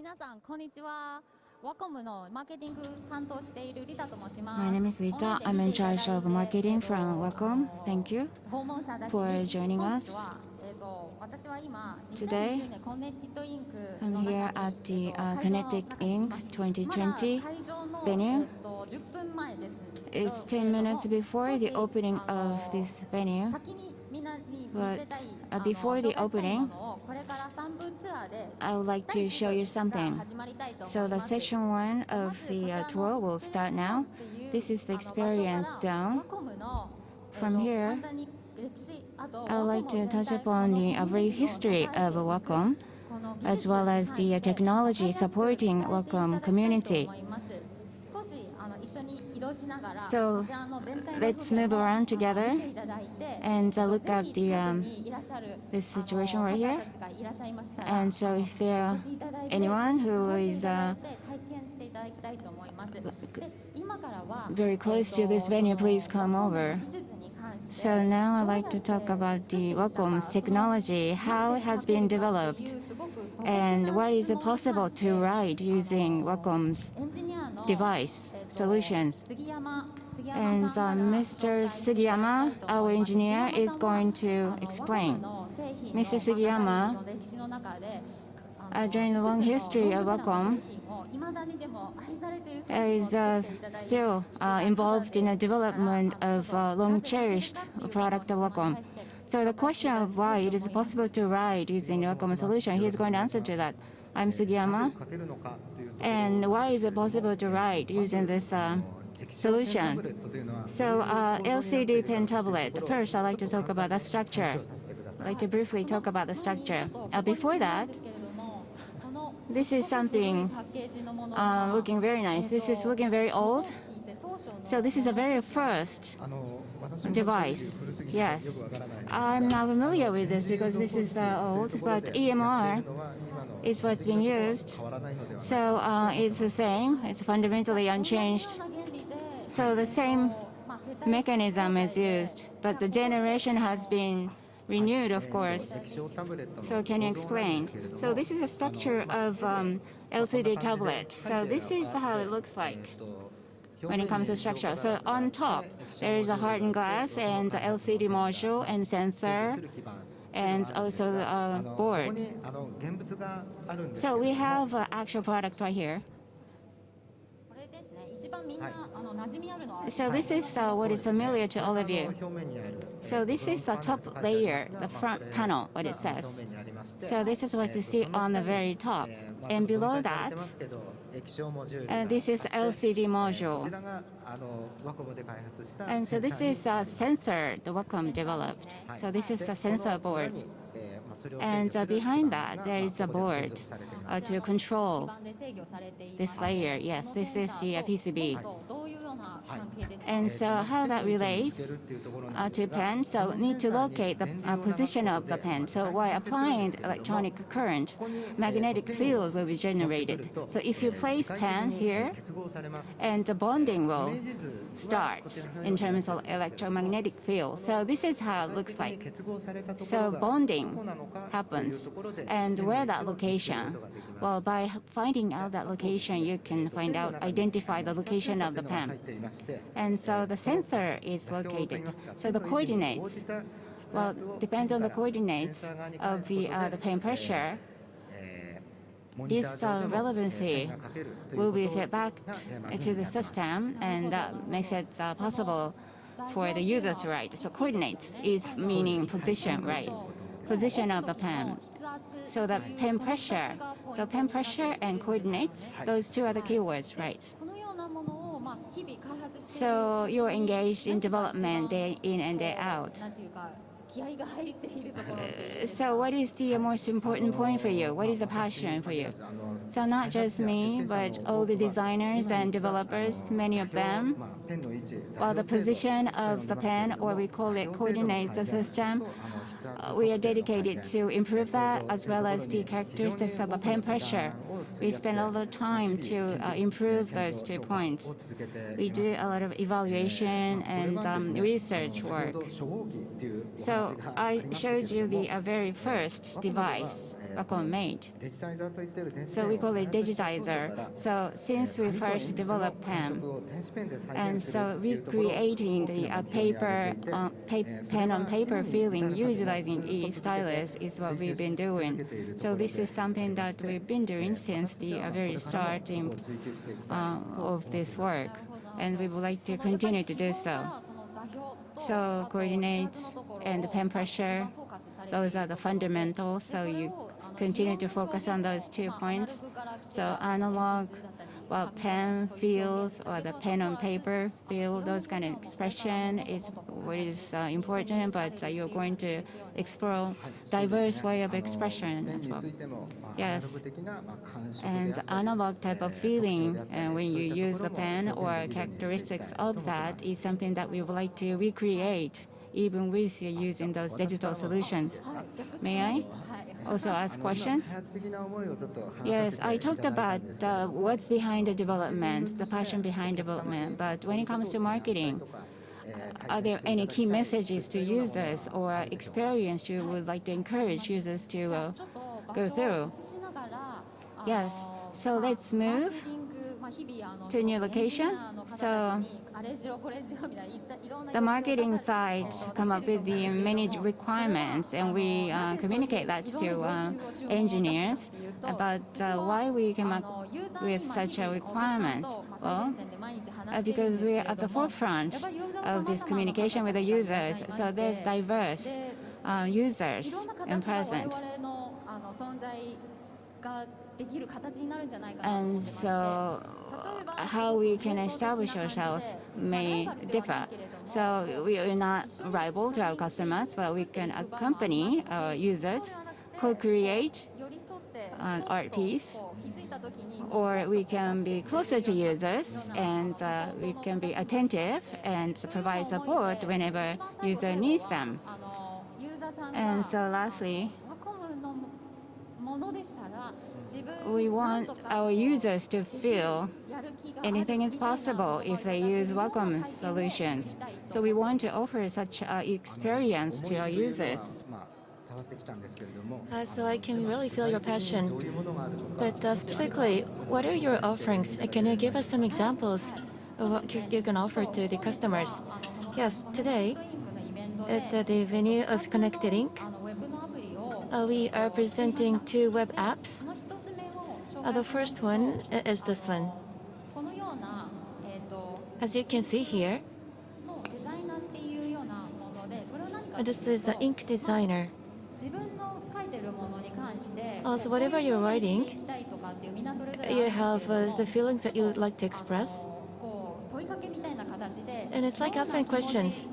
皆さん、こんにちは。ワコムのマーケティング担当しているリタと申します。My name is Rita. I'm in charge of marketing from Wacom. Thank you 訪問者たち for に joining 本 us. 日は、私は今 Today, 2020年コネティッドインク I'm の here 中 at に、 the 会場の Kinetic 中にいます。 Inc. まだ 2020会場の、venue. 10分前です。 It's 10 minutes before the opening of this venue. 先にみんなに見 But せたい、 before the 紹介したいも opening, のをこれから3部ツアーで I would like to show you が something. 始まりたいと思 So い the ます。 session 1 of the tour will start now. This is the experience zone. From here, I would like to touch upon the brief history of Wacom, as well as the technology supporting Wacom community. So let's move around together and look at this situation right here. And so if there are anyone who is very close to this venue, please come over. So now I'd like to talk about the Wacom's technology, how it has been developed, and what is possible to write using Wacom's device solutions. And Mr. Sugiyama, our engineer, is going to explain. Mr. Sugiyama, during the long history of Wacom, is still involved in the development of long-cherished product of Wacom. So the question of why it is possible to write using Wacom solution, he is going to answer to that. I'm Sugiyama, and why is it possible to write using this solution? So LCD pen tablet. First, I'd like to talk about the structure. I'd like to briefly talk about the structure. Before that, this is something looking very nice. This is looking very old. So this is a very first device. Yes, I'm not familiar with this because this is old, but EMR is what's being used. So it's the same. It's fundamentally unchanged. So the same mechanism is used, but the generation has been renewed, of course. So can you explain? So this is a structure of LCD tablet. So this is how it looks like when it comes to structure. So on top, there is a hardened glass and the LCD module and sensor, and also the board. So we have an actual product right here. So this is what is familiar to all of you. So this is the top layer, the front panel, what it says. So this is what you see on the very top. And below that, this is LCD module. And so this is a sensor the Wacom developed. So this is a sensor board. And behind that, there is a board to control this layer. Yes, this is the PCB. And so how that relates to pen, so need to locate the position of the pen. So while applying electronic current, magnetic field will be generated. So if you place pen here, and the bonding will start in terms of electromagnetic field. So this is how it looks like. So bonding happens. And where that location? Well, by finding out that location, you can identify the location of the pen. And so the sensor is located. So the coordinates, well, depends on the coordinates of the pen pressure. This relevancy will be fed back to the system, and that makes it possible for the user to write. So coordinates is meaning position, right? Position of the pen. So the pen pressure. So pen pressure and coordinates, those two are the keywords, right? So you're engaged in development day in and day out. So what is the most important point for you? What is the passion for you? So not just me, but all the designers and developers, many of them, well, the position of the pen, or we call it coordinates the system, we are dedicated to improve that, as well as the characteristics of a pen pressure. We spend a lot of time to improve those 2 points. We do a lot of evaluation and research work. So I showed you the very first device Wacom made. So we call it digitizer. So since we first developed pen, and so recreating the pen on paper feeling utilizing e-stylus is what we've been doing. So this is something that we've been doing since the very start of this work, and we would like to continue to do so. So coordinates and pen pressure, those are the fundamentals. So you continue to focus on those 2 points. So analog, well, pen feels or the pen on paper feel, those kind of expression is what is important, but you're going to explore diverse way of expression as well. Yes, and analog type of feeling when you use the pen or characteristics of that is something that we would like to recreate even with using those digital solutions. May I also ask questions? Yes, I talked about what's behind the development, the passion behind development, but when it comes to marketing, are there any key messages to users or experience you would like to encourage users to go through? Yes, so let's move to a new location. So the marketing side come up with the many requirements, and we communicate that to engineers about why we came up with such a requirement. Well, because we are at the forefront of this communication with the users, so there's diverse users in present. And so how we can establish ourselves may differ. So we are not rival to our customers, but we can accompany our users, co-create an art piece, or we can be closer to users and we can be attentive and provide support whenever user needs them. And so lastly, we want our users to feel anything is possible if they use Wacom solutions. So we want to offer such experience to our users. So I can really feel your passion. But specifically, what are your offerings? Can you give us some examples of what you can offer to the customers? Yes, today at the venue of Connected Inc., we are presenting 2 web apps. The first one is this one. As you can see here, this is the ink designer. So whatever you're writing, you have the feelings that you would like to express. And it's like asking questions.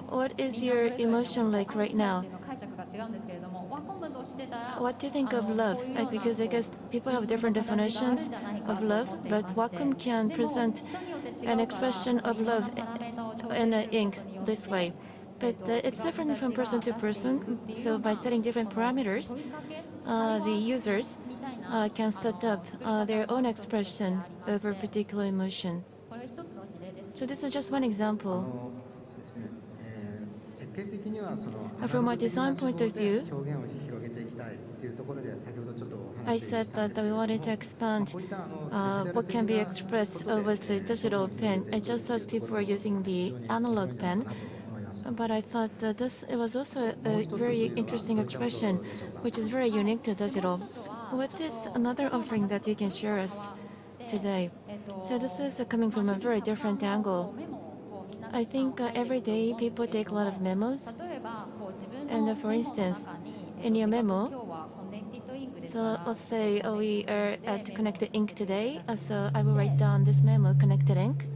What is your emotion like right now? What do you think of love? Because I guess people have different definitions of love, but Wacom can present an expression of love in ink this way. But it's different from person to person, so by setting different parameters, the users can set up their own expression of a particular emotion. So this is just one example. From a design point of view, I said that we wanted to expand what can be expressed with the digital pen, just as people are using the analog pen. But I thought that it was also a very interesting expression, which is very unique to digital. What is another offering that you can share us today? So this is coming from a very different angle. I think every day people take a lot of memos. And for instance, in your memo, so let's say we are at Connected Ink today. So I will write down this memo, Connected Ink.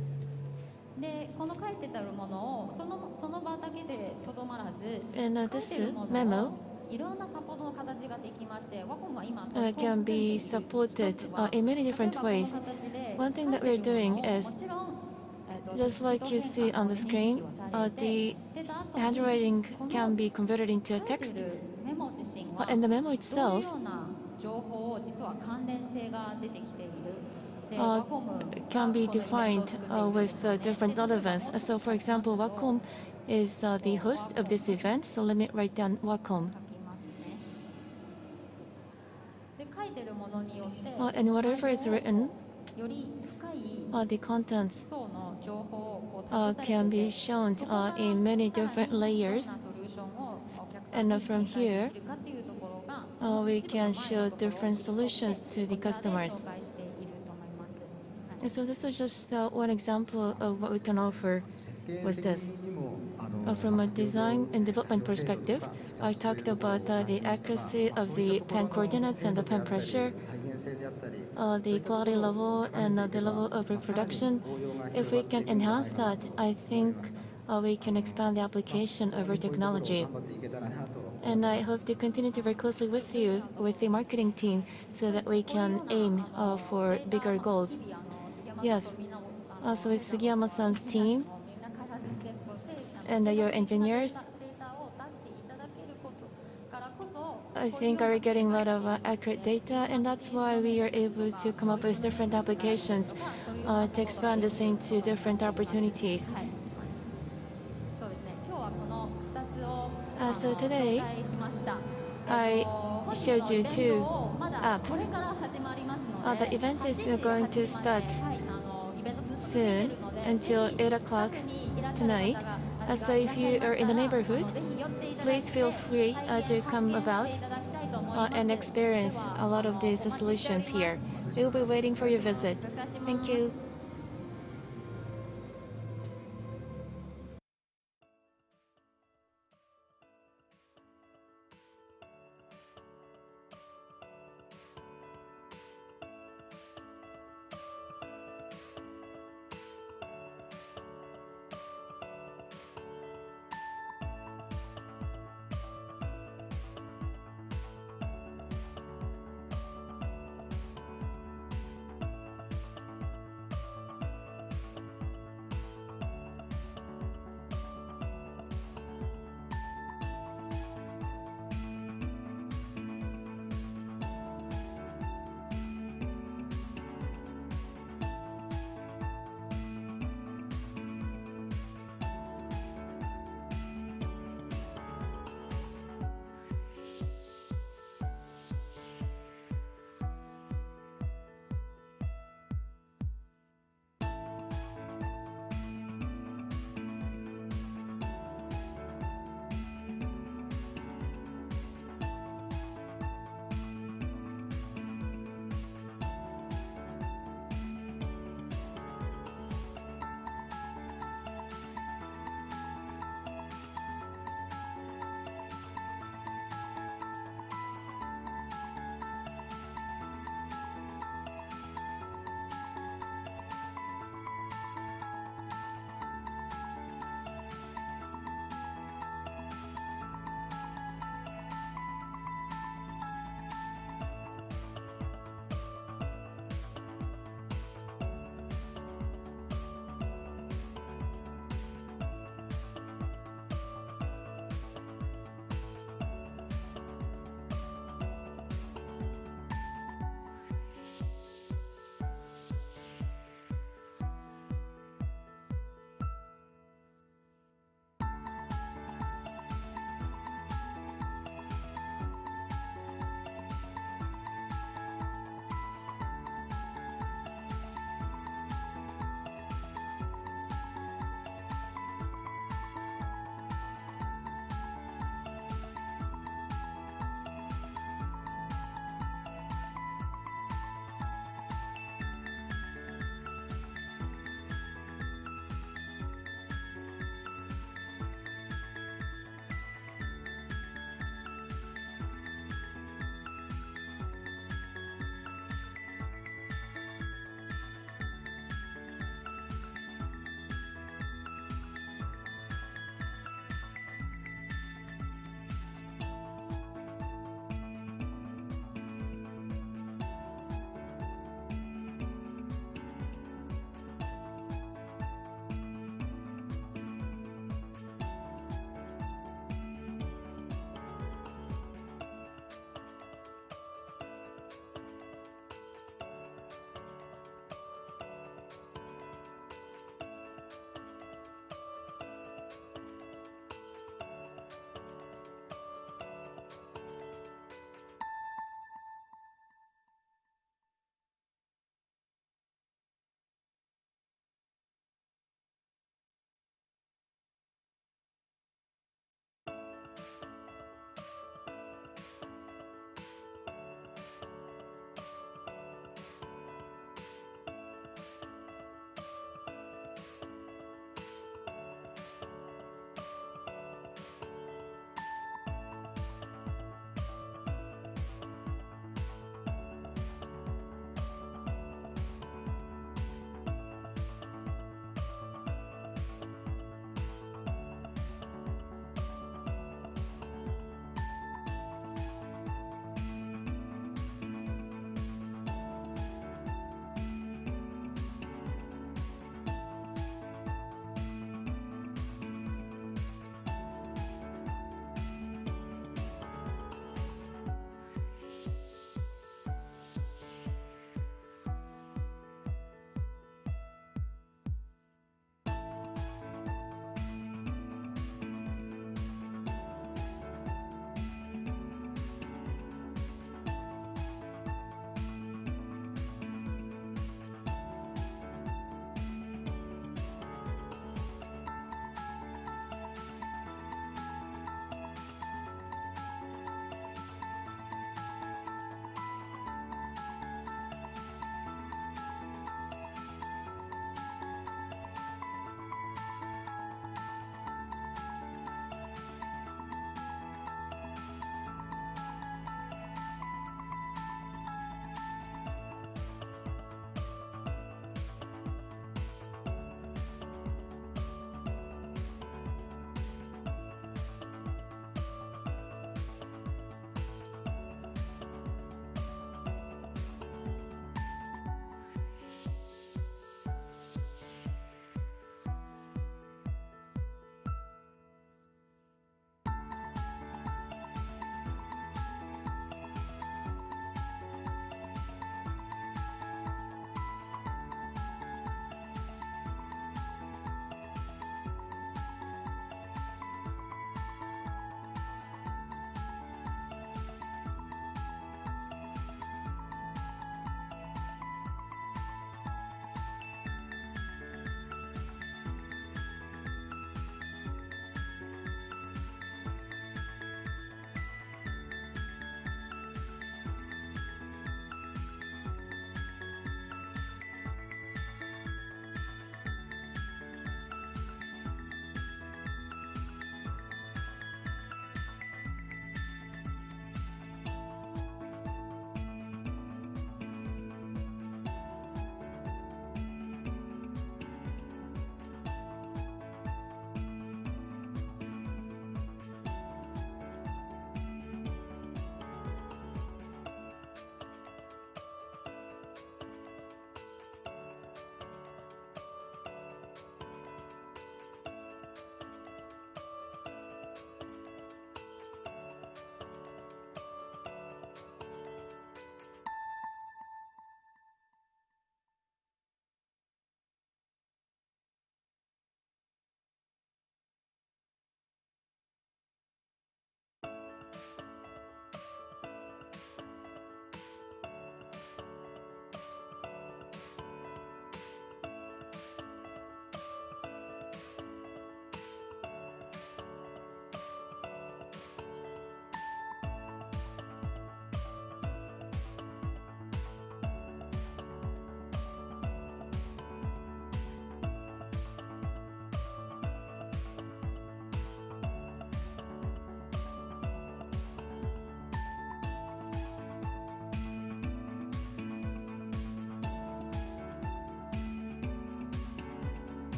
And this memo can be supported in many different ways. One thing that we're doing is, just like you see on the screen, the handwriting can be converted into a text. And the memo itself can be defined with different relevance. So for example, Wacom is the host of this event, so let me write down Wacom. And whatever is written, より深い the contents 層の情報を can be shown in many different layers. ソリューションをお客さん And に from 展開 here, できるかっていうところが we can show different solutions to the こちらで customers. 紹介していると思います。 So this is just one example of what we can offer with this. From a design and development perspective, I talked about the accuracy of the pen coordinates and the pen pressure, the quality level and the level of reproduction. If we can enhance that, I think we can expand the application of our technology. And I hope to continue to work closely with you, with the marketing team, so that we can aim for bigger goals. Yes. So with Sugiyama-san's team and your engineers, I think are getting a lot of accurate data, and that's why we are able to come up with different applications to expand this into different opportunities. So today, I showed you two apps. The event is going to start soon until 8 o'clock tonight. So if you are in the neighborhood, please feel free to come about and experience a lot of these solutions here. We will be waiting for your visit. Thank you.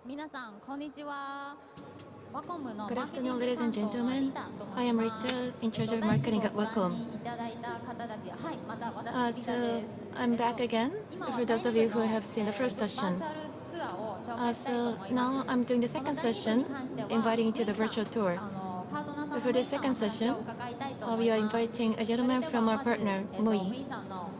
皆さんこんにちは。ワコムの Good マーケティン afternoon, グ ladies 担 and 当の gentlemen. リタと申 I し am ます。 Rita, in charge of 第1 marketing 号 at ご覧 Wacom. にいただいた方たち、はい、また私リタ So です。 I'm back again 今は for タイ those レ of ベ you ル who の have seen the first バー session. チャルツアーを紹介したいと So 思いま now す。 I'm doing the この second 第2部に session, 関しては inviting to メ the イさん virtual tour. パートナーさんの For メイ the さんお second 話を session, 伺いたいと思 we are います。 inviting a それ gentleman で from は our まず、 partner, メ Mui. イさんの、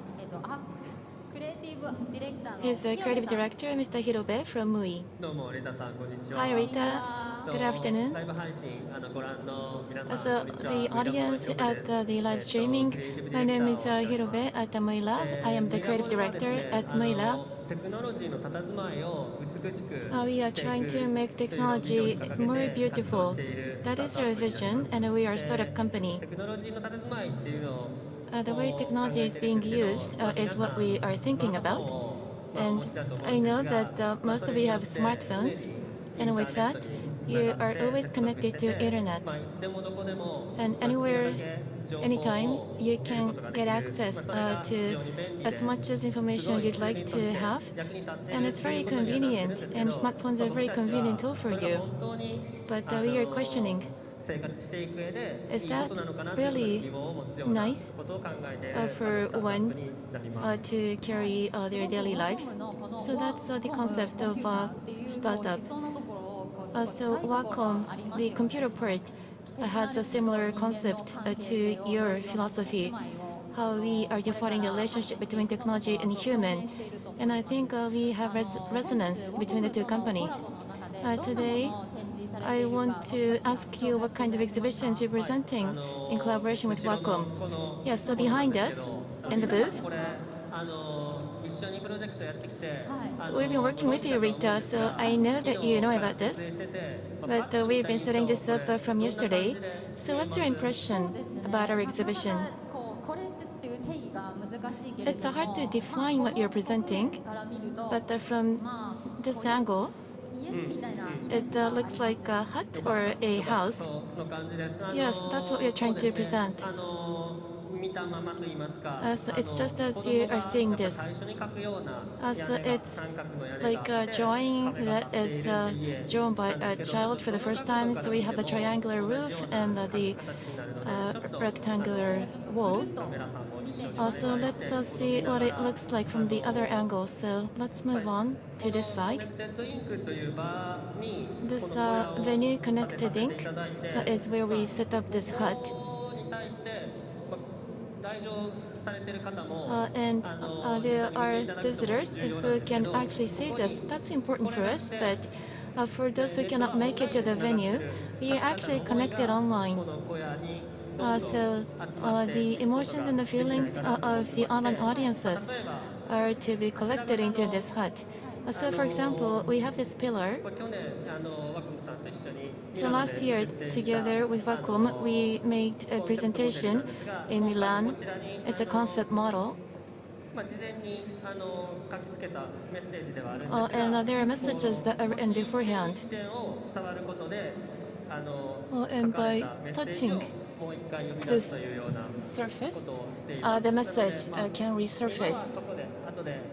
クリエイティブディレクターの He's the 広 creative 部さん。 director, Mr. Hirobe from Mui. どうも、レタさん、こんにちは。 Hi, こんにち Rita. は。 Good afternoon. ライブ配信ご覧の皆さん、 So こんにちは。 the ムイラボの audience 広部 at です。 the live streaming, クリエイティブディ my レクタ name ー is をしております。 Hirobe at Mui Lab. I am the ムイラ creative ボはです director ね、 at Mui Lab. テクノロジーの佇まいを美しく We are してい trying く to make というのをビジョンに technology 掲 more げて活動 beautiful. しているス That ター is トア our ップになり vision, ます。 and we are a startup company. テクノロジーの佇まいっていうのを The way technology is being used is what we are thinking about. And I know that most of you have smartphones, and with that, you are always connected to internet. And anywhere, anytime, you can get access to as much as information you'd like to have. And it's very convenient, and smartphones are a very convenient tool for you. But we are questioning, is that really nice for one to carry their daily lives? So that's the concept of startup. So Wacom, the computer part, has a similar concept to your philosophy, how we are defining the relationship between technology and human. And I think we have resonance between the two companies. Today, I want to ask you what kind of exhibitions you're presenting in collaboration with Wacom. Yes, so behind us, in the booth, we've been working with you, Rita, so I know that you know about this. But we've been setting this up from yesterday. So what's your impression about our exhibition? It's hard to define what you're presenting, but from this angle, it looks like a hut or a house. Yes, that's what we're trying to present. So it's just as you are seeing this. So it's like a drawing that is drawn by a child for the first time. So we have the triangular roof and the rectangular wall. So let's see what it looks like from the other angle. So let's move on to this side. This venue Connected Ink is where we set up this hut. And there are visitors who can actually see this. That's important for us, but for those who cannot make it to the venue, we are actually connected online. So the emotions and the feelings of the online audiences are to be collected into this hut. So for example, we have this pillar. So last year, together with Wacom, we made a presentation in Milan. It's a concept model. And there are messages that are written beforehand. And by touching this surface, the message can resurface.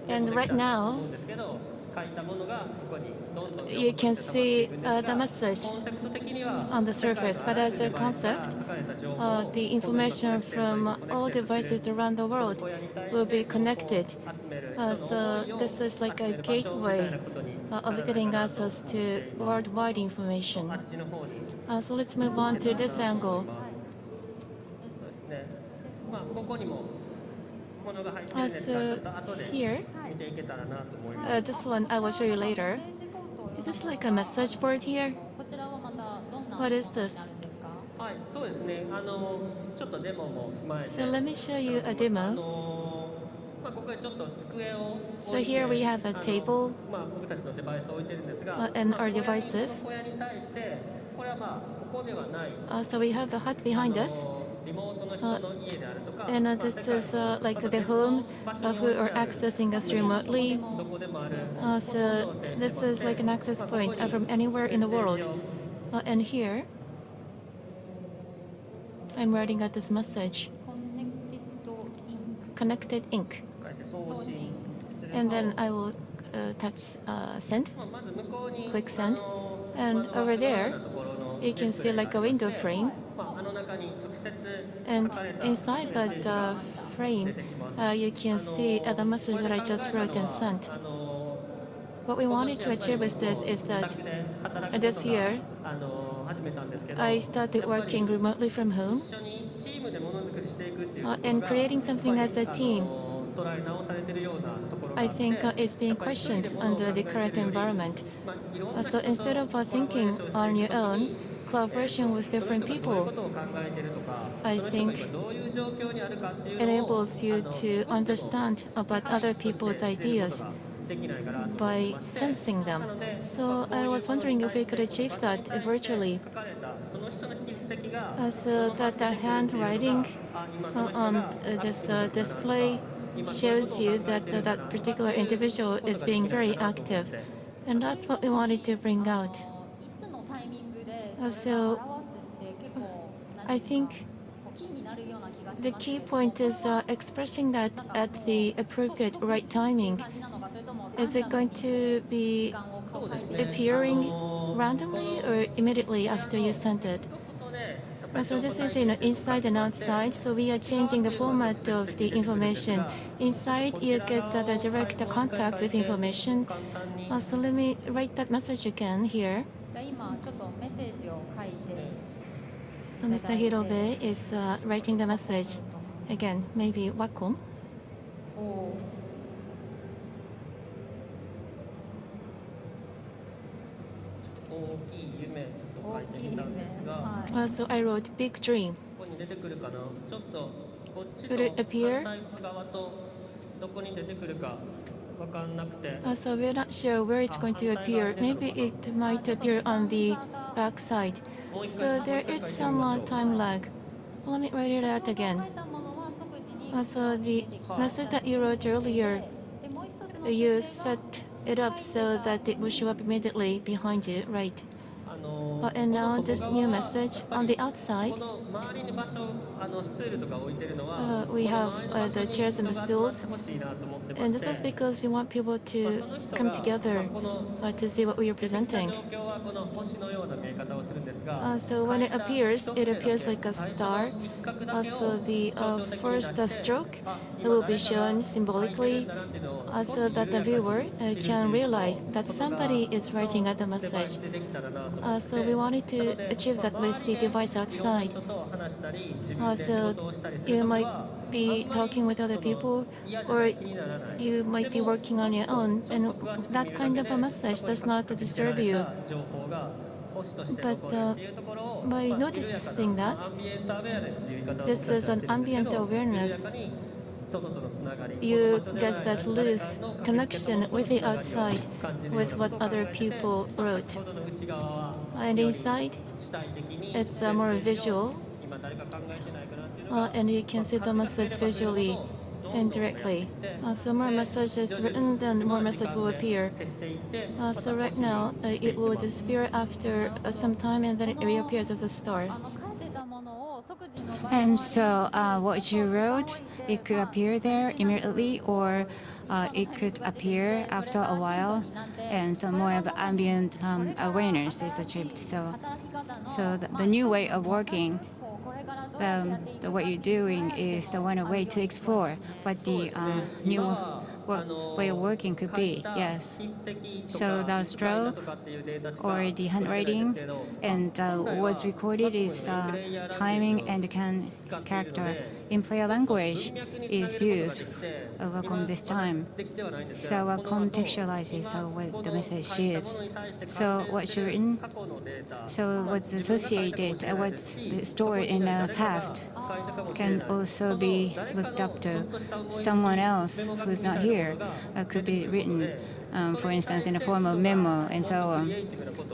And right now, you can see the message on the surface, but as a concept, the information from all devices around the world will be connected. So this is like a gateway of getting access to worldwide information. So let's move on to this angle. So here, this one I will show you later. Is this like a message board here? What is this? So let me show you a demo. So here we have a table and our devices. So we have the hut behind us. And this is like the home who are accessing us remotely. So this is like an access point from anywhere in the world. And here, I'm writing out this message. Connected ink. And then I will touch send, まず向こうに click send, and over there you can see like a window frame, あの中に直接 and 書かれた inside that frame you can see the message that I just wrote and sent. What we wanted to achieve with this is that this year I started working remotely from home and creating something as a team. I think it's being questioned under the current environment. So instead of thinking on your own, collaboration with different people, I think enables you to understand about other people's ideas by sensing them. So I was wondering if we could achieve that virtually. So that the handwriting on this display shows you that that particular individual is being very active. And that's what we wanted to bring out. So I think the key point is expressing that at the appropriate right timing. Is it going to be appearing randomly or immediately after you sent it? So this is inside and outside, so we are changing the format of the information. Inside, you get the direct contact with information. So let me write that message again here. So Mr. Hirobe is writing the message. Again, maybe Wacom. So I wrote big dream. Could it appear? So we're not sure where it's going to appear. Maybe it might appear on the back side. So there is some time lag. Let me write it out again. So the message that you wrote earlier, you set it up so that it will show up immediately behind you, right? And now this new message on the outside, we have the chairs and the stools, and this is because we want people to come together to see what we are presenting. So when it appears like a star. So the first stroke will be shown symbolically so that the viewer can realize that somebody is writing out the message. So we wanted to achieve that with the device outside. So you might be talking with other people, or you might be working on your own, and that kind of a message does not disturb you. But by noticing that, this is an ambient awareness. You get that loose connection with the outside, with what other people wrote. And inside, it's more visual, and you can see the message visually and directly. So more message is written, then more message will appear. So right now, it will disappear after some time, and then it reappears as a star. And so what you wrote, it could appear there immediately, or it could appear after a while, and some more of ambient awareness is achieved. So the new way of working, what you're doing is the one way to explore what the new way of working could be. Yes. So the stroke or the handwriting and what's recorded is timing and character. In player language is used from this time. So contextualizes what the message is. So what's written, so what's associated, what's stored in the past can also be looked up to. Someone else who's not here could be written, for instance, in the form of memo and so on.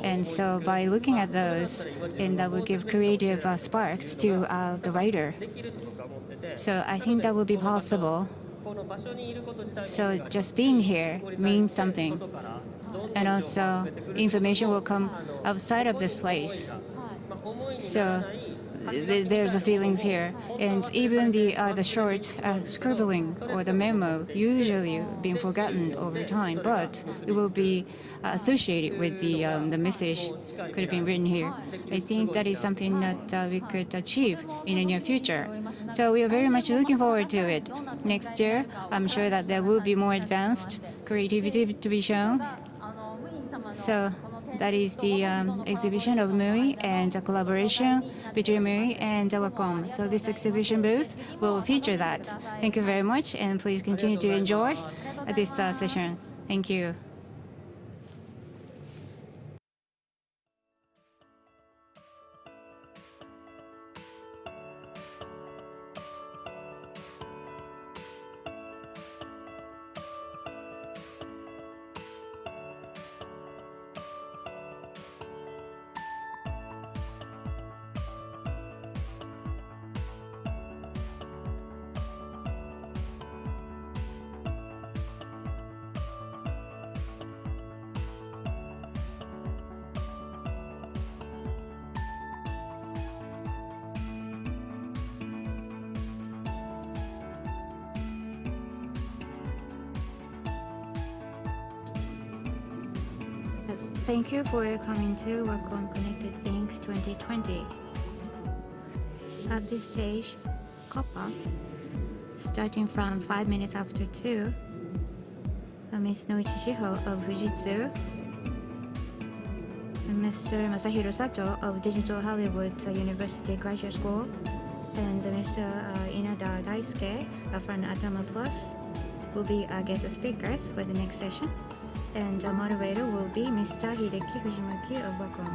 And so by looking at those, and that will give creative sparks to the writer. So I think that will be possible. So just being here means something. And also information will come outside of this place. So there's a feelings here, and even the short scribbling or the memo usually being forgotten over time, but it will be associated with the message could have been written here. I think that is something that we could achieve in the near future. So we are very much looking forward to it. Next year, I'm sure that there will be more advanced creativity to be shown. So that is the exhibition of MUI and a collaboration between MUI and Wacom. So this exhibition booth will feature that. Thank you very much, and please continue to enjoy this session. Thank you. Thank you for coming to Wacom Connected Inc. 2020. At this stage, KOPPA, starting from 5 minutes after 2, Ms. Noichi Shiho of Fujitsu, and Mr. Masahiro Sato of Digital Hollywood University Graduate School, and Mr. Inada Daisuke from Atama Plus will be our guest speakers for the next session. And the moderator will be Mr. Hideki Fujimaki of Wacom.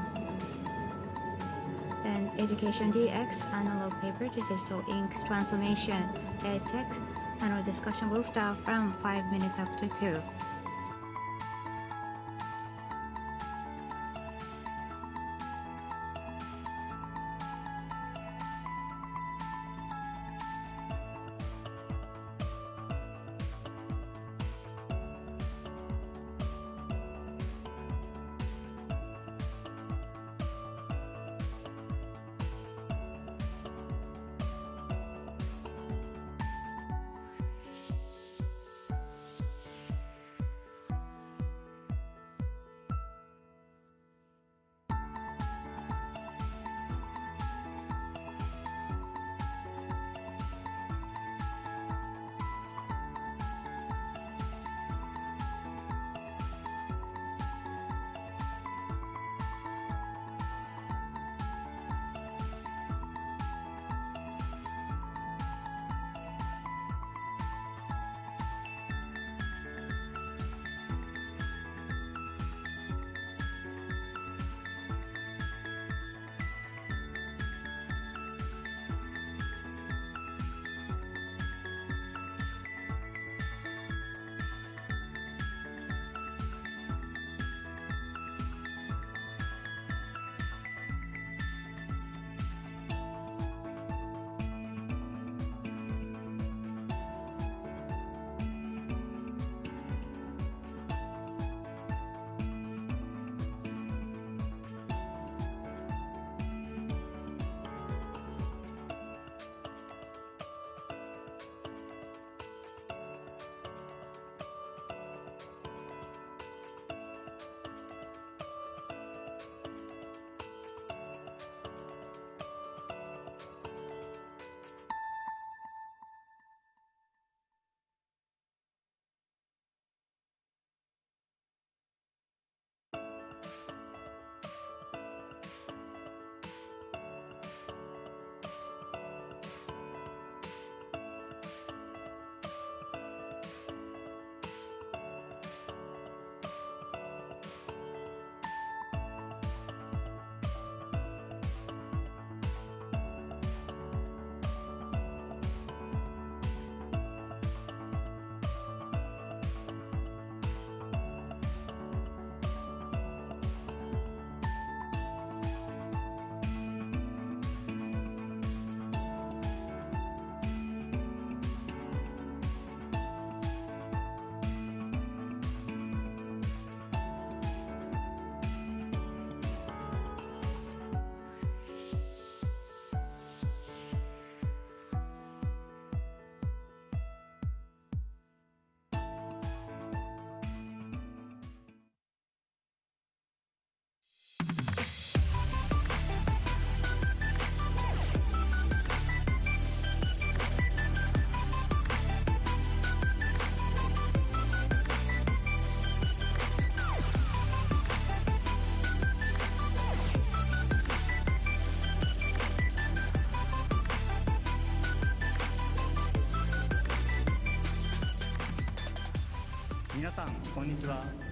And Education DX, Analog Paper to Digital Ink Transformation, EdTech, panel discussion will start from 5 minutes after 2.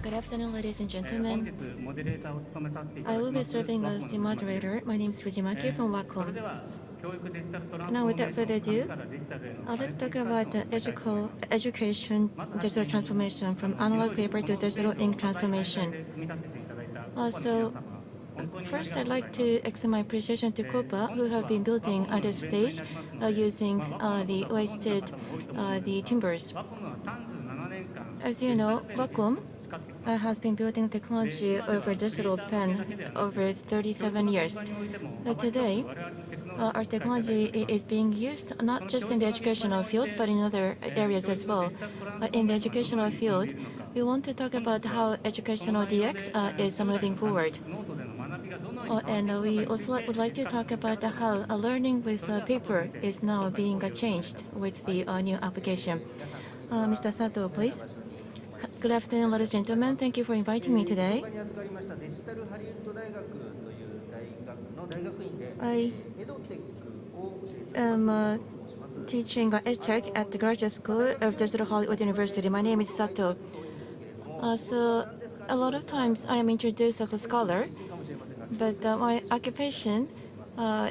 Good afternoon, ladies and 本 gentlemen. 日モデレーターを務めさせていた I だき will ま be す serving as the moderator. My name is Fujimaki from それ Wacom. では教育デジタルトランスフォ Now, ーメー without ショ further ン ado, からデジタルへの let's talk カネ about クティビティを進めたいと思います education digital transformation from analog paper to digital ink transformation. So, first, I'd like to extend my appreciation to KOPPA, who have been building this stage using the wasted the timbers. As you know, Wacom has been building technology over digital pen over 37 years. Today, our technology is being used not just in the educational field, but in other areas as well. In the educational field, we want to talk about how educational DX is moving forward. And we also would like to talk about how learning with paper is now being changed with the new application. Mr. Sato, please. Good afternoon, ladies and gentlemen. Thank you for inviting me today. I am teaching EdTech at the Graduate School of Digital Hollywood University. My name is Sato. So a lot of times I am introduced as a scholar, but my occupation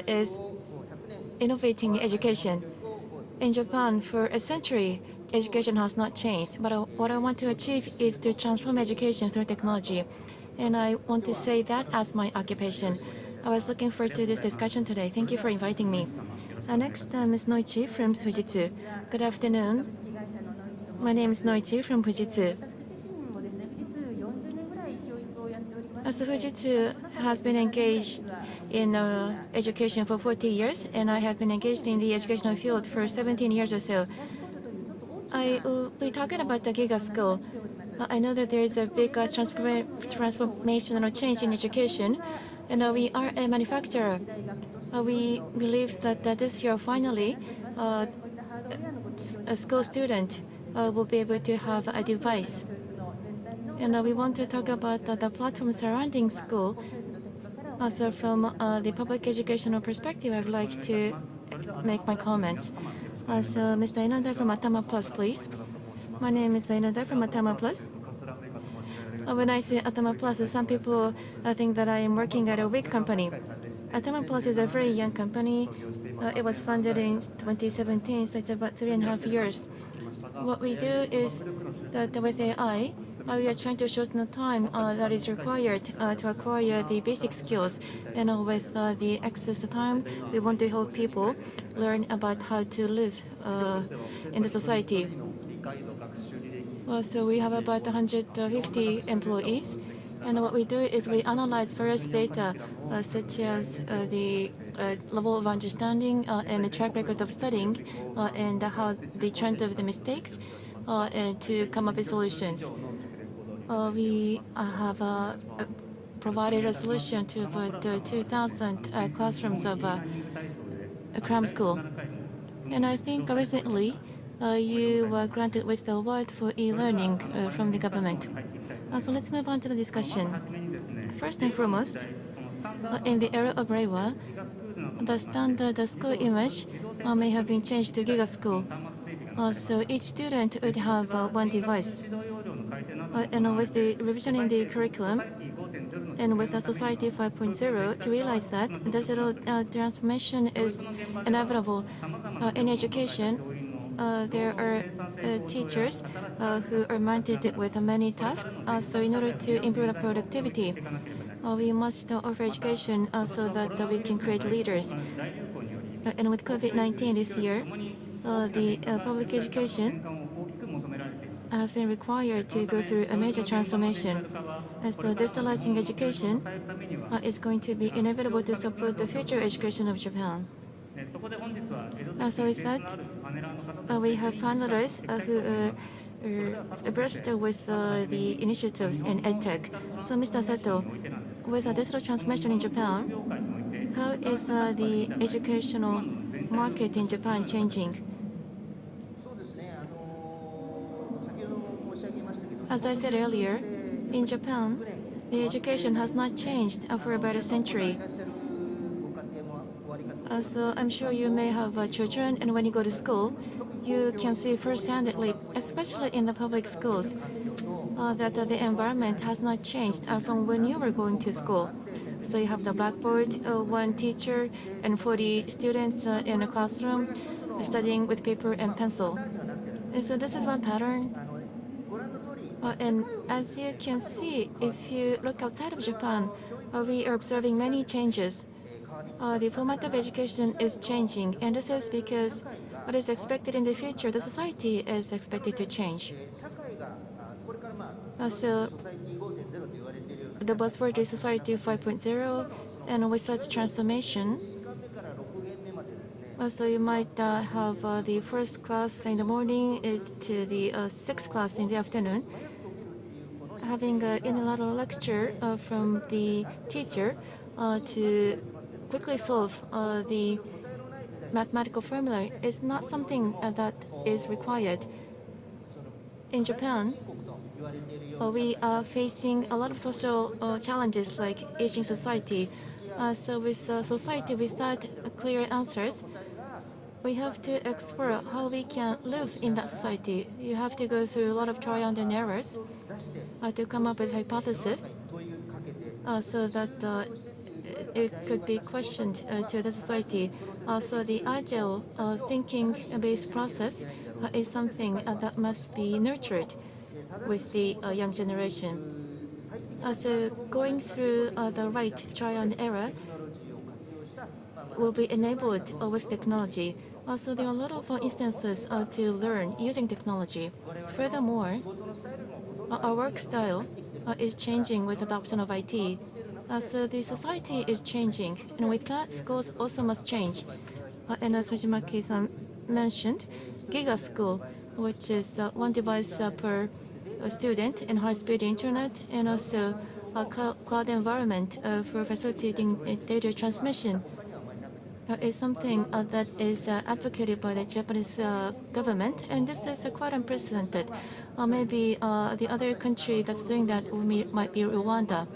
is innovating education. In Japan, for a century, education has not changed, but what I want to achieve is to transform education through technology, and I want to say that as my occupation. I was looking forward to this discussion today. Thank you for inviting me. Next, Ms. Noichi from Fujitsu. Good afternoon. My name is Noichi from Fujitsu. So Fujitsu has been engaged in education for 40 years, and I have been engaged in the educational field for 17 years or so. I will be talking about the Giga School. I know that there is a big transformational change in education, and we are a manufacturer. We believe that this year, finally, a school student will be able to have a device. And we want to talk about the platform surrounding school. So from the public educational perspective, I would like to make my comments. So Mr. Inada from Atama Plus, please. My name is Inada from Atama Plus. When I say Atama Plus, some people think that I am working at a big company. Atama Plus is a very young company. It was founded in 2017, so it's about 3.5 years. What we do is that with AI, we are trying to shorten the time that is required to acquire the basic skills. And with the excess time, we want to help people learn about how to live in the society. So we have about 150 employees. And what we do is we analyze various data, such as the level of understanding and the track record of studying, and how the trend of the mistakes, and to come up with solutions. We have provided a solution to about 2,000 classrooms of a cram school. And I think recently you were granted with the award for e-learning from the government. So let's move on to the discussion. First and foremost, in the era of Reiwa, the standard school image may have been changed to Giga School. So each student would have one device. And with the revision in the curriculum, and with the Society 5.0, to realize that digital transformation is inevitable in education. There are teachers who are mounted with many tasks. So in order to improve the productivity, we must offer education so that we can create leaders. And with COVID-19 this year, the public education has been required to go through a major transformation. And so digitalizing education is going to be inevitable to support the future education of Japan. So with that, we have panelists who are abreast with the initiatives in EdTech. So Mr. Sato, with the digital transformation in Japan, how is the educational market in Japan changing? As I said earlier, in Japan, the education has not changed for about a century. So I'm sure you may have children, and when you go to school, you can see firsthand, especially in the public schools, that the environment has not changed from when you were going to school. So you have the blackboard, one teacher, and 40 students in a classroom studying with paper and pencil. And so this is one pattern. And as you can see, if you look outside of Japan, we are observing many changes. The format of education is changing, and this is because what is expected in the future, the society is expected to change. So the buzzword is Society 5.0, and with such transformation, so you might have the first class in the morning to the sixth class in the afternoon, having a unilateral lecture from the teacher to quickly solve the mathematical formula is not something that is required. In Japan, we are facing a lot of social challenges like aging society. So with society without clear answers, we have to explore how we can live in that society. You have to go through a lot of trial and errors to come up with hypothesis so that it could be questioned to the society. So the agile thinking-based process is something that must be nurtured with the young generation. So going through the right trial and error will be enabled with technology. Also, there are a lot of instances to learn using technology. Furthermore, our work style is changing with adoption of IT. So the society is changing, and with that, schools also must change. And as Fujimaki-san mentioned, Giga School, which is one device per student and high-speed internet, and also a cloud environment for facilitating data transmission, is something that is advocated by the Japanese government, and this is quite unprecedented. Maybe the other country that's doing that might be Rwanda.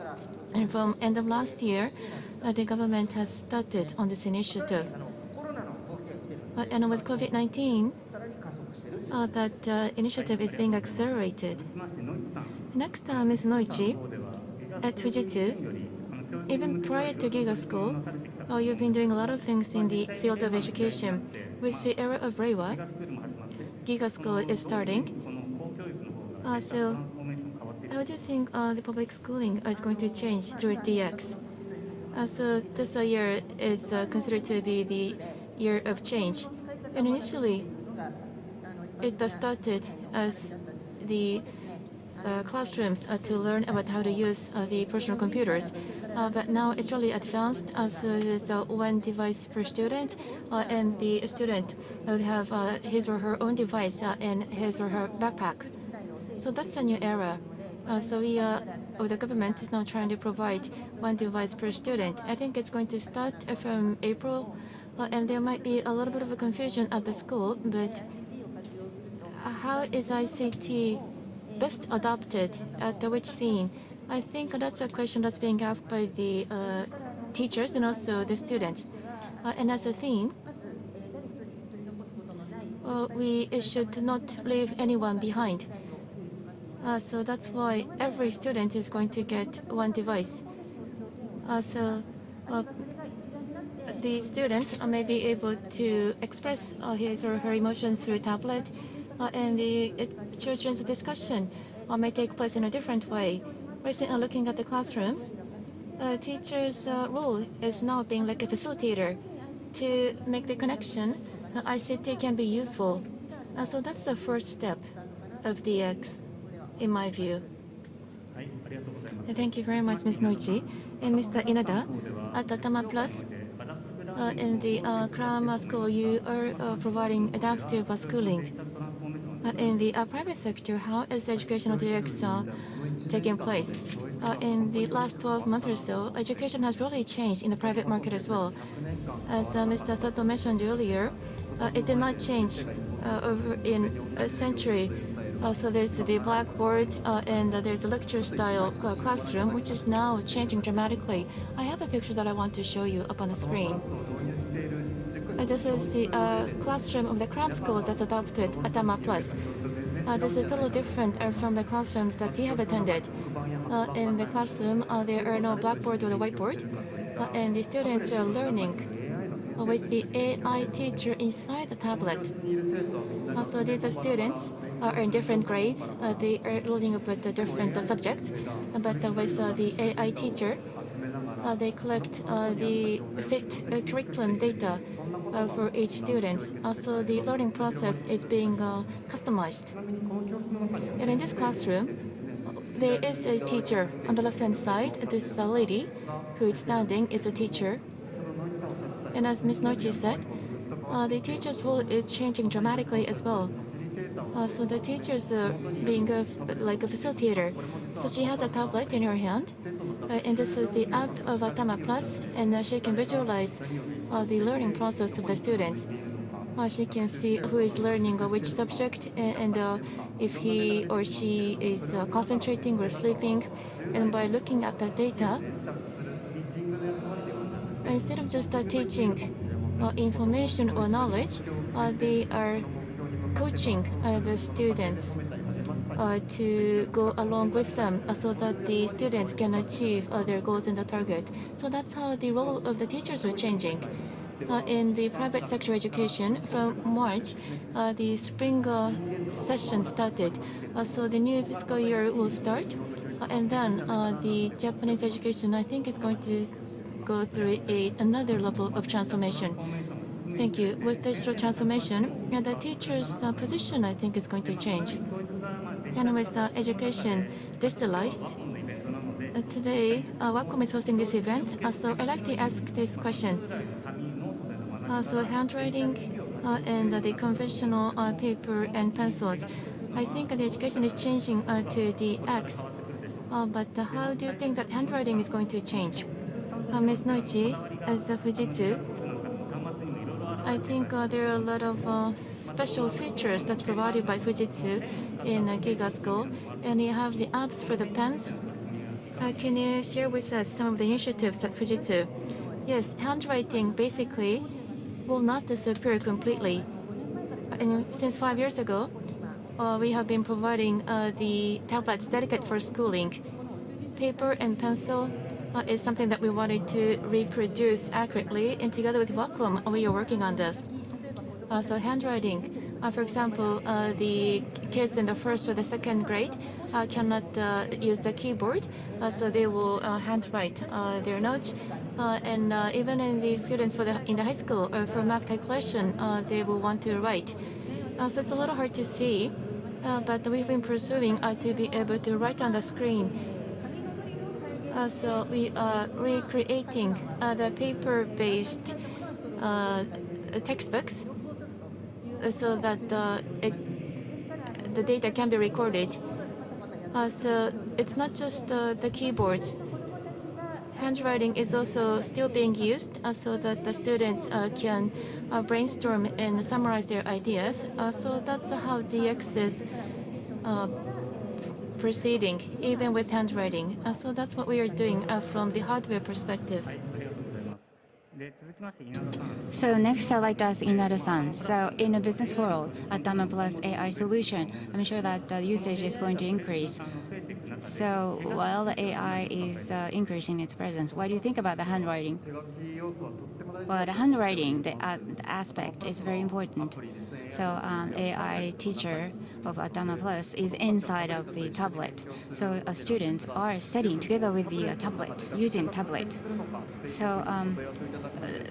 And from end of last year, the government has started on this initiative. And with COVID-19, that initiative is being accelerated. Next, Ms. Noichi, at Fujitsu, even prior to Giga School, you've been doing a lot of things in the field of education. With the era of Reiwa, Giga School is starting. So how do you think the public schooling is going to change through DX? So this year is considered to be the year of change. And initially, it started as the classrooms to learn about how to use the personal computers. But now it's really advanced, so there's one device per student, and the student would have his or her own device in his or her backpack. So that's a new era. So the government is now trying to provide one device per student. I think it's going to start from April, and there might be a little bit of a confusion at the school, but how is ICT best adopted at which scene? I think that's a question that's being asked by the teachers and also the students. And as a theme, we should not leave anyone behind. So that's why every student is going to get one device. So the students may be able to express his or her emotions through a tablet, and the children's discussion may take place in a different way. Recently, looking at the classrooms, teacher's role is now being like a facilitator to make the connection. ICT can be useful. So that's the first step of DX, in my view. Thank you very much, Ms. Noichi. And Mr. Inada, at the Tama Plus, in the Crown School, you are providing adaptive schooling. In the private sector, how is educational DX taking place? In the last 12 months or so, education has really changed in the private market as well. As Mr. Sato mentioned earlier, it did not change over in a century. So there's the blackboard and there's a lecture-style classroom, which is now changing dramatically. I have a picture that I want to show you up on the screen. This is the classroom of the craft school that's adopted at Tama Plus. This is totally different from the classrooms that you have attended. In the classroom, there are no blackboard or the whiteboard, and the students are learning with the AI teacher inside the tablet. So these students are in different grades. They are learning about the different subjects, but with the AI teacher, they collect the fit curriculum data for each student. So the learning process is being customized. And in this classroom, there is a teacher on the left-hand side. This lady who is standing is a teacher. And as Ms. Noichi said, the teacher's role is changing dramatically as well. So the teacher's being like a facilitator. So she has a tablet in her hand, and this is the app of Atama Plus, and she can visualize the learning process of the students. She can see who is learning which subject, and if he or she is concentrating or sleeping. And by looking at the data, instead of just teaching information or knowledge, they are coaching the students to go along with them so that the students can achieve their goals and the target. So that's how the role of the teachers are changing. In the private sector education, from March, the spring session started. So the new fiscal year will start, and then the Japanese education, I think, is going to go through another level of transformation. Thank you. With digital transformation, the teacher's position, I think, is going to change. And with education digitalized, today, Wacom is hosting this event. So I'd like to ask this question. So handwriting and the conventional paper and pencils, I think the education is changing to the X. But how do you think that handwriting is going to change? Ms. Noichi, as a Fujitsu, I think there are a lot of special features that's provided by Fujitsu in Giga School, and you have the apps for the pens. Can you share with us some of the initiatives at Fujitsu? Yes, handwriting basically will not disappear completely. And since 5 years ago, we have been providing the tablets dedicated for schooling. Paper and pencil is something that we wanted to reproduce accurately, and together with Wacom, we are working on this. So handwriting, for example, the kids in the first or the second grade cannot use the keyboard, so they will handwrite their notes. And even in the students in the high school, for math calculation, they will want to write. So it's a little hard to see, but we've been pursuing to be able to write on the screen. So we are recreating the paper-based textbooks so that the data can be recorded. So it's not just the keyboards. Handwriting is also still being used so that the students can brainstorm and summarize their ideas. So that's how DX is proceeding, even with handwriting. So that's what we are doing from the hardware perspective. So next, I'd like to ask Inada-san. So in a business world, Atama Plus AI solution, I'm sure that the usage is going to increase. So while the AI is increasing its presence, what do you think about the handwriting? Well, the handwriting, the aspect is very important. So AI teacher of Atama Plus is inside of the tablet. So students are studying together with the tablet, using tablet. So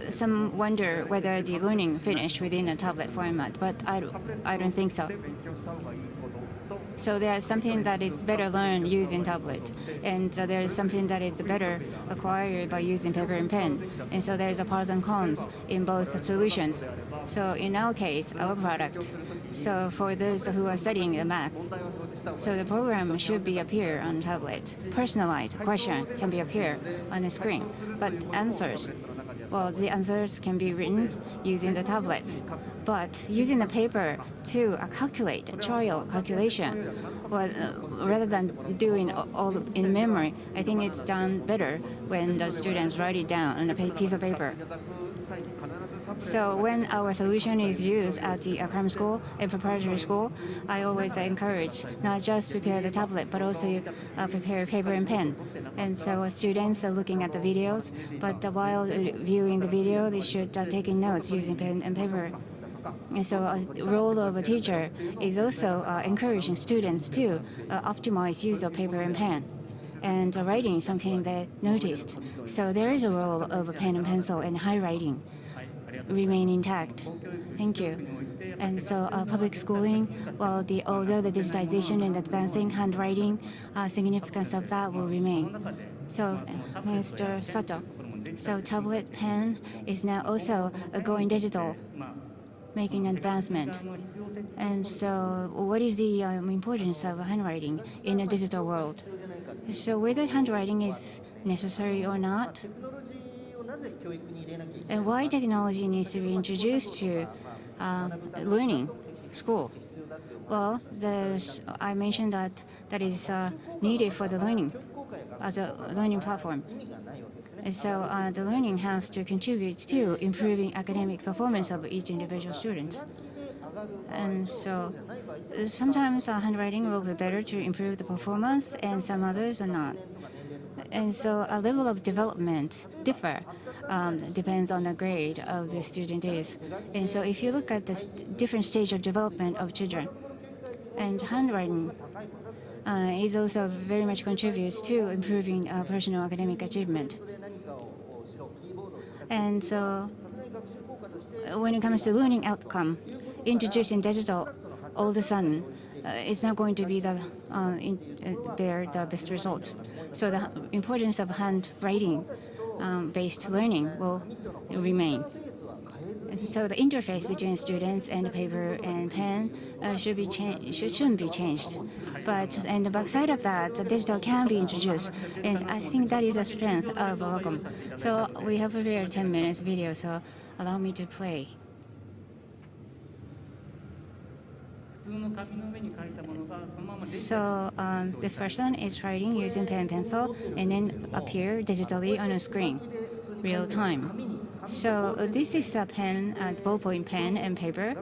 some wonder whether the learning finished within a tablet format, but I don't think so. So there's something that is better learned using tablet, and there's something that is better acquired by using paper and pen. And so there's a pros and cons in both solutions. So in our case, our product, so for those who are studying the math, so the program should be appear on tablet. Personalized question can be appear on the screen, but answers, well, the answers can be written using the tablet. But using the paper to calculate, trial calculation, Well, rather than doing all in memory, I think it's done better when the students write it down on a piece of paper. So when our solution is used at the cram school and preparatory school, I always encourage not just prepare the tablet, but also prepare paper and pen. And so students are looking at the videos, but while viewing the video, they should take in notes using pen and paper. And so a role of a teacher is also encouraging students to optimize use of paper and pen and writing something they noticed. So there is a role of a pen and pencil and handwriting remain intact. Thank you. And so public schooling, well, although the digitization and advancing handwriting, significance of that will remain. So Mr. Sato, so tablet pen is now also going digital, making advancement. And so what is the importance of handwriting in a digital world? So whether handwriting is necessary or not, and why technology needs to be introduced to learning school? Well, I mentioned that is needed for the learning as a learning platform. And so the learning has to contribute to improving academic performance of each individual student. And so sometimes handwriting will be better to improve the performance, and some others are not. And so a level of development depends on the grade of the student is. And so if you look at the different stage of development of children, and handwriting is also very much contributes to improving personal academic achievement. And so when it comes to learning outcome, introducing digital all of a sudden it's not going to be bear the best results. So the importance of handwriting based learning will remain. So the interface between students and paper and pen shouldn't be changed. But on the backside of that, the digital can be introduced, and I think that is a strength of Wacom. So we have prepared 10 minutes video, so allow me to play. So this person is writing using pen and pencil and then appear digitally on a screen, real time. So this is a pen, ballpoint pen and paper,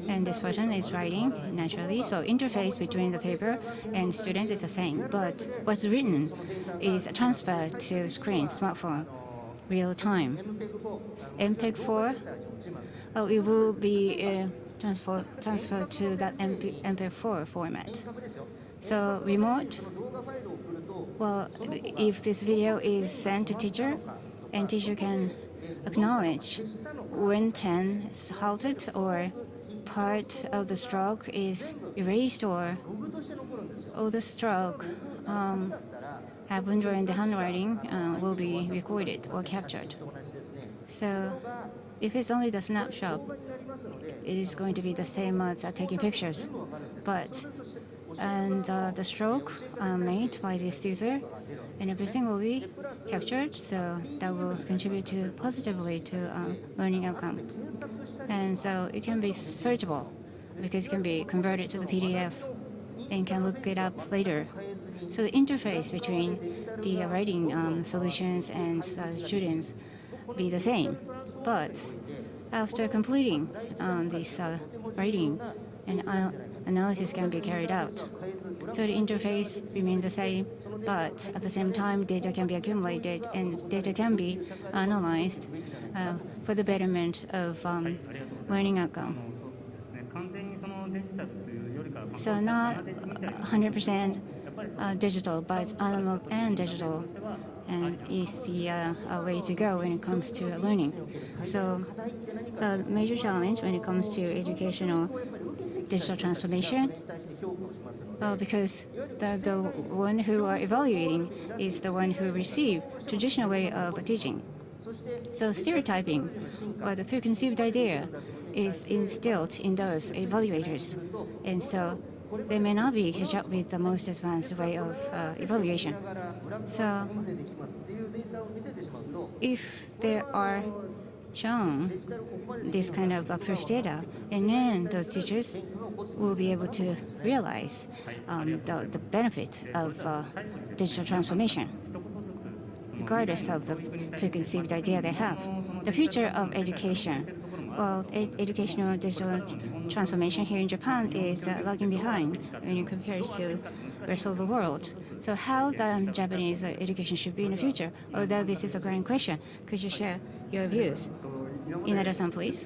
and this person is writing naturally. So interface between the paper and students is the same, but what's written is transferred to screen, smartphone, real time. MPEG-4, it will be transferred to that MPEG-4 format. So remote, well, if this video is sent to teacher, and teacher can acknowledge when pen is halted or part of the stroke is erased or all the stroke happened during the handwriting will be recorded or captured. So if it's only the snapshot, it is going to be the same as taking pictures. But the stroke made by this user and everything will be captured, so that will contribute positively to learning outcome. And so it can be searchable because it can be converted to the PDF and can look it up later. So the interface between the writing solutions and the students be the same, but after completing this writing, an analysis can be carried out. So the interface remains the same, but at the same time, data can be accumulated and data can be analyzed for the betterment of learning outcome. So not 100% digital, but analog and digital, and is the way to go when it comes to learning. So the major challenge when it comes to educational digital transformation, because the one who are evaluating is the one who received traditional way of teaching. So stereotyping, or the preconceived idea, is instilled in those evaluators, and so they may not be catch up with the most advanced way of evaluation. So if there are shown this kind of proof data, and then those teachers will be able to realize the benefit of digital transformation, regardless of the preconceived idea they have. The future of education. Well, educational digital transformation here in Japan is lagging behind when you compare it to the rest of the world. So how the Japanese education should be in the future? Although this is a grand question, could you share your views? Inada-san, please.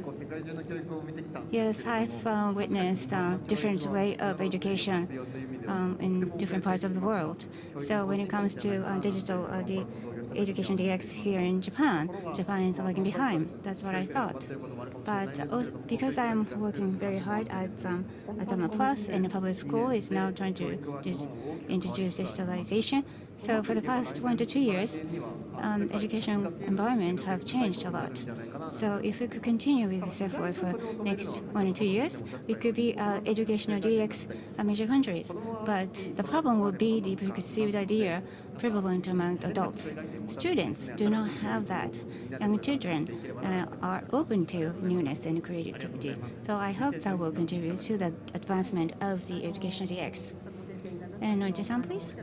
Yes, I've witnessed different way of education in different parts of the world. So when it comes to digital education DX here in Japan, Japan is lagging behind. That's what I thought. But also, because I'm working very hard at Atama Plus, and the public school is now trying to introduce digitalization. So for the past 1 to 2 years, education environment have changed a lot. So if we could continue with this effort for next 1 or 2 years, we could be educational DX major countries. But the problem will be the preconceived idea prevalent among adults. Students do not have that. Young children are open to newness and creativity. So I hope that will contribute to the advancement of the educational DX. And Noji-san, please.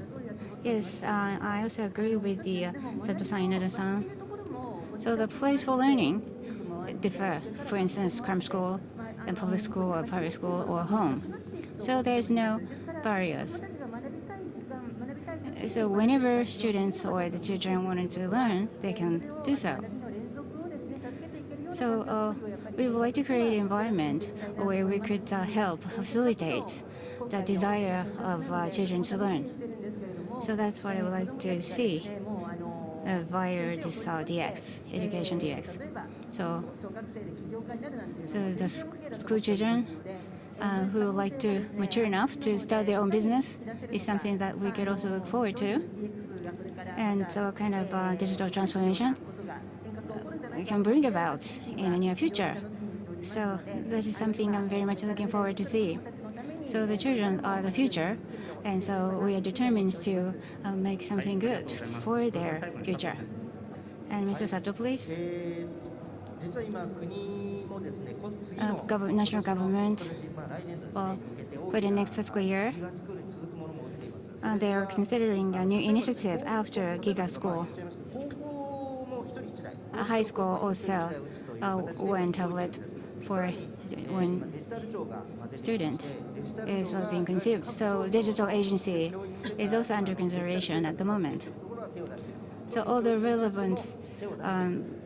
Yes, I also agree with the Sato-san, Inada-san. So the place for learning differ. For instance, cram school, and public school, or private school, or home. So there's no barriers. So whenever students or the children wanted to learn, they can do so. So we would like to create an environment where we could help facilitate the desire of children to learn. So that's what I would like to see via this DX, education DX. So the school children who would like to mature enough to start their own business is something that we could also look forward to. And so kind of digital transformation we can bring about in the near future. So that is something I'm very much looking forward to see. So the children are the future, and so we are determined to make something good for their future. And Mr. Sato, please. National government, well, for the next fiscal year, they are considering a new initiative after GIGA School. High school also one tablet for one student is being conceived. So digital agency is also under consideration at the moment. So all the relevant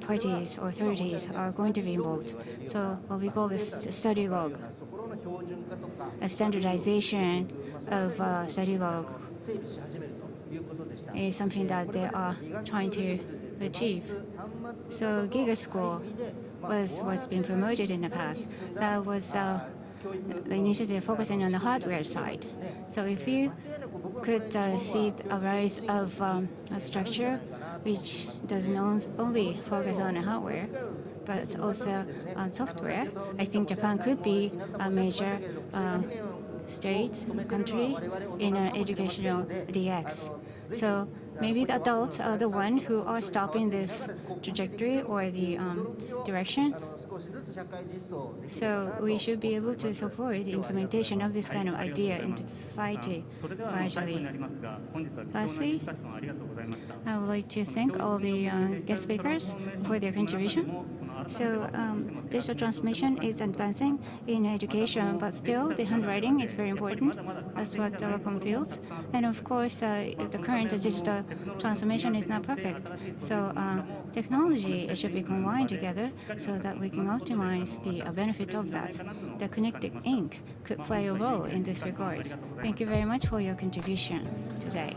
parties or authorities are going to be involved. So what we call this study log, a standardization of study log is something that they are trying to achieve. So GIGA School was what's been promoted in the past. That was the initiative focusing on the hardware side. So if you could see a rise of a structure which doesn't only focus on the hardware, but also on software, I think Japan could be a major state, country in educational DX. So maybe the adults are the ones who are stopping this trajectory or the direction. So we should be able to support the implementation of this kind of idea into society gradually. Lastly, I would like to thank all the guest speakers for their contribution. So digital transformation is advancing in education, but still the handwriting is very important. That's what Wacom feels. And of course, the current digital transformation is not perfect. So technology should be combined together so that we can optimize the benefit of that. The connected ink could play a role in this regard. Thank you very much for your contribution today.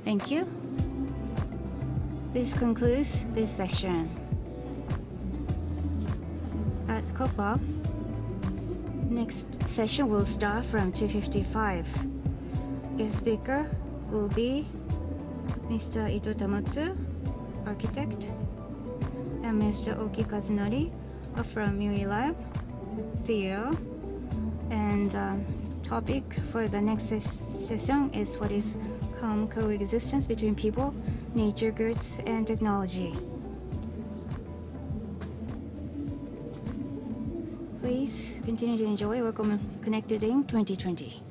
Thank you. This concludes this session. At KOPPA, next session will start from 2:55. Guest speaker will be Mr. Ito Tamatsu, architect, and Mr. Oki Kazunari, from Mui Lab, Theo, and topic for the next session is what is calm coexistence between people, nature, goods, and technology. Please continue to enjoy. Welcome Connected in 2020.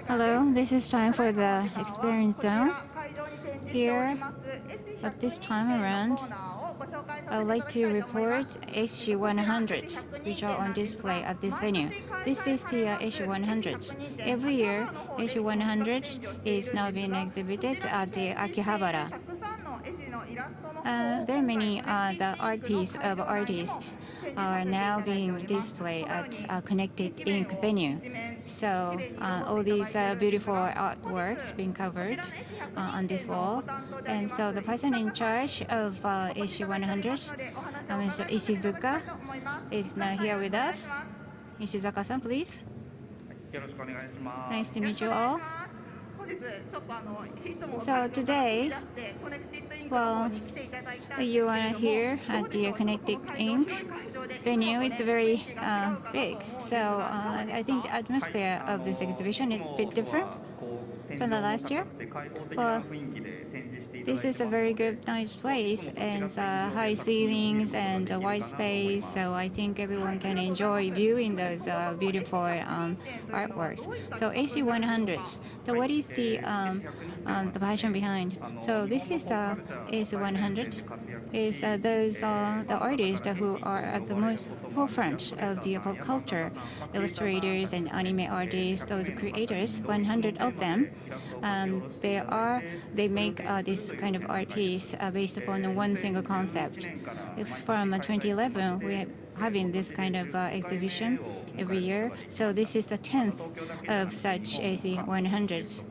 Hello, this is time for the experience zone. Here, at this time around, I would like to report SG100, which are on display at this venue. This is the SG100. Every year, SG100 is now being exhibited at the Akihabara. There are many the art piece of artists are now being displayed at Connected Ink venue. So all these beautiful artworks being covered on this wall. And so the person in charge of SG100, Mr. Ishizuka, is now here with us. Ishizuka-san, please. Nice to meet you all. So today, well, you are here at the Connected Ink venue. It's very big. So I think the atmosphere of this exhibition is a bit different from the last year. Well, this is a very good, nice place, and high ceilings and a wide space. So I think everyone can enjoy viewing those beautiful artworks. So AC100. So what is the passion behind? So this is AC100. Is those the artists who are at the most forefront of the pop culture, illustrators and anime artists, those creators, 100 of them. They make this kind of art piece based upon one single concept. It's from 2011. We're having this kind of exhibition every year. So this is the 10th of such AC100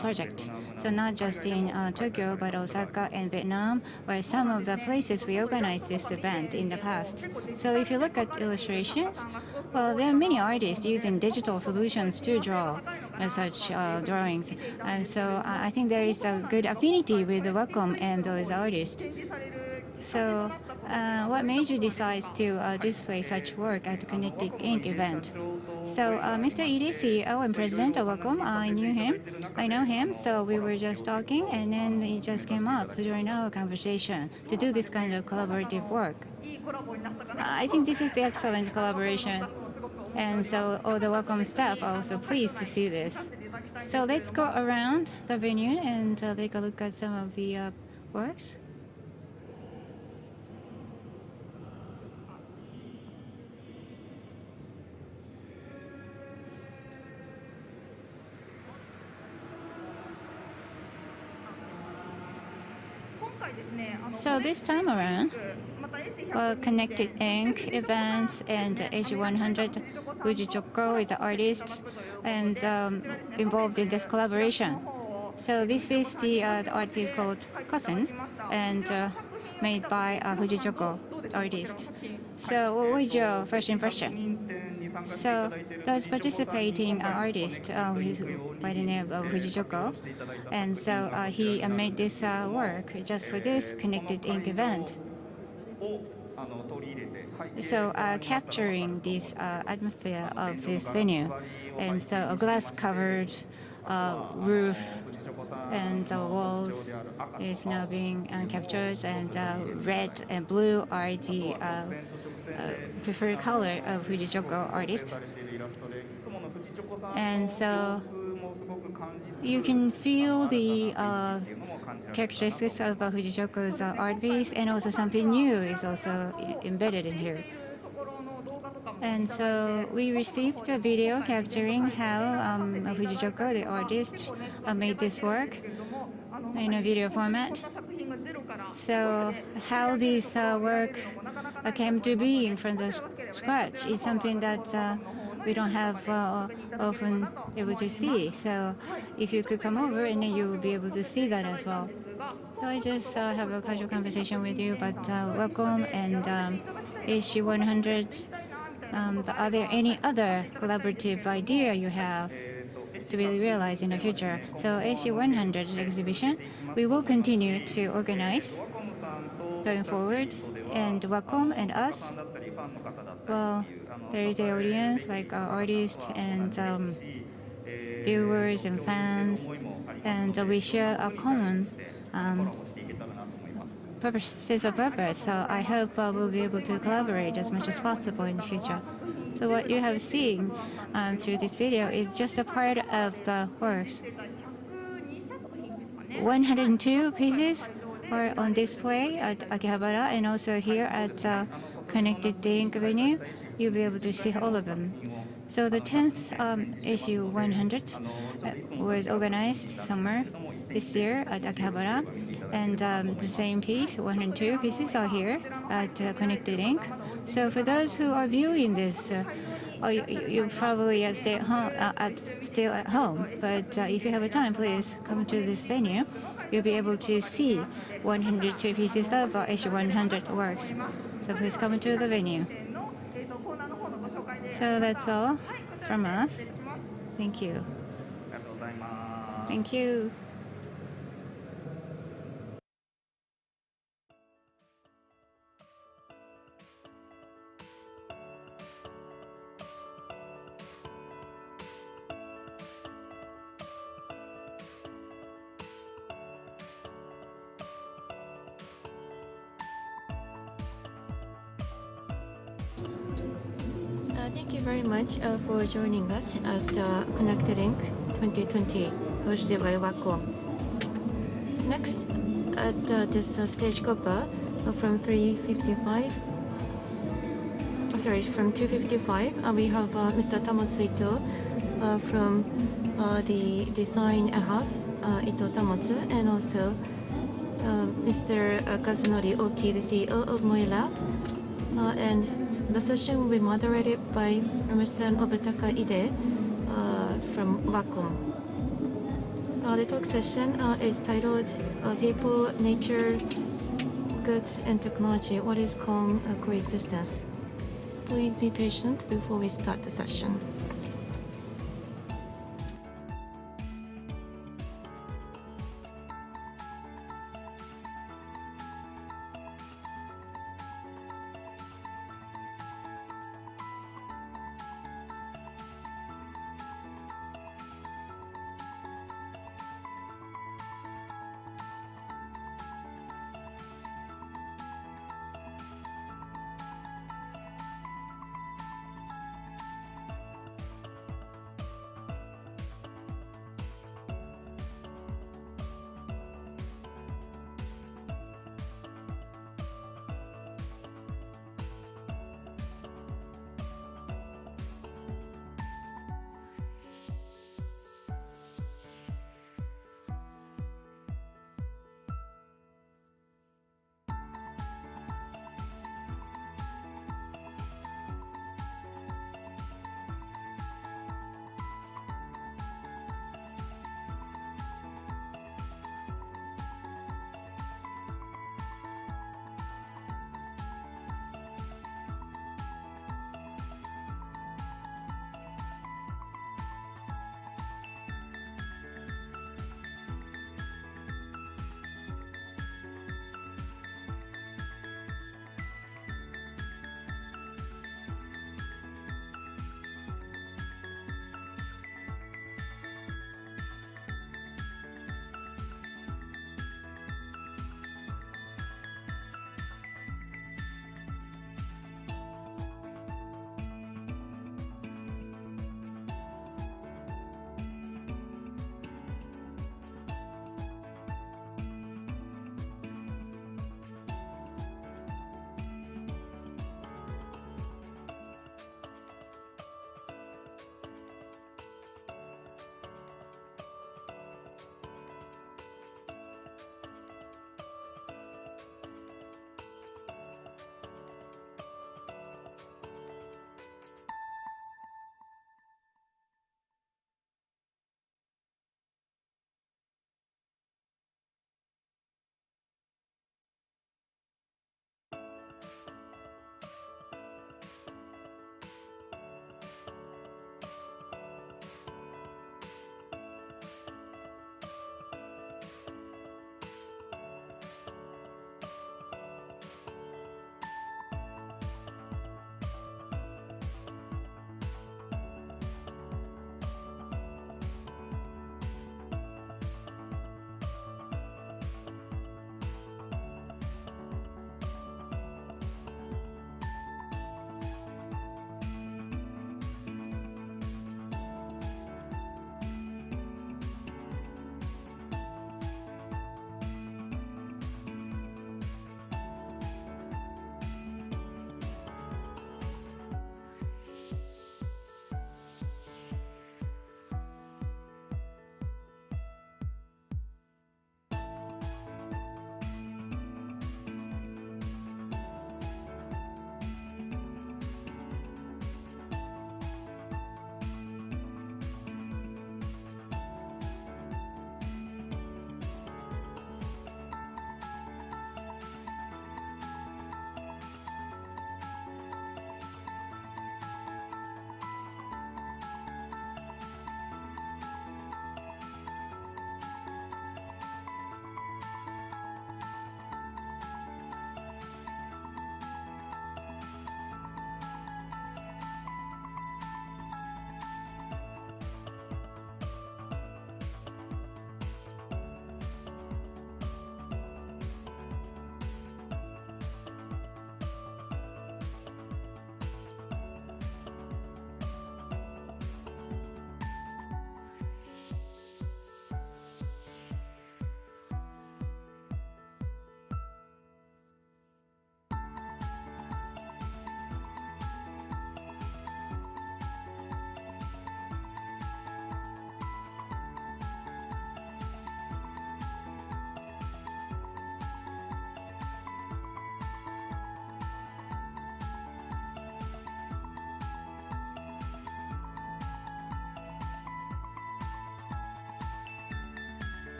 project. So not just in Tokyo, but Osaka and Vietnam were some of the places we organized this event in the past. So if you look at illustrations, well, there are many artists using digital solutions to draw such drawings. And so I think there is a good affinity with the Wacom and those artists. So what made you decide to display such work at the Connected Ink event? So Mr. Ide, CEO and President of Wacom, I know him, so we were just talking, and then he just came up during our conversation to do this kind of collaborative work. I think this is the excellent collaboration, and so all the Wacom staff are also pleased to see this. So let's go around the venue and take a look at some of the works. So this time around, Connected Ink events and AG100, Fujichoko is the artist and involved in this collaboration. So this is the art piece called Cousin and made by Fujichoko artist. So what was your first impression? So those participating artist by the name of Fujichoko, and so he made this work just for this Connected Ink event. So capturing this atmosphere of this venue, and so a glass-covered roof and the walls is now being captured, and red and blue are the preferred color of Fujichoko artist. And so you can feel the characteristics of Fujichoko's art piece, and also something new is also embedded in here. And so we received a video capturing how Fujichoko, the artist, made this work in a video format. So how this work came to be from the scratch is something that we don't have often able to see. So if you could come over, and then you will be able to see that as well. So I just have a casual conversation with you, but welcome, and AC100. Are there any other collaborative idea you have to really realize in the future? So AC100 exhibition, we will continue to organize going forward, and Wacom and us, well, there is an audience like artists and viewers and fans, and we share a common sense of purpose. So I hope we'll be able to collaborate as much as possible in the future. So what you have seen through this video is just a part of the works. 102 pieces are on display at Akihabara, and also here at Connected Link venue, you'll be able to see all of them. So the 10th issue 100 was organized somewhere this year at Akihabara, and the same piece, 102 pieces, are here at Connected Link. So for those who are viewing this, you probably still at home, but if you have a time, please come to this venue. You'll be able to see 102 pieces of issue 100 works. So please come to the venue. So that's all from us. Thank you. Thank you. Thank you very much for joining us at Connected Inc. 2020, hosted by WACO. Next, at this stage KOPPA from 2:55, we have Mr. Tamotsu Ito from the design house, Ito Tamotsu, and also Mr. Kazunori Oki, the CEO of Moela, and the session will be moderated by Mr. Obutaka Ide from Wacom. The talk session is titled People, Nature, Goods and Technology, What is Calm Coexistence? Please be patient before we start the session.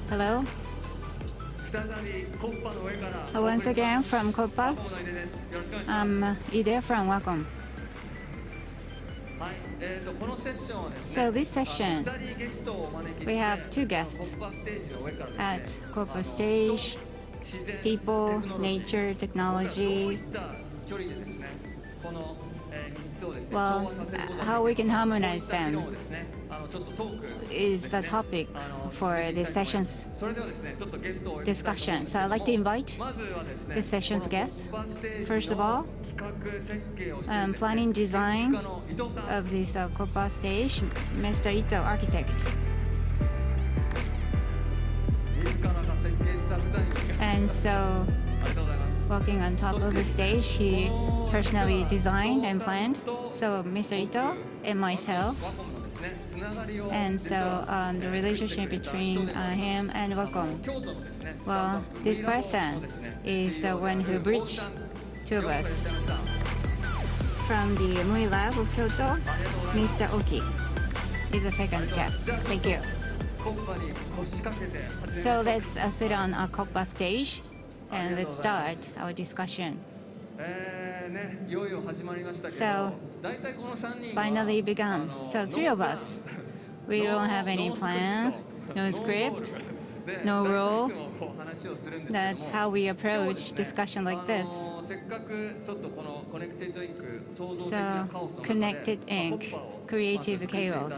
Hello. 再びコッパの上から Once again from KOPPA. 友の井出です。よろしくお願いします。 I'm Ide from Wacom. はい、このセッションはですね、 So this session, 2人ゲストをお招きして we have two guests コッパステージの上からです at ね、 KOPPA stage, 自然 people, テクノロジー nature, どうい technology. った距離でですね、この3つをですね、 Well, 調和させることが how we can harmonize そういった議論 them をですね、ちょっとトーク is the topic for this session's それではですね、ちょっとゲストをお呼びしたいと思うん discussion. です So I'd like to invite まずはですね、 this session's guest. このコッパステージ First of の all, 企画設計をしているですね、 planning design 建築家の伊藤さん of this KOPPA stage, Mr. Ito, architect. 自らが設計した舞台に And so, ありがとうございます。 walking on top of the stage, he personally designed and planned. So Mr. Ito and myself. ワコムのですね、つながりを And so the relationship between him and Wacom. 京都のですね、 Well, this person is the one who bridged two of us. From the MUI lab of Kyoto, Mr. Oki is the second guest. Thank you. コッパに腰掛けて始め So let's sit on a KOPPA stage and let's start our discussion. ね、いよいよ始まりましたけど、 So 大体この3人は finally begun. So three of us. We don't have any plan, no script, で no 大体 rule. いつもこう話をするんですけども That's how we approach discussion like this. せっかくちょっとこのコネクテッドインク創造的な So カオスの中で connected ink, creative chaos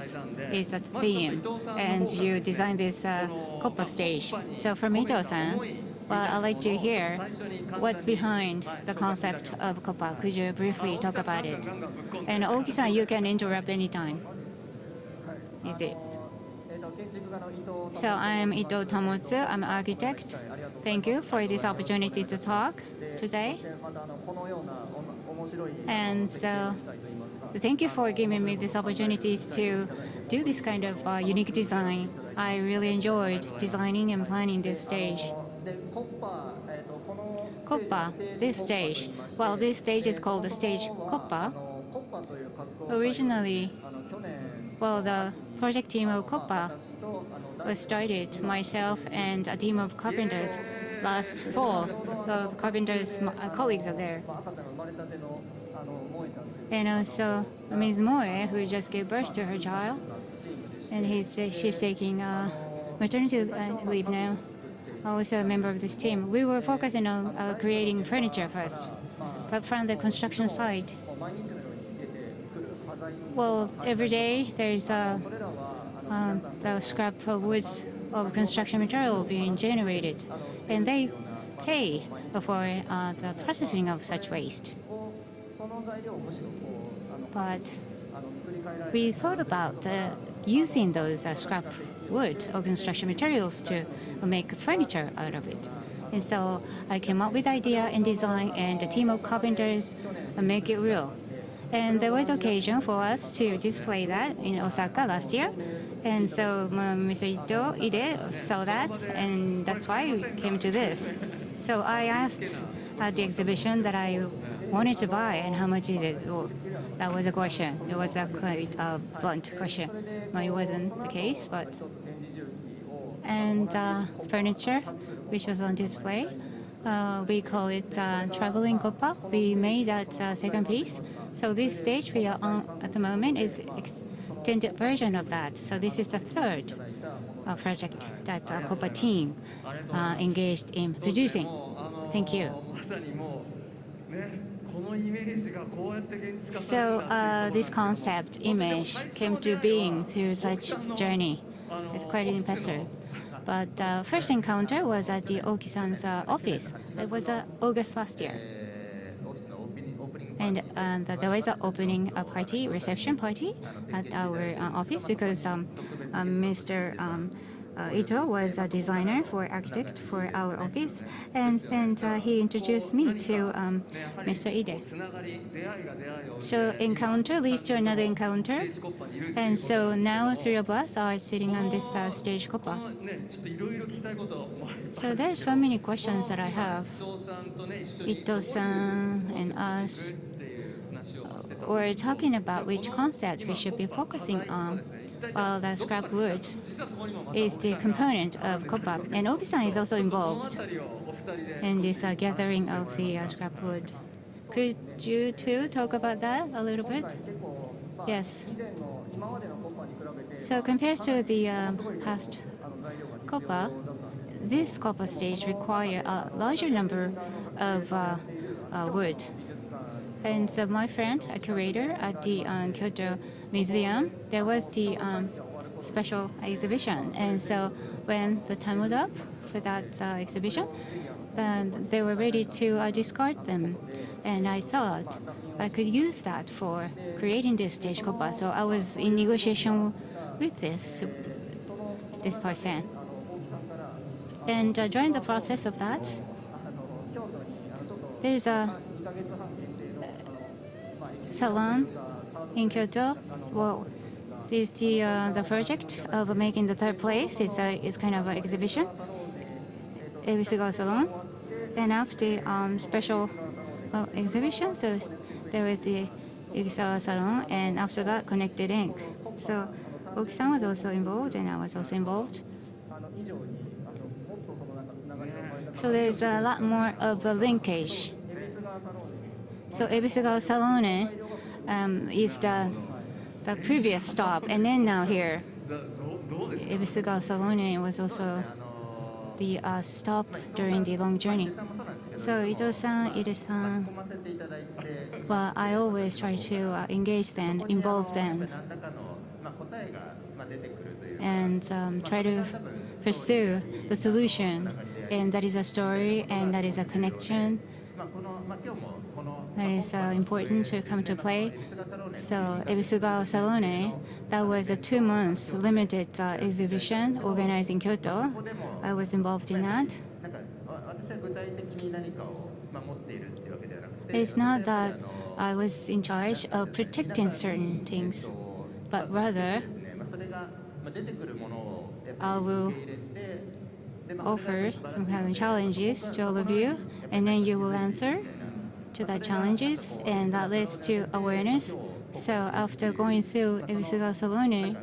is the theme, and you designed this KOPPA stage. So from Ito-san, well, I'd like to hear what's behind the concept of KOPPA. Could you briefly talk about it? And Oki-san, you can interrupt anytime. Is it? So I'm Ito Tamotsu. I'm an architect. Thank you for this opportunity to talk today. And so thank you for giving me this opportunity to do this kind of unique design. I really enjoyed designing and planning this stage. KOPPA, this stage. Well, this stage is called the stage KOPPA. Originally, well, the project team of KOPPA was started, myself and a team of carpenters last fall. The carpenters' colleagues are there. And also Ms. Moe, who just gave birth to her child, and she's taking maternity leave now. Also a member of this team. We were focusing on creating furniture first, but from the construction side, well, every day there's the scrap of woods of construction material being generated, and they pay for the processing of such waste. But we thought about using those scrap wood or construction materials to make furniture out of it. And so I came up with the idea and design, and a team of carpenters make it real. And there was occasion for us to display that in Osaka last year. And so Mr. Ide saw that, and that's why we came to this. So I asked at the exhibition that I wanted to buy, and how much is it? Well, that was a question. It was a quite blunt question. Well, it wasn't the case, but... And furniture, which was on display, we call it traveling KOPPA. We made that second piece. So this stage we are on at the moment is extended version of that. So this is the third project that KOPPA team engaged in producing. Thank you. So this concept image came to being through such journey. It's quite impressive. But first encounter was at the Oki-san's office. It was August last year. And there was an opening party, reception party at our office because Mr. Ito was a designer for architect for our office, and then he introduced me to Mr. Ide. So encounter leads to another encounter, and so now three of us are sitting on this stage KOPPA. So there are so many questions that I have. Ito-san and us were talking about which concept we should be focusing on. while the scrap wood is the component of KOPPA. And Oki-san is also involved in this gathering of the scrap wood. Could you two talk about that a little bit? Yes. So compared to the past KOPPA, this KOPPA stage require a larger number of wood. And so my friend, a curator at the Kyoto Museum, there was the special exhibition. And so when the time was up for that exhibition, then they were ready to discard them. And I thought I could use that for creating this stage KOPPA. So I was in negotiation with this person. And during the process of that, there's a salon in Kyoto. Well, there's the project of making the third place. It's kind of an exhibition, Ebisugawa Salon. And after special exhibition, so there was the Ebisugawa Salon, and after that, Connected Ink. So Oki-san was also involved, and I was also involved. So there's a lot more of a linkage. So Ebisugawa Salone is the previous stop, and then now here, Ebisugawa Salone was also the stop during the long journey. So Ito-san, Ide-san, well, I always try to engage them, involve them, and try to pursue the solution. And that is a story, and that is a connection that is important to come to play. So Ebisugawa Salone, that was a 2 months limited exhibition organized in Kyoto. I was involved in that. It's not that I was in charge of protecting certain things, but rather I will offer some kind of challenges to all of you, and then you will answer to the challenges, and that leads to awareness. So after going through Ebisugawa Salone,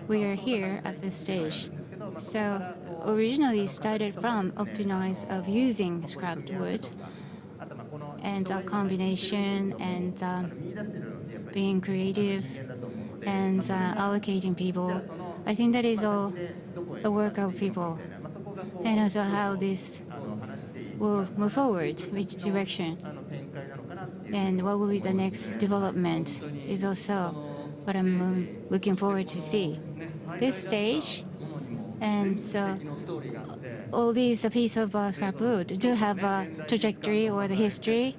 we are here at this stage. So originally started from optimize of using scrapped wood and a combination and being creative and allocating people. I think that is all the work of people, and also how this will move forward, which direction, and what will be the next development is also what I'm looking forward to see. This stage, and so all these pieces of scrap wood do have a trajectory or the history,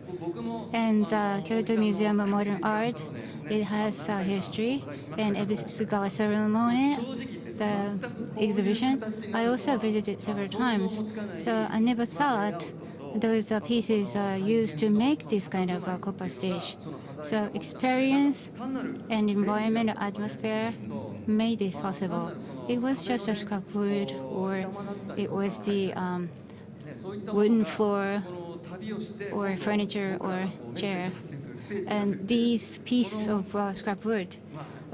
and Kyoto Museum of Modern Art, it has a history, and Ebisugawa Salone, the exhibition, I also visited several times. So I never thought those pieces are used to make this kind of KOPPA stage. So experience and environmental atmosphere made this possible. It was just a scrap wood, or it was the wooden floor, or furniture, or chair. And these pieces of scrap wood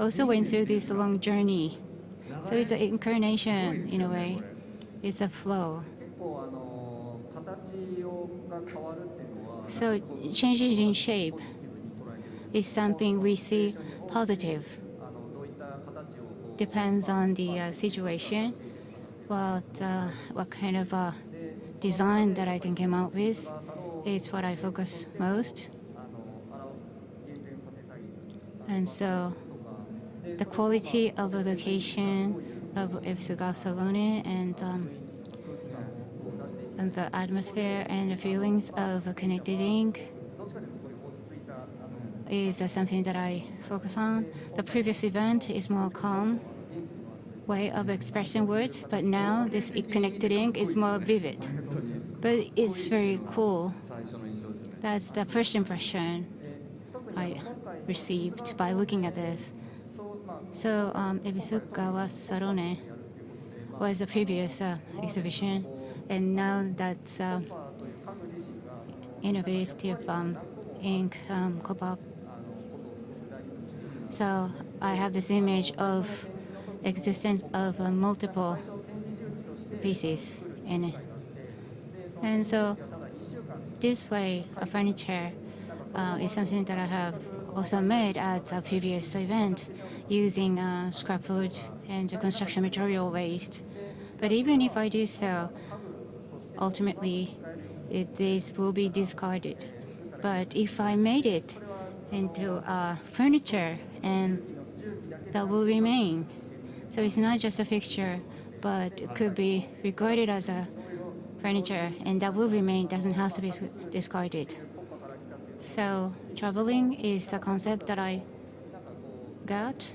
also went through this long journey. So it's an incarnation in a way. It's a flow. So changes in shape is something we see positive. Depends on the situation. What kind of design that I can come out with is what I focus most. And so the quality of the location of Ebisugawa Salone and the atmosphere and the feelings of a Connected Ink is something that I focus on. The previous event is more calm way of expressing words, but now this Connected Ink is more vivid. But it's very cool. That's the first impression I received by looking at this. So Ebisugawa Salone was a previous exhibition, and now that's innovative ink KOPPA. So I have this image of existence of multiple pieces in it. And so display of furniture is something that I have also made at a previous event using scrap wood and construction material waste. But even if I do so, ultimately this will be discarded. But if I made it into furniture, and that will remain. So it's not just a fixture, but it could be regarded as a furniture, and that will remain, doesn't have to be discarded. So traveling is a concept that I got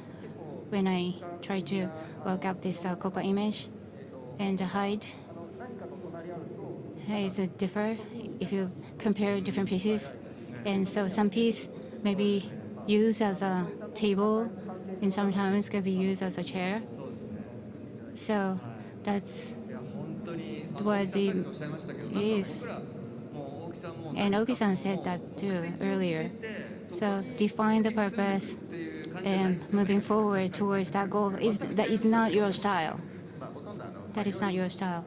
when I tried to work up this KOPPA image, and the height is differ if you compare different pieces. And so some piece may be used as a table, and sometimes can be used as a chair. So that's what it is. And Oki-san said that too earlier. So define the purpose and moving forward towards that goal. That is not your style. That is not your style.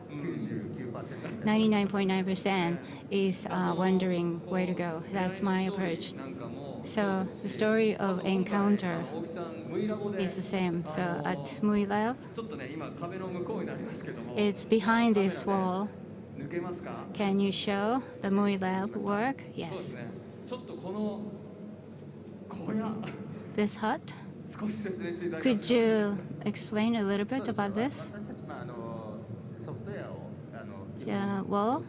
99.9% is wondering where to go. That's my approach. So the story of encounter is the same. So at Mui Lab, it's behind this wall. Can you show the Mui Lab work? Yes. This hut? Could you explain a little bit about this? Yeah, well,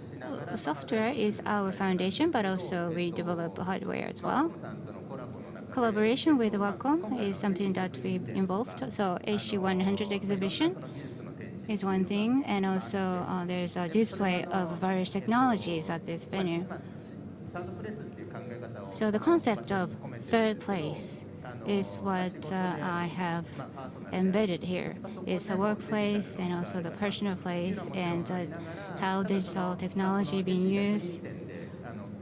software is our foundation, but also we develop hardware as well. Collaboration with Wacom is something that we've involved. So AC100 exhibition is one thing, and also there's a display of various technologies at this venue. So the concept of third place is what I have embedded here. It's a workplace and also the personal place, and how digital technology being used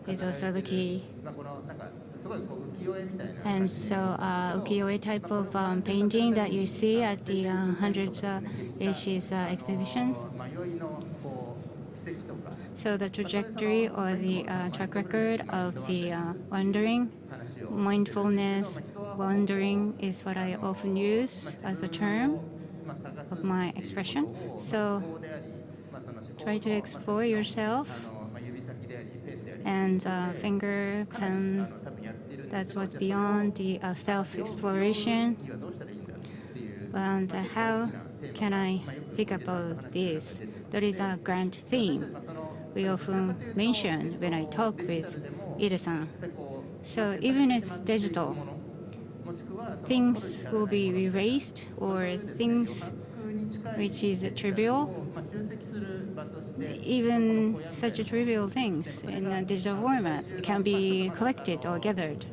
is also the key. And so ukiyo-e type of painting that you see at the 100 Asia's exhibition. So the trajectory or the track record of the wandering, mindfulness, wandering is what I often use as a term of my expression. So try to explore yourself, and finger, pen, that's what's beyond the self-exploration. And how can I pick up all this? That is a grand theme we often mention when I talk with Ida-san. So even if it's digital, things will be erased, or things which is trivial, even such a trivial things in a digital format can be collected or gathered.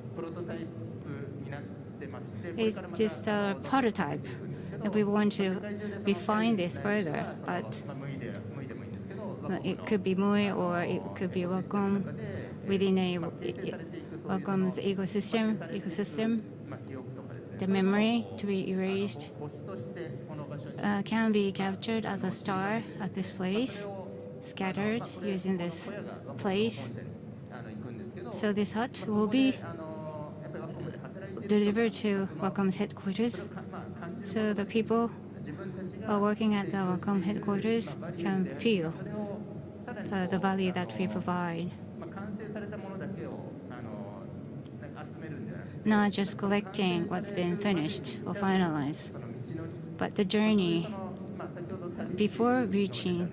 It's just a prototype. If we want to refine this further, but it could be Mui or it could be Wacom within a Wacom's ecosystem. The memory to be erased can be captured as a star at this place, scattered using this place. So this hut will be delivered to Wacom's headquarters. So the people who are working at the Wacom headquarters can feel the value that we provide. Not just collecting what's been finished or finalized, but the journey before reaching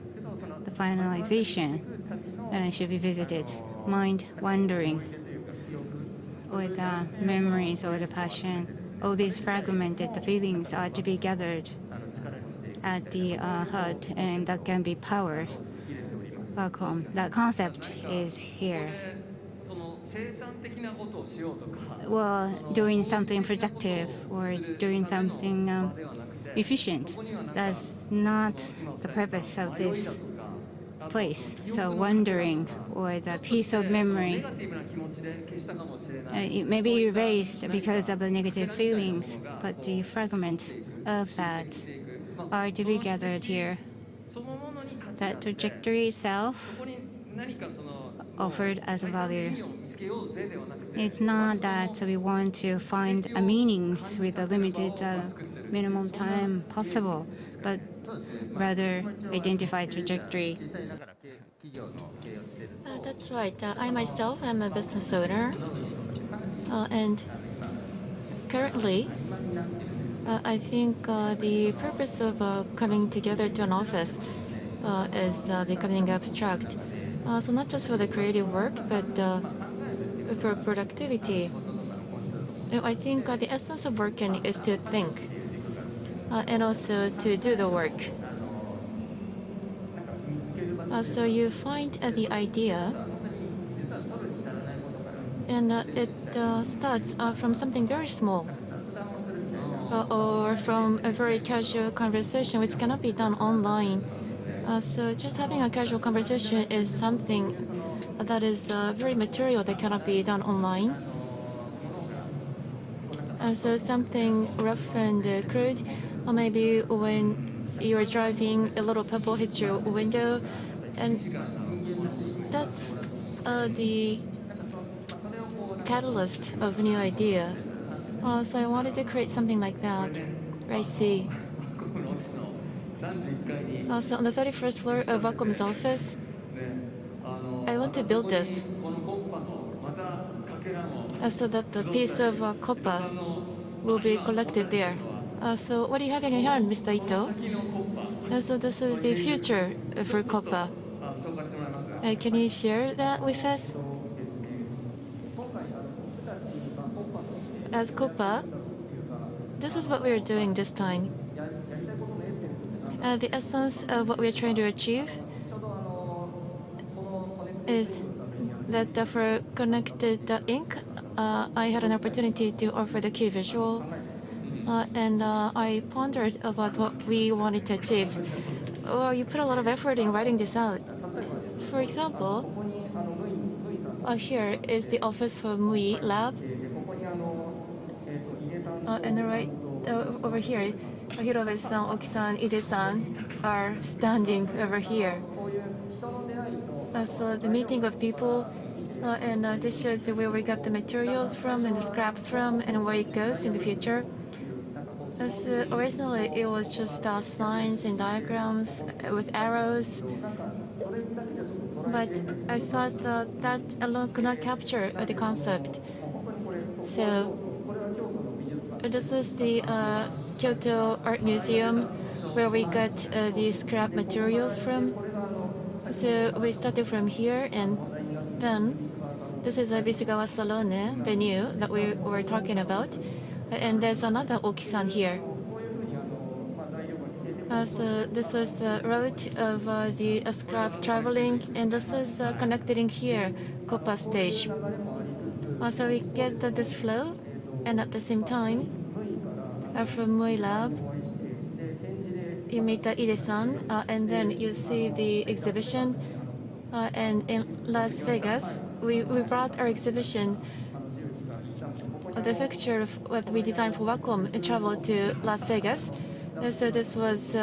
the finalization should be visited. Mind wandering with memories or the passion. All these fragmented feelings are to be gathered at the hut, and that can be power. Welcome. That concept is here. Well, doing something productive or doing something efficient, that's not the purpose of this place. So wandering or the piece of memory, it may be erased because of the negative feelings, but the fragment of that are to be gathered here. That trajectory itself offered as a value. It's not that we want to find a meanings with a limited minimum time possible, but rather identify trajectory. That's right. I myself am a business owner, and currently, I think the purpose of coming together to an office is becoming abstract. So not just for the creative work, but for productivity. I think the essence of working is to think and also to do the work. So you find the idea, and it starts from something very small. Or from a very casual conversation, which cannot be done online. So just having a casual conversation is something that is very material that cannot be done online. So something rough and crude, or maybe when you're driving, a little pebble hits your window, and that's the catalyst of a new idea. So I wanted to create something like that. I see. So on the 31st floor of Wacom's office, I want to build this so that the piece of KOPPA will be collected there. So what do you have in your hand, Mr. Ito? So this is the future for KOPPA. Can you share that with us? As KOPPA, this is what we are doing this time. The essence of what we are trying to achieve is that for Connected Ink, I had an opportunity to offer the key visual, and I pondered about what we wanted to achieve. Well, you put a lot of effort in writing this out. For example, here is the office for MUI Lab, and right over here, Hirobe-san, Oki-san, Ide-san are standing over here. So the meeting of people, and this shows where we got the materials from and the scraps from and where it goes in the future. So originally, it was just signs and diagrams with arrows, but I thought that alone could not capture the concept. So this is the Kyoto Art Museum where we got the scrap materials from. So we started from here, and then this is a Bisugawa Salone venue that we were talking about. And there's another Oki-san here. So this is the route of the scrap traveling, and this is connecting here, KOPPA stage. So we get this flow, and at the same time, from MUI Lab, you meet Ide-san, and then you see the exhibition. And in Las Vegas, we brought our exhibition. The fixture of what we designed for Wacom traveled to Las Vegas. So this was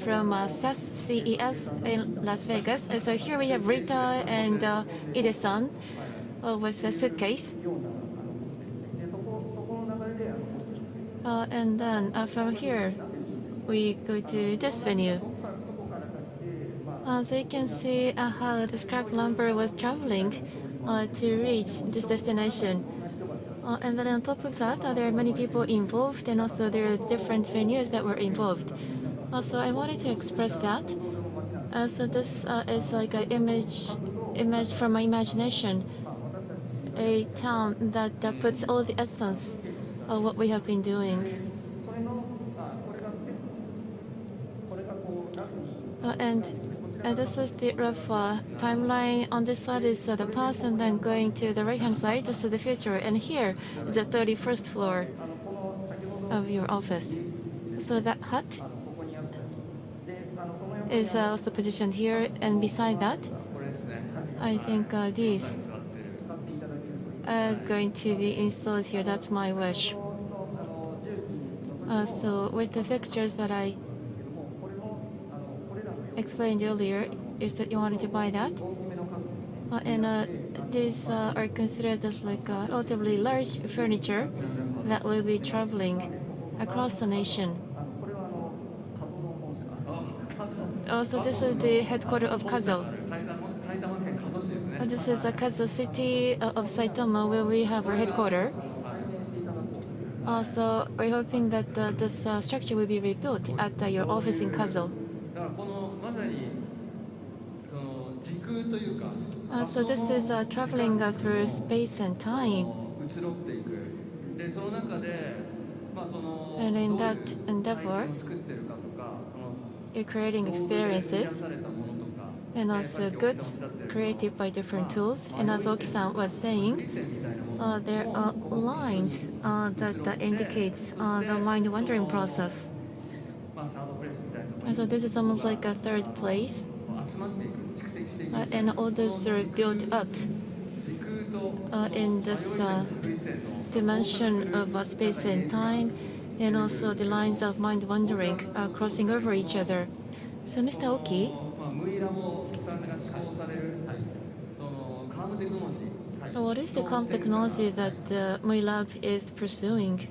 from CES in Las Vegas. So here we have Rita and Ide-san with a suitcase. And then from here, we go to this venue. So you can see how the scrap lumber was traveling to reach this destination. And then on top of that, there are many people involved, and also there are different venues that were involved. So I wanted to express that. So this is like an image from my imagination, a town that puts all the essence of what we have been doing. And this is the rough timeline. On this side is the past, and then going to the right-hand side, this is the future. And here is the 31st floor of your office. So that hut is also positioned here, and beside that, I think these are going to be installed here. That's my wish. So with the fixtures that I explained earlier, is that you wanted to buy that? And these are considered as like relatively large furniture that will be traveling across the nation. So this is the headquarters of Kazo. This is a Kazo city of Saitama where we have our headquarters. So we're hoping that this structure will be rebuilt at your office in Kazo. So this is traveling through space and time. And in that endeavor, you're creating experiences and also goods created by different tools. And as Oki-san was saying, there are lines that indicates the mind-wandering process. And so this is almost like a third place. And all those are built up in this dimension of space and time, and also the lines of mind-wandering crossing over each other. So Mr. Oki, what is the COM technology that MUI is pursuing?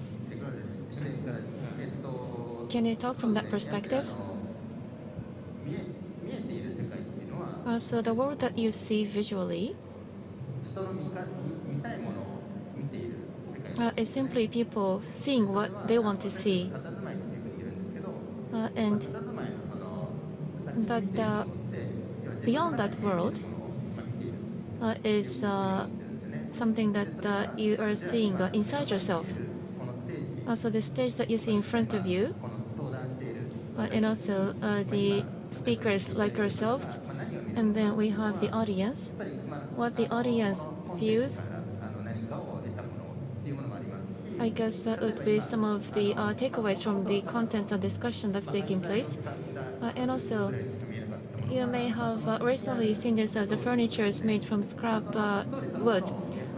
Can you talk from that perspective? So the world that you see visually is simply people seeing what they want to see. But beyond that world is something that you are seeing inside yourself. So the stage that you see in front of you, and also the speakers like ourselves, and then we have the audience. What the audience views, I guess that would be some of the takeaways from the contents and discussion that's taking place. And also, you may have recently seen this as a furniture is made from scrap wood.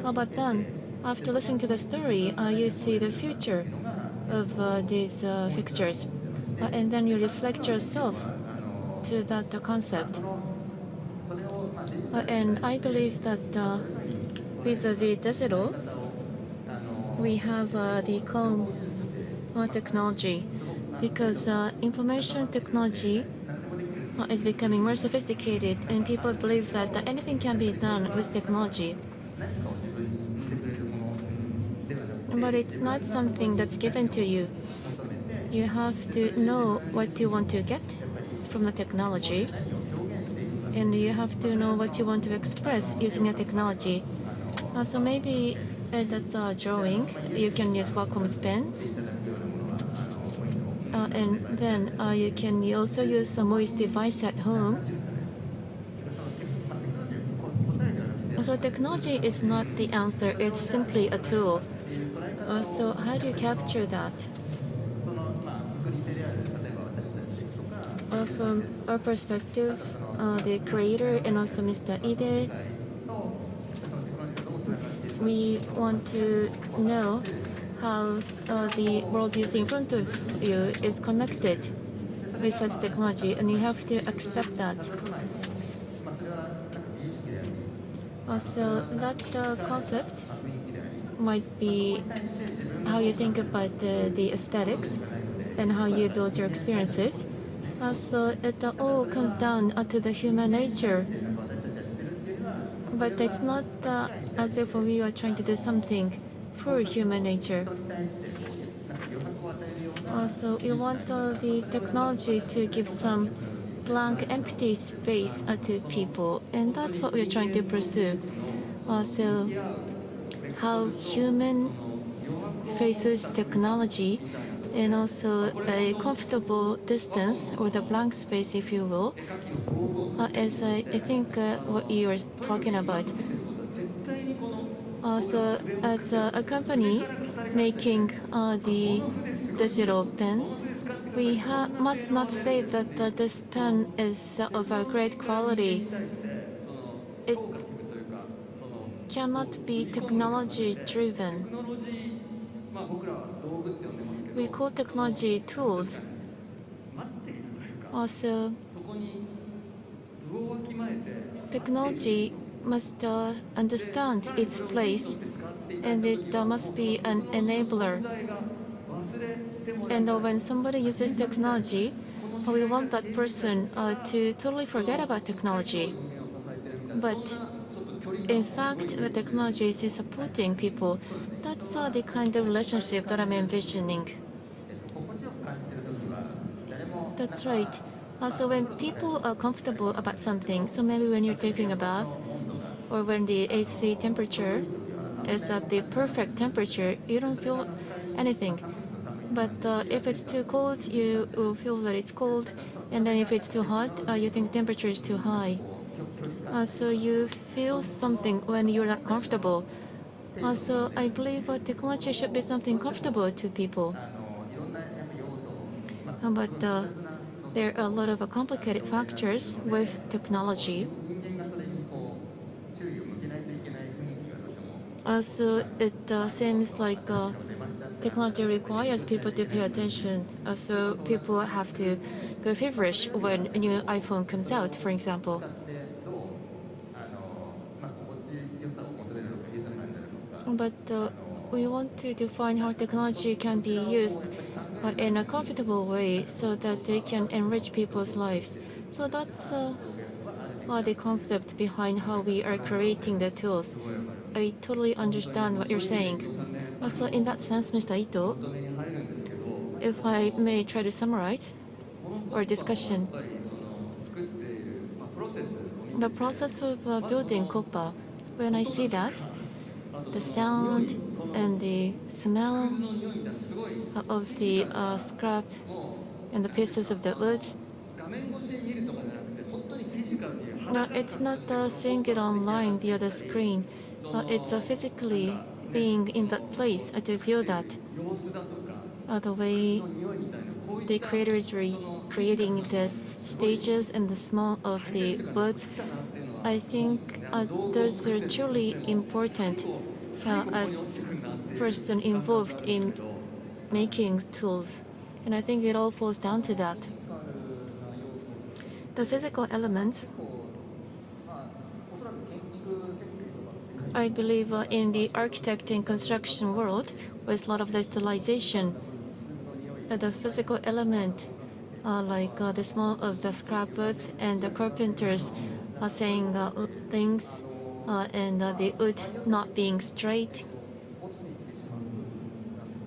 But then, after listening to the story, you see the future of these fixtures. And then you reflect yourself to that concept. And I believe that vis-a-vis digital, we have the COM technology, because information technology is becoming more sophisticated, and people believe that anything can be done with technology. But it's not something that's given to you. You have to know what you want to get from the technology, and you have to know what you want to express using the technology. So maybe that's drawing. You can use Wacom's pen. And then you can also use a MUI's device at home. So technology is not the answer, it's simply a tool. So how do you capture that? From our perspective, the creator and also Mr. Ide, we want to know how the world you see in front of you is connected with such technology, and you have to accept that. So that concept might be how you think about the aesthetics and how you build your experiences. So it all comes down to the human nature. But it's not as if we are trying to do something for human nature. So we want the technology to give some blank, empty space to people, and that's what we're trying to pursue. So how human faces technology, and also a comfortable distance or the blank space, if you will, is I think what you are talking about. So as a company making the digital pen, we must not say that this pen is of a great quality. It cannot be technology driven. we call technology tools. 待っているというか Also, そこに分をわきまえて technology must understand its place, and it must be an enabler. 存在が忘れてもらい And たい when somebody uses technology, we want that person to totally forget about technology. 人間を支えてるみたいな But そんなちょっと距離 in 感を fact, the technology is supporting people. That's the kind of relationship that I'm envisioning. 心地よく感じてる時は誰も That's right. So when people are comfortable about something, so maybe when you're taking a bath, or when the AC temperature is at the perfect temperature, you don't feel anything. But if it's too cold, you will feel that it's cold. And then if it's too hot, you think temperature is too high. So you feel something when you're not comfortable. So I believe technology should be something comfortable to people. いろんなやっぱ要素を But there are a lot of complicated factors with technology. 人間がそれにこう注意を向けないといけない雰囲気がどうしても So it seems like technology requires people to pay attention. So people have to go feverish when a new iPhone comes out, for example. でどう心地よさを求めるのか豊かになるのか But we want to define how technology can be used in a comfortable way so that they can enrich people's lives. So that's the concept behind how we are creating the tools. I totally understand what you're saying. So in that sense, Mr. Ito, 求めに入るんですけど if I may try to summarize この our discussion, やっぱりその作っているプロセスを見 the て process of building KOPPA, when I see that, あと the その匂い sound この and the ク smell ズの匂いみたいなすごい of the scrap も and the pieces of the wood, う画面越しに見るとかじゃなくて本当にフィジカルに no, it's not seeing it online via the screen. It's physically being in that place to feel that. 様子だとか The way の匂いみたいなこうい the った creators were creating the stages and the smell of the woods, 来たなっていうのは I think those are truly important 最後ここに as 落ちてくるなっていう person involved in making tools. And I think it all falls down to that. The physical elements, I believe in the architect and construction world, with a lot of digitalization, the physical element, like the smell of the scrapbooks and the carpenters are saying things, and the wood not being straight.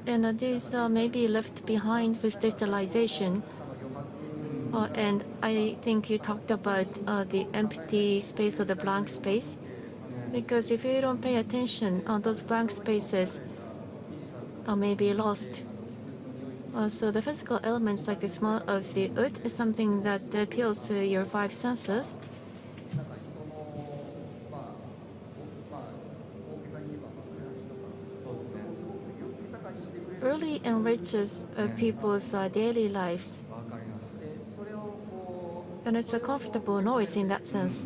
And these may be left behind with digitalization. And I think you talked about the empty space or the blank space. Because if you don't pay attention, those blank spaces may be lost. So the physical elements like the smell of the wood is something that appeals to your five senses. Really enriches people's daily lives. わかります And it's a comfortable noise in that sense.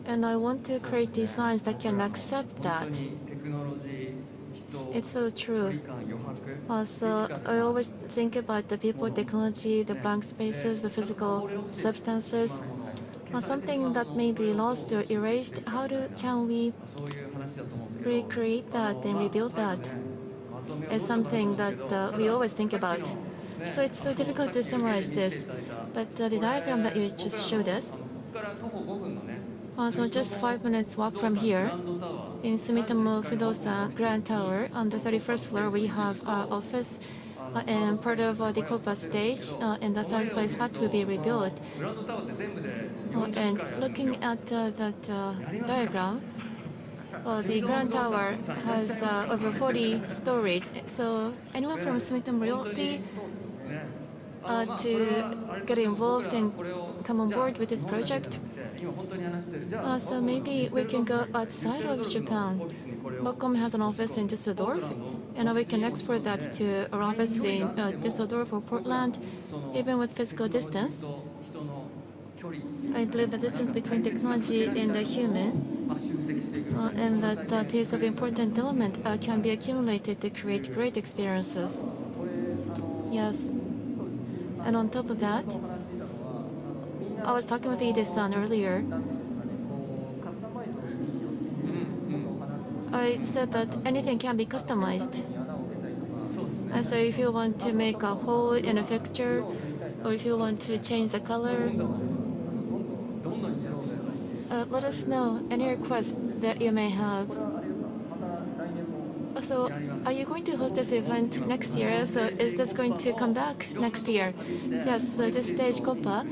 And I want to create designs that can accept 本 that. 当にテクノロジー人 It's so 距 true. 離感余白 So I always think about the people, technology, the blank spaces, the physical substances. Something that may be lost or erased, can we そういう話だと思うんですけど recreate that and rebuild that? まとめを Is something that we always think about. So it's so difficult to summarize this. But the diagram that you just showed us, ここから徒歩5分のね so just 5 minutes walk from here, グランドタワー in Sumitomo Fudosan Grand Tower, on the 31st floor, we have our office and part of the KOPPA stage, and the third place hut will be rebuilt. グランドタワーって全部で And 40階あるんですよ looking at that diagram, the Grand Tower has over 40 stories. So anyone from Sumitomo Realty ね to get involved and come on board with this project? 今本当に話してるじゃあ So maybe we can go outside of Japan. オフィスにこれを Qualcomm has an office in Düsseldorf, and we can export that to our office in Düsseldorf or Portland, even with physical distance. と人の距離 I believe the distance between technology and the human, 集積していく and that piece of important element can be accumulated to create great experiences. Yes. And on top of that, I was talking with Ide-san earlier. I said that anything can be customized. And so if you want to make a hole in a fixture, or if you want to change the color, let us know any requests that you may have. So, are you going to host this event next year? So, is this going to come back next year? Yes, so this stage KOPPA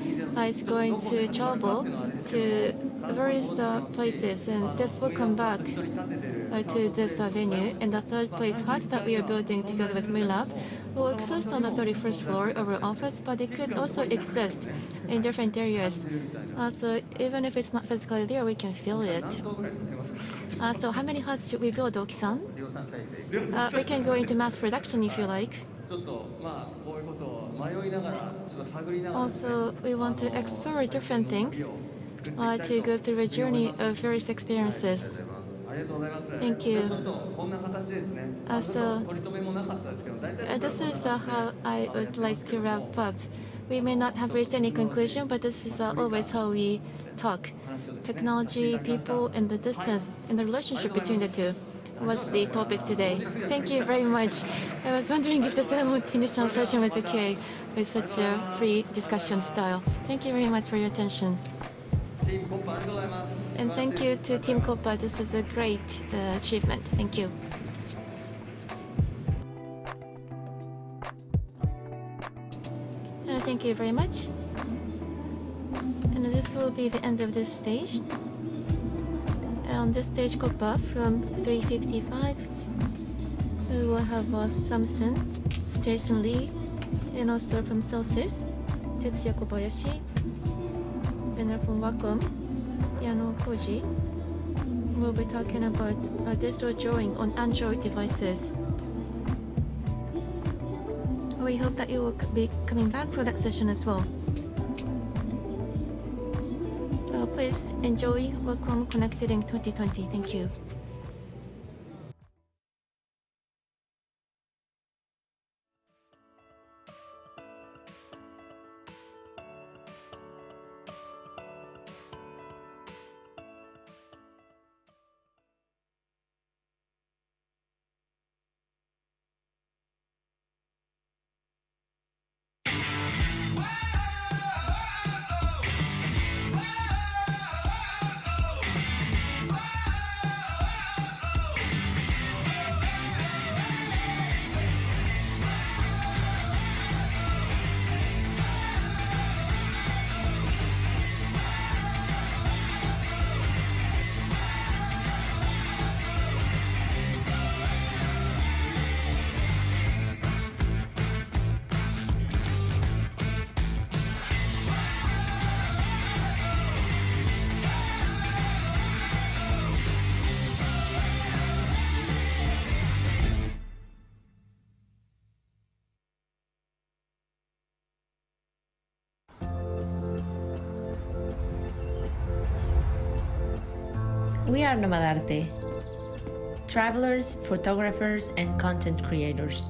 is going to travel to various places, and this will come back to this venue. And the third place hut that we are building together with Milab will exist on the 31st floor of our office, but it could also exist in different areas. So, even if it's not physically there, we can feel it. So how many huts should we build, Oki-san? We can go into mass production if you like. Also, we want to explore different things to go through a journey of various experiences. Thank you. This is how I would like to wrap up. We may not have reached any conclusion, but this is always how we talk. Technology, people, and the distance, and the relationship between the two was the topic today. Thank you very much. I was wondering if the simultaneous session was okay with such a free discussion style. Thank you very much for your attention. And thank you to Team KOPPA. This was a great achievement. Thank you. Thank you very much. And this will be the end of this stage. On this stage KOPPA from 3:55, we will have Samson, Jason Lee, and also from Celsius, Tetsuya Kobayashi, and from Wacom, Yano Koji. We'll be talking about digital drawing on Android devices. We hope that you will be coming back for that session as well. Please enjoy Wacom Connected in 2020. Thank you. We are Nomadarte, travelers, photographers, and content creators.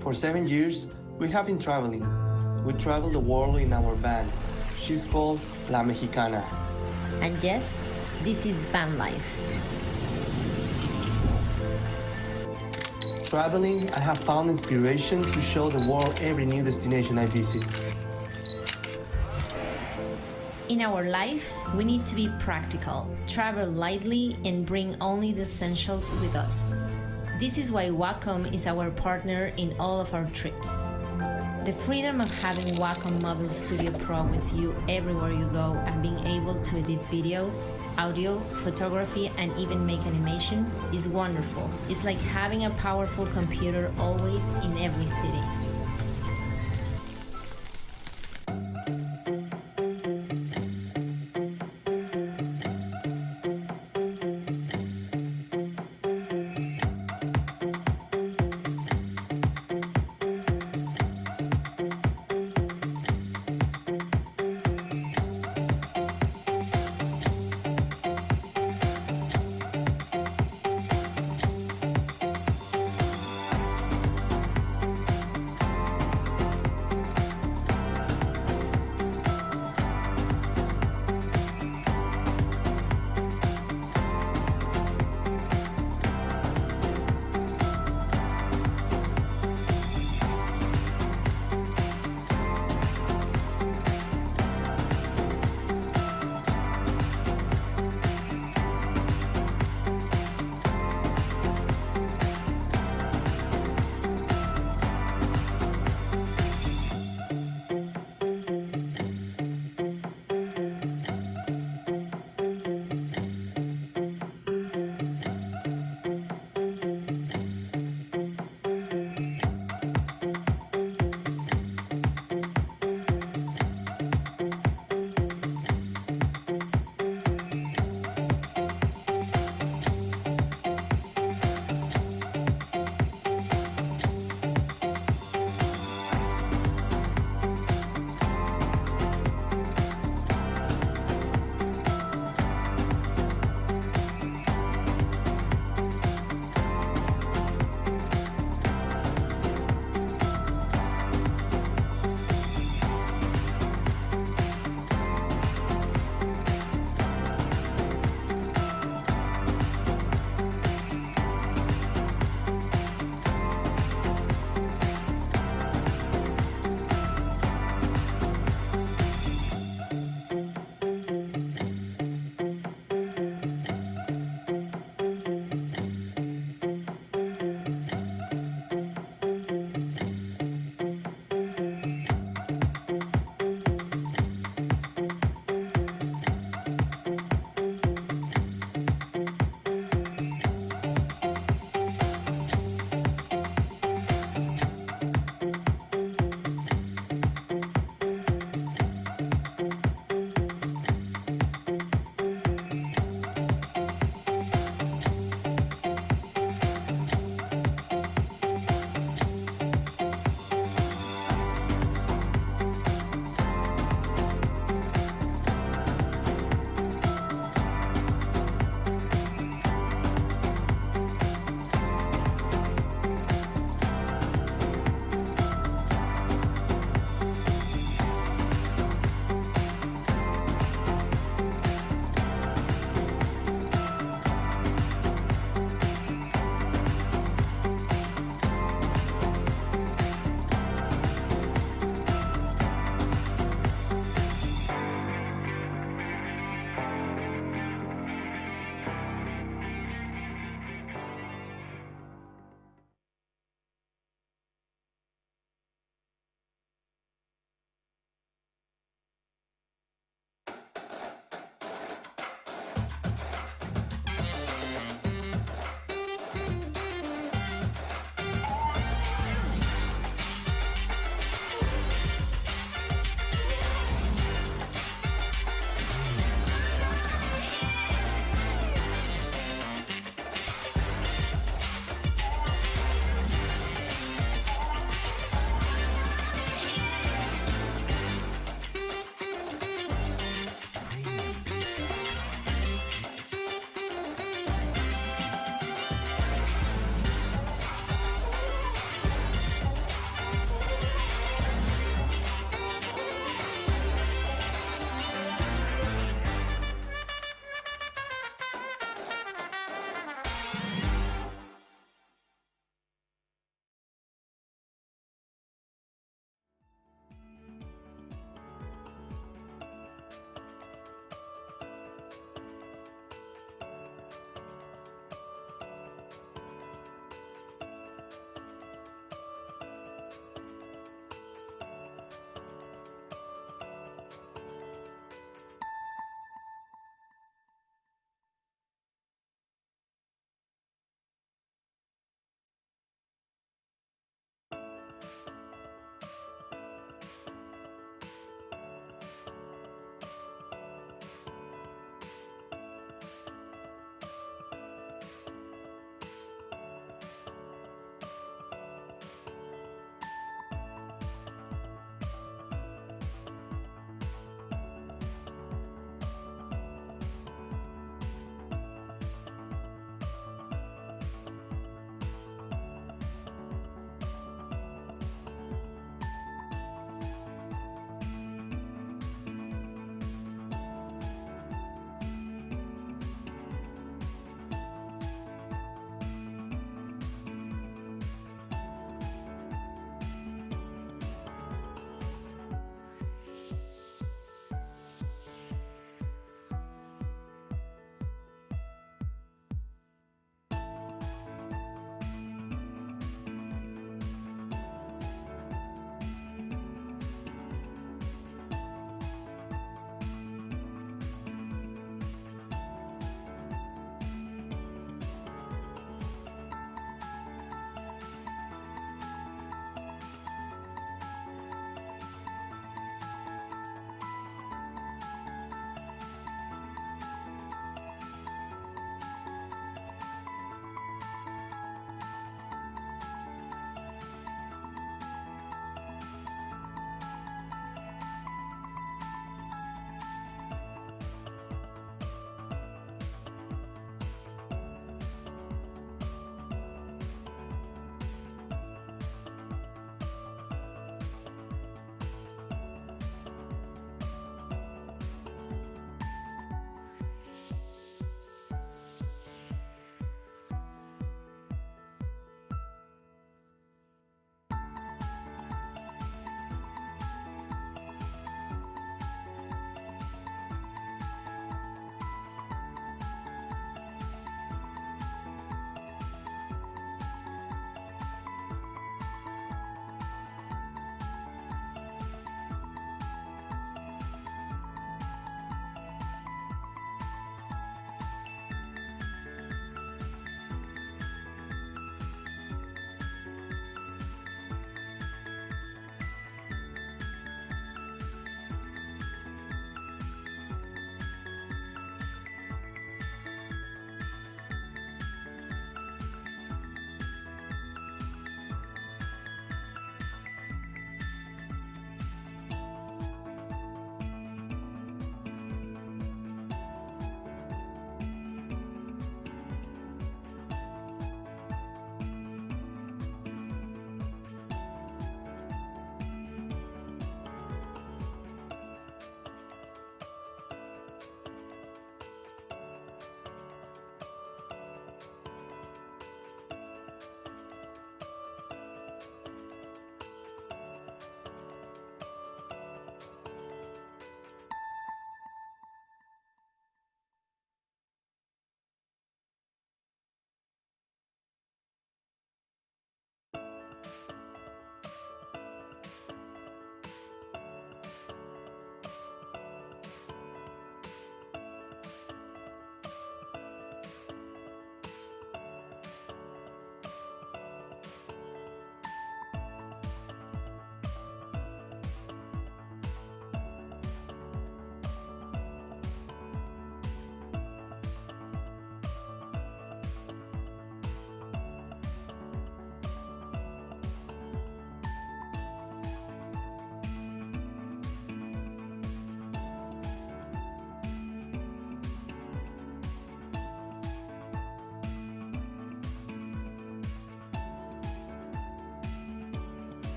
For 7 years, we have been traveling. We travel the world in our van. She's called La Mexicana. And yes, this is van life. Traveling, I have found inspiration to show the world every new destination I visit. In our life, we need to be practical, travel lightly, and bring only the essentials with us. This is why Wacom is our partner in all of our trips. The freedom of having Wacom Mobile Studio Pro with you everywhere you go and being able to edit video, audio, photography, and even make animation is wonderful. It's like having a powerful computer always in every city.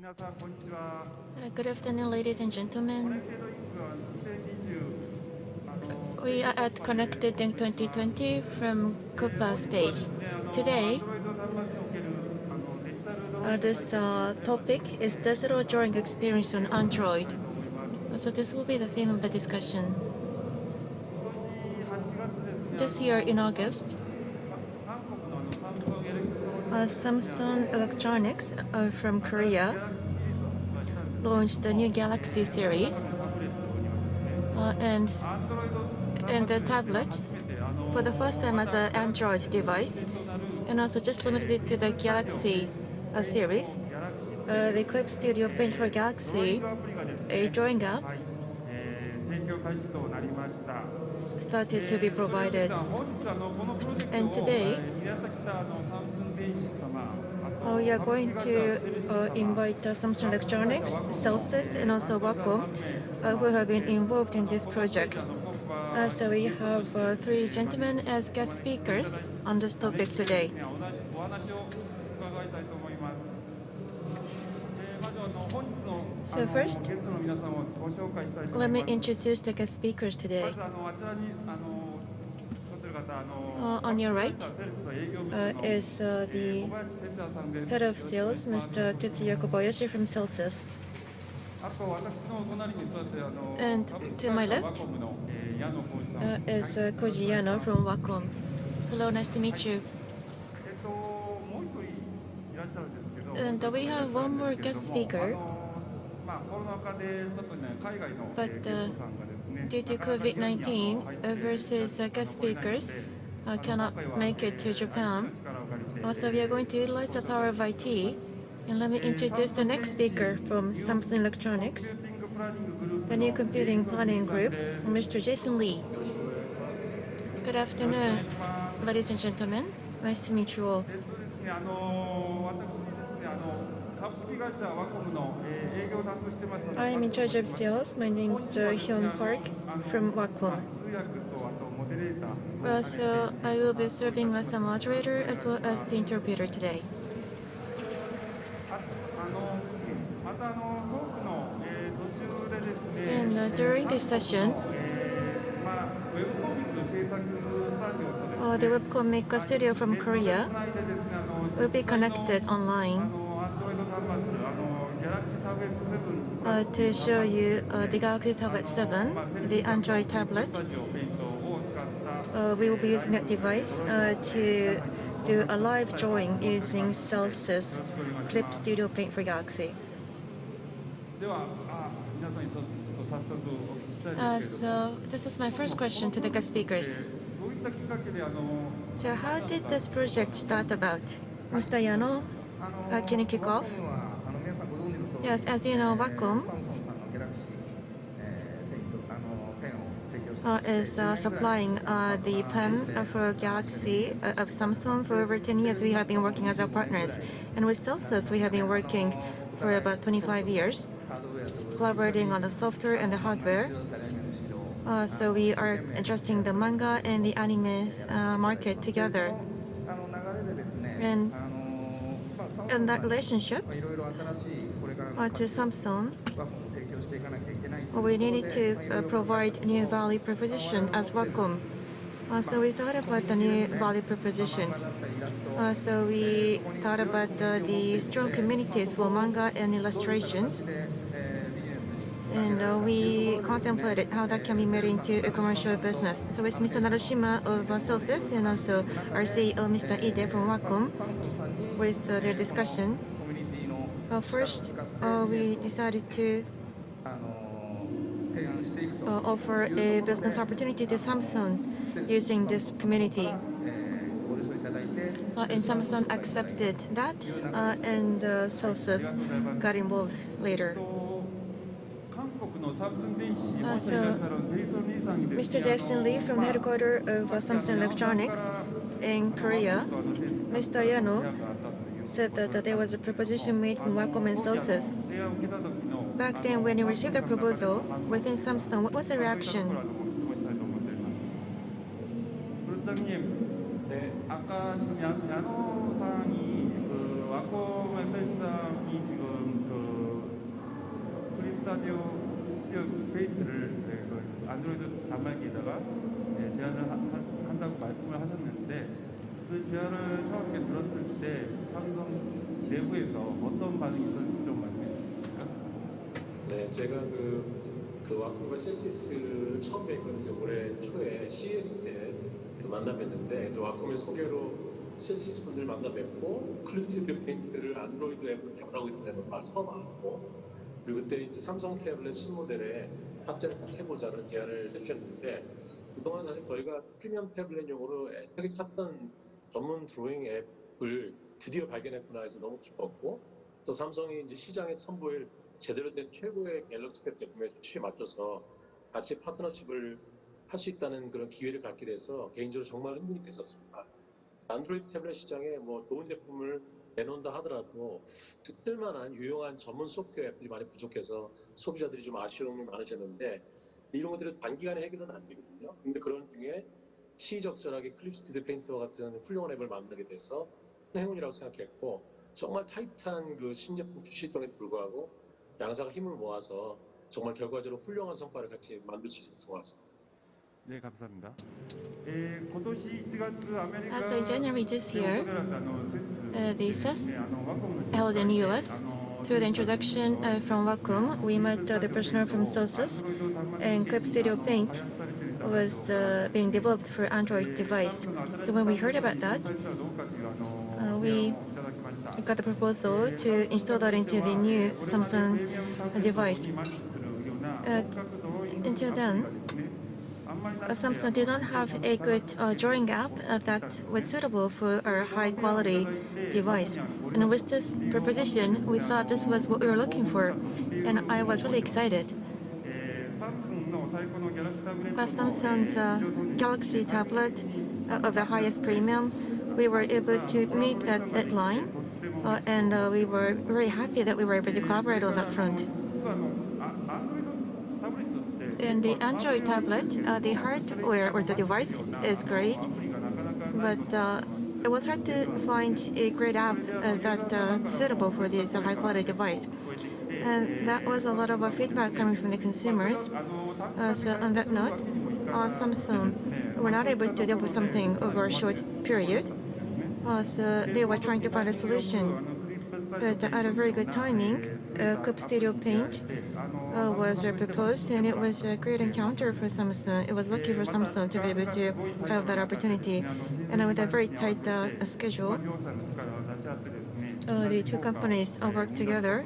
Good afternoon, ladies and gentlemen. We are at Connected in 2020 from KOPPA stage. Today, this topic is digital drawing experience on Android. So this will be the theme of the discussion. This year in August, Samsung Electronics from Korea launched the new Galaxy series and the tablet for the first time as an Android device, and also just limited it to the Galaxy series. The Clip Studio Paint for Galaxy, a drawing app, started to be provided. And today, we are going to invite Samsung Electronics, Celsius, and also Wacom, who have been involved in this project. So we have three gentlemen as guest speakers on this topic today. So first, let me introduce the guest speakers today. On your right is the head of sales, Mr. Tetsuya Kobayashi from Celsius. And to my left is Koji Yano from Wacom. Hello, nice to meet you. And we have one more guest speaker, but due to COVID-19, versus guest speakers cannot make it to Japan. So we are going to utilize the power of IT. And let me introduce the next speaker from Samsung Electronics, the new computing planning group, Mr. Jason Lee. Good afternoon, ladies and gentlemen. Nice to meet you all. I am in charge of sales. My name is Hyun Park from Wacom. So I will be serving as the moderator as well as the interpreter today. And during this session, the webcomic studio from Korea will be connected online to show you the Galaxy Tablet 7, the Android tablet. We will be using that device to do a live drawing using Celsius Clip Studio Paint for Galaxy. So this is my first question to the guest speakers. So how did this project start about? Mr. Yano, can you kick off? Yes, as you know, Wacom is supplying the pen for Galaxy of Samsung for over 10 years. We have been working as our partners. And with Celsius, we have been working for about 25 years, collaborating on the software and the hardware. So we are addressing the manga and the anime market together. And in that relationship to Samsung, we needed to provide new value proposition as Wacom. So we thought about the new value propositions. So we thought about the strong communities for manga and illustrations. And we contemplated how that can be made into a commercial business. So it's Mr. Narushima of Celsius and also our CEO, Mr. Ide from Wacom, with their discussion. First, we decided to offer a business opportunity to Samsung using this community. And Samsung accepted that, and Celsius got involved later. So, Mr. Jason Lee from headquarters of Samsung Electronics in Korea, Mr. Yano said that there was a proposition made from Wacom and Celsius. Back then, when you received the proposal within Samsung, what was the reaction? 아까 지금 야노상이 그 와콤 SS상이 지금 그 스튜디오 페인트를 그 안드로이드 단말기에다가 제안을 한다고 말씀을 하셨는데 그 제안을 처음에 들었을 때 삼성 내부에서 어떤 반응이 있었는지 좀 말씀해 주시겠습니까? 네, 제가 그 와콤과 셀시스를 처음 뵙은 이제 올해 초에 CES 때 만나 뵀는데 와콤의 소개로 셀시스 분들 만나 뵙고 클릭스튜디오 페인트를 안드로이드 앱으로 개발하고 있다는 걸 처음 알았고 그리고 그때 이제 삼성 태블릿 신모델에 탑재를 꼭 해보자는 제안을 해주셨는데 그동안 사실 저희가 프리미엄 태블릿용으로 애타게 찾던 전문 드로잉 앱을 드디어 발견했구나 해서 너무 기뻤고 또 삼성이 이제 시장에 선보일 제대로 된 최고의 갤럭시 탭 제품에 취에 맞춰서 같이 파트너십을 할 수 있다는 그런 기회를 갖게 돼서 개인적으로 정말 흥분이 됐었습니다. 안드로이드 태블릿 시장에 뭐 좋은 제품을 내놓는다 하더라도 쓸만한 유용한 전문 소프트웨어 앱들이 많이 부족해서 소비자들이 좀 아쉬움이 많으셨는데 이런 것들은 단기간에 해결은 안 되거든요. 근데 그런 중에 시의적절하게 클립 스튜디오 페인트와 같은 훌륭한 앱을 만나게 돼서 행운이라고 생각했고 정말 타이트한 그 신제품 출시 시점에도 불구하고 양사가 힘을 모아서 정말 결과적으로 훌륭한 성과를 같이 만들 수 있었던 것 같습니다. 네, 감사합니다.今年 1月 아메리카 So in January this year, the CES held in the US. Through the introduction from Wacom, we met the personnel from Celsius, and Clip Studio Paint was being developed for Android device. So when we heard about that, we got the proposal to install that into the new Samsung device. Until then, Samsung did not have a good drawing app that was suitable for our high-quality device. And with this proposition, we thought this was what we were looking for, and I was really excited. Samsung's Galaxy tablet of the highest premium, we were able to meet that deadline, and we were very happy that we were able to collaborate on that front. In the Android tablet, the hardware or the device is great, but it was hard to find a great app that's suitable for this high-quality device. And that was a lot of feedback coming from the consumers. So on that note, Samsung were not able to develop something over a short period. So they were trying to find a solution. But at a very good timing, Clip Studio Paint was proposed, and it was a great encounter for Samsung. It was lucky for Samsung to be able to have that opportunity. And with a very tight schedule, the two companies worked together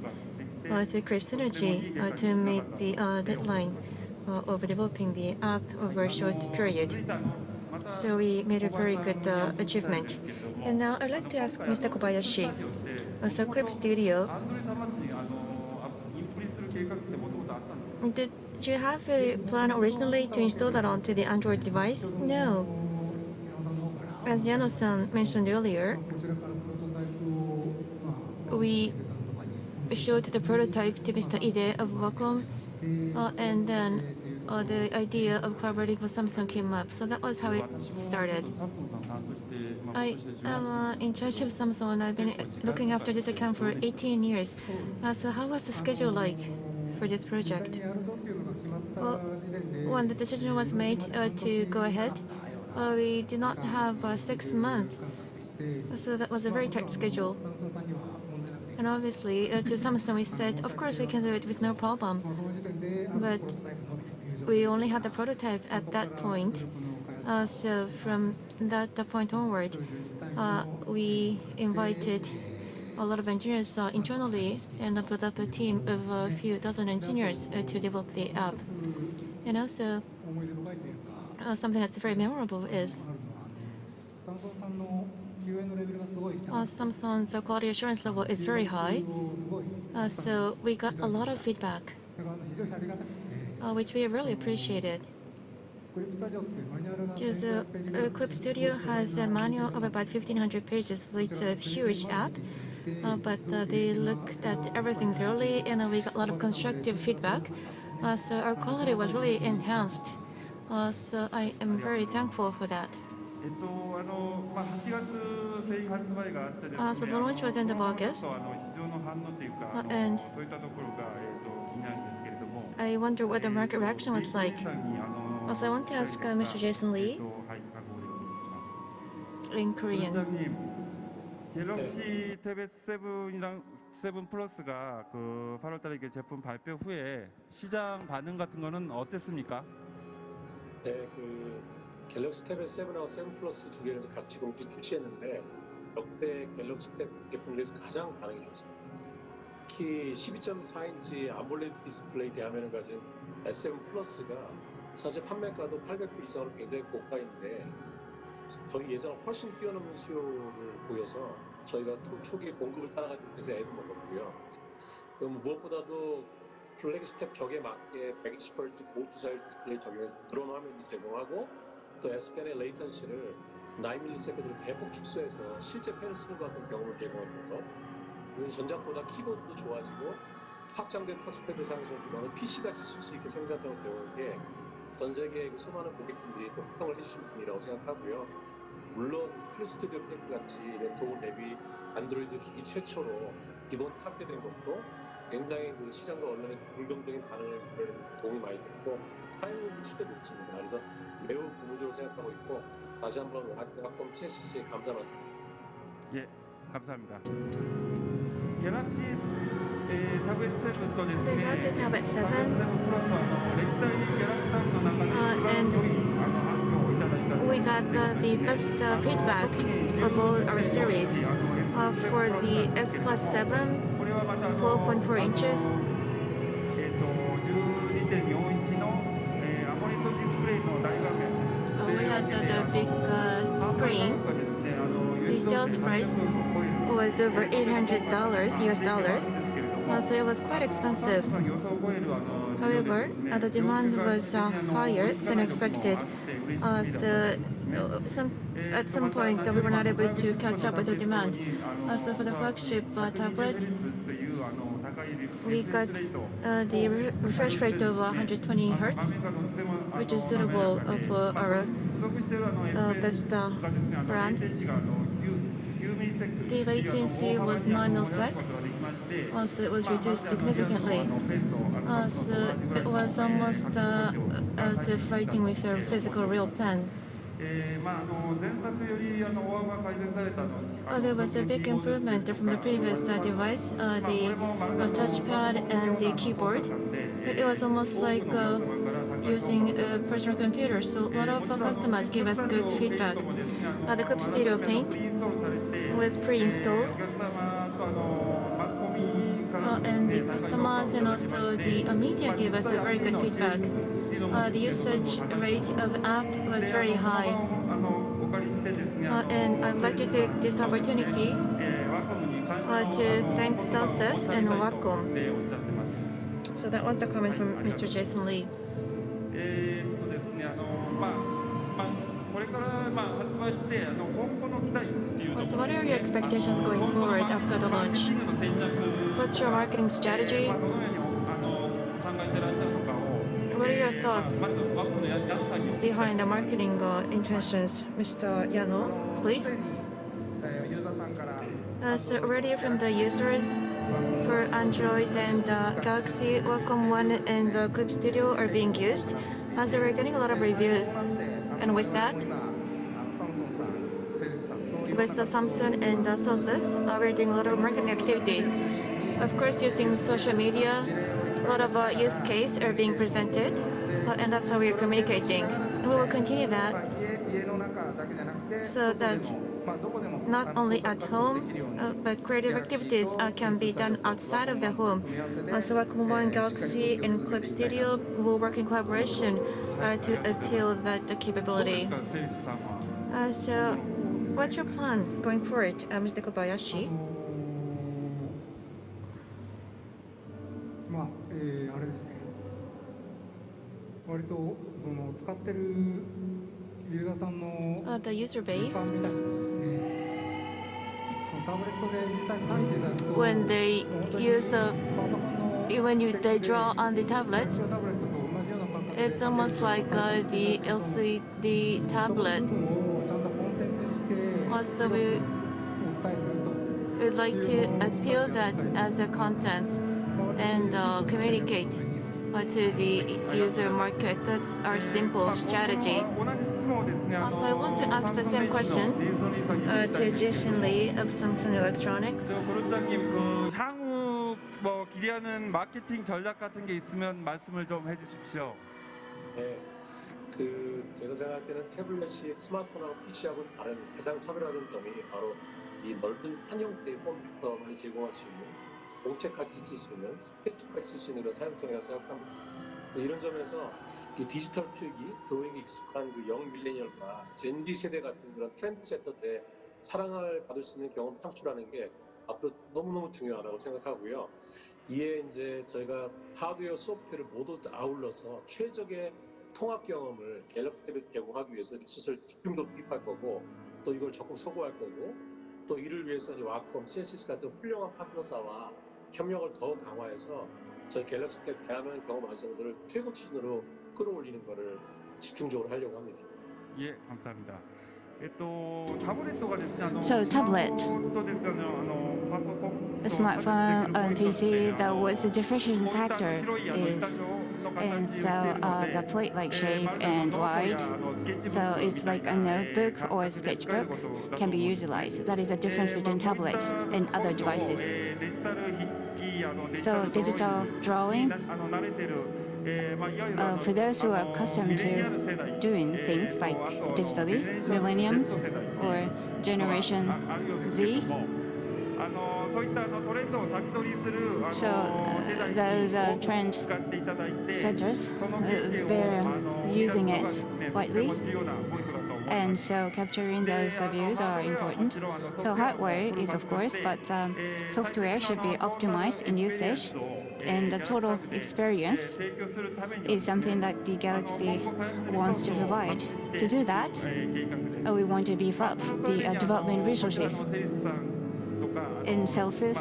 to create synergy to meet the deadline of developing the app over a short period. So we made a very good achievement. And now I'd like to ask Mr. Kobayashi. So Clip Studio, did you have a plan originally to install that onto the Android device? No. As Yano-san mentioned earlier, we showed the prototype to Mr. Ide of Wacom, and then the idea of collaborating with Samsung came up. So that was how it started. I am in charge of Samsung, and I've been looking after this account for 18 years. So how was the schedule like for this project? Well, when the decision was made to go ahead, we did not have 6 months. So that was a very tight schedule. And obviously, to Samsung, we said, of course, we can do it with no problem. But we only had the prototype at that point. So from that point onward, we invited a lot of engineers internally and built up a team of a few dozen engineers to develop the app. And also, something that's very memorable is Samsung's quality assurance level is very high. So we got a lot of feedback, which we really appreciated. Because Clip Studio has a manual of about 1,500 pages, so it's a huge app. But they looked at everything thoroughly, and we got a lot of constructive feedback. So our quality was really enhanced. So I am very thankful for that. So the launch was end of August, and I wonder what the market reaction was like. Also, I want to ask Mr. Jason Lee in Korean. 원장님, 갤럭시 탭 7이랑 7 플러스가 그 8월달에 그 제품 발표 후에 시장 반응 같은 거는 어땠습니까? 네, 그 갤럭시 탭 7하고 7 플러스 두 개를 같이 동시 출시했는데 역대 갤럭시 탭 제품 중에서 가장 반응이 좋습니다. 특히 12.4인치 아몰레드 디스플레이 대화면을 가진 S7 플러스가 사실 판매가도 800불 이상으로 굉장히 고가인데 저희 예상을 훨씬 뛰어넘는 수요를 보여서 저희가 초기 공급을 따라가기 위해서 애도 먹었고요. 그럼 무엇보다도 플래그십 탭 격에 맞게 120Hz 고투사일 디스플레이 적용해서 드론 화면도 제공하고 또 S펜의 레이턴시를 9ms로 대폭 축소해서 실제 펜을 쓰는 것 같은 경험을 제공했던 것. 그래서 전작보다 키보드도 좋아지고 확장된 터치패드 상승을 기반으로 PC같이 쓸 수 있게 생산성을 제공한 게 전 세계의 그 수많은 고객분들이 또 호평을 해주신 분이라고 생각하고요. 물론 클립 스튜디오 팩 같이 렌토 대비 안드로이드 기기 최초로 기본 탑재된 것도 굉장히 그 시장과 언론의 긍정적인 반응을 이끌어내는 데 도움이 많이 됐고 사용률도 진짜 높습니다. 그래서 매우 긍정적으로 생각하고 있고 다시 한번 와콤 TSC에 감사 말씀드립니다. 예, 감사합니다. 갤럭시 탭 7とですね、 갤럭시 탭 7 7プラス歴代ギャラクシータブの中で一番上位反響をいただいた We got the best feedback of all our series. For the S Plus 7, 12.4 inches, 12.4インチのアモレッドディスプレイの大画面 we had the big screen. The sales price was over $800 US dollars, so it was quite expensive. However, the demand was higher than expected. At some point, we were not able to catch up with the demand. So for the flagship tablet, we got the refresh rate of 120 Hz, which is suitable for our best brand. The latency was 9 millisec, so it was reduced significantly. So it was almost as if writing with a physical real pen. There was a big improvement from the previous device, the touchpad and the keyboard. It was almost like using a personal computer, so a lot of customers gave us good feedback. The Clip Studio Paint was pre-installed, and the customers and also the media gave us a very good feedback. The usage rate of app was very high. And I'd like to take this opportunity to thank Celsius and Wacom. So that was the comment from Mr. Jason Lee. So what are your expectations going forward after the launch? What's your marketing strategy? What are your thoughts behind the marketing intentions, Mr. Yano, please? So already from the users for Android and Galaxy, Wacom One and the Clip Studio are being used. So we're getting a lot of reviews. And with that, with Samsung and Celsius, we're doing a lot of marketing activities. Of course, using social media, a lot of use cases are being presented, and that's how we are communicating. And we will continue that so that not only at home, but creative activities can be done outside of the home. So Wacom One, Galaxy, and Clip Studio will work in collaboration to appeal that capability. So what's your plan going forward, Mr. Kobayashi? あれですね。割とその使ってるユーザーさんの The user base, 一般みたいなのですね。そのタブレットで実際に書いていただくと、 when they use the パソコンの when they draw on the tablet, タブレットと同じような感覚で it's almost like the LCD その部 tablet. 分をちゃんとコンテンツにして Also, we お伝えすると。 would like to appeal that as a content and communicate to the user market. That's our simple strategy. 同じ質問をですね、 Also, I want to ask the same question to Jason Lee of Samsung Electronics. 고른장님, 그 향후 뭐 기대하는 마케팅 전략 같은 게 있으면 말씀을 좀 해주십시오. 네, 제가 생각할 때는 태블릿이 스마트폰하고 PC하고는 다른 가장 차별화된 점이 바로 이 넓은 한 형태의 컴퓨터만이 제공할 수 있는 공책같이 쓸 수 있는 스케치북 쓸 수 있는 그런 사용성이라고 생각합니다. 이런 점에서 이 디지털 필기, 드로잉에 익숙한 그 영 밀레니얼과 젠지 세대 같은 그런 트렌드세터들의 사랑을 받을 수 있는 경험 창출하는 게 앞으로 너무너무 중요하다고 생각하고요. 이에 이제 저희가 하드웨어, 소프트웨어를 모두 아울러서 최적의 통합 경험을 갤럭시 탭에서 제공하기 위해서 기술을 집중적으로 투입할 거고, 또 이걸 적극 소구할 거고, 또 이를 위해서 와콤, 센시스 같은 훌륭한 파트너사와 협력을 더욱 강화해서 저희 갤럭시 탭 다양한 경험 완성도를 최고 수준으로 끌어올리는 것을 집중적으로 하려고 합니다. 예, 감사합니다. 타블렛가ですね, So tablet, a smartphone, PC, what's the differentiating factor is, and so the plate-like shape and wide, so it's like a notebook or a sketchbook can be utilized. That is the difference between tablet and other devices. So digital drawing, for those who are accustomed to doing things like digitally, millenniums or Generation Z, so those trend setters, they're using it widely. And so capturing those views are important. So hardware is of course, but software should be optimized in usage, and the total experience is something that the Galaxy wants to provide. To do that, we want to beef up the development resources. In Celsius,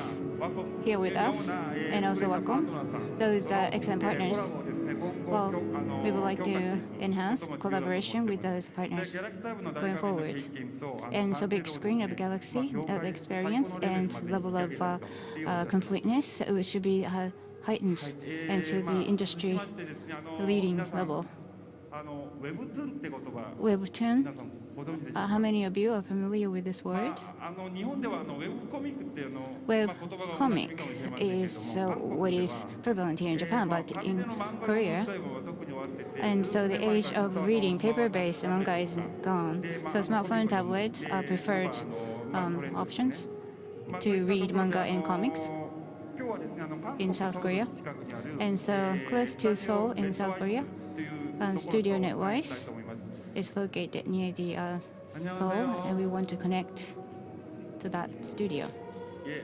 here with us, and also Wacom, those excellent partners. Well, we would like to enhance collaboration with those partners going forward. And so big screen of Galaxy, the experience and level of completeness should be heightened into the industry leading level. Webtoon, how many of you are familiar with this word? Webcomic is what is prevalent here in Japan, but in Korea. And so the age of reading paper-based manga is gone. So smartphone, tablets are preferred options to read manga and comics in South Korea. And so close to Seoul in South Korea, Studio Netwise is located near the Seoul, and we want to connect to that studio. 예.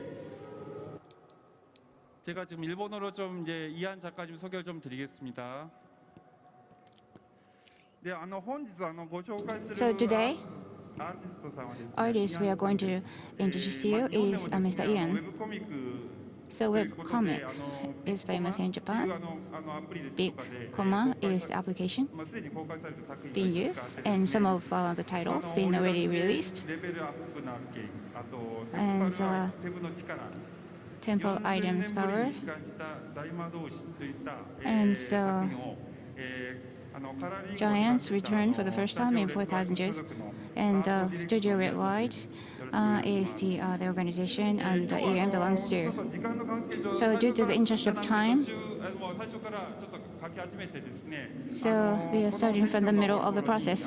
제가 지금 일본어로 좀 이제 이한 작가님 소개를 좀 드리겠습니다. 네,ご紹介する So today, artist we are going to introduce to you is Mr. Ian. So webcomic is famous in Japan. Big comma is the application being used, and some of the titles being already released. And temple items power. And so Giants returned for the first time in 4,000 years, and Studio Red White is the organization and EM belongs to. So due to the interest of time, so we are starting from the middle of the process.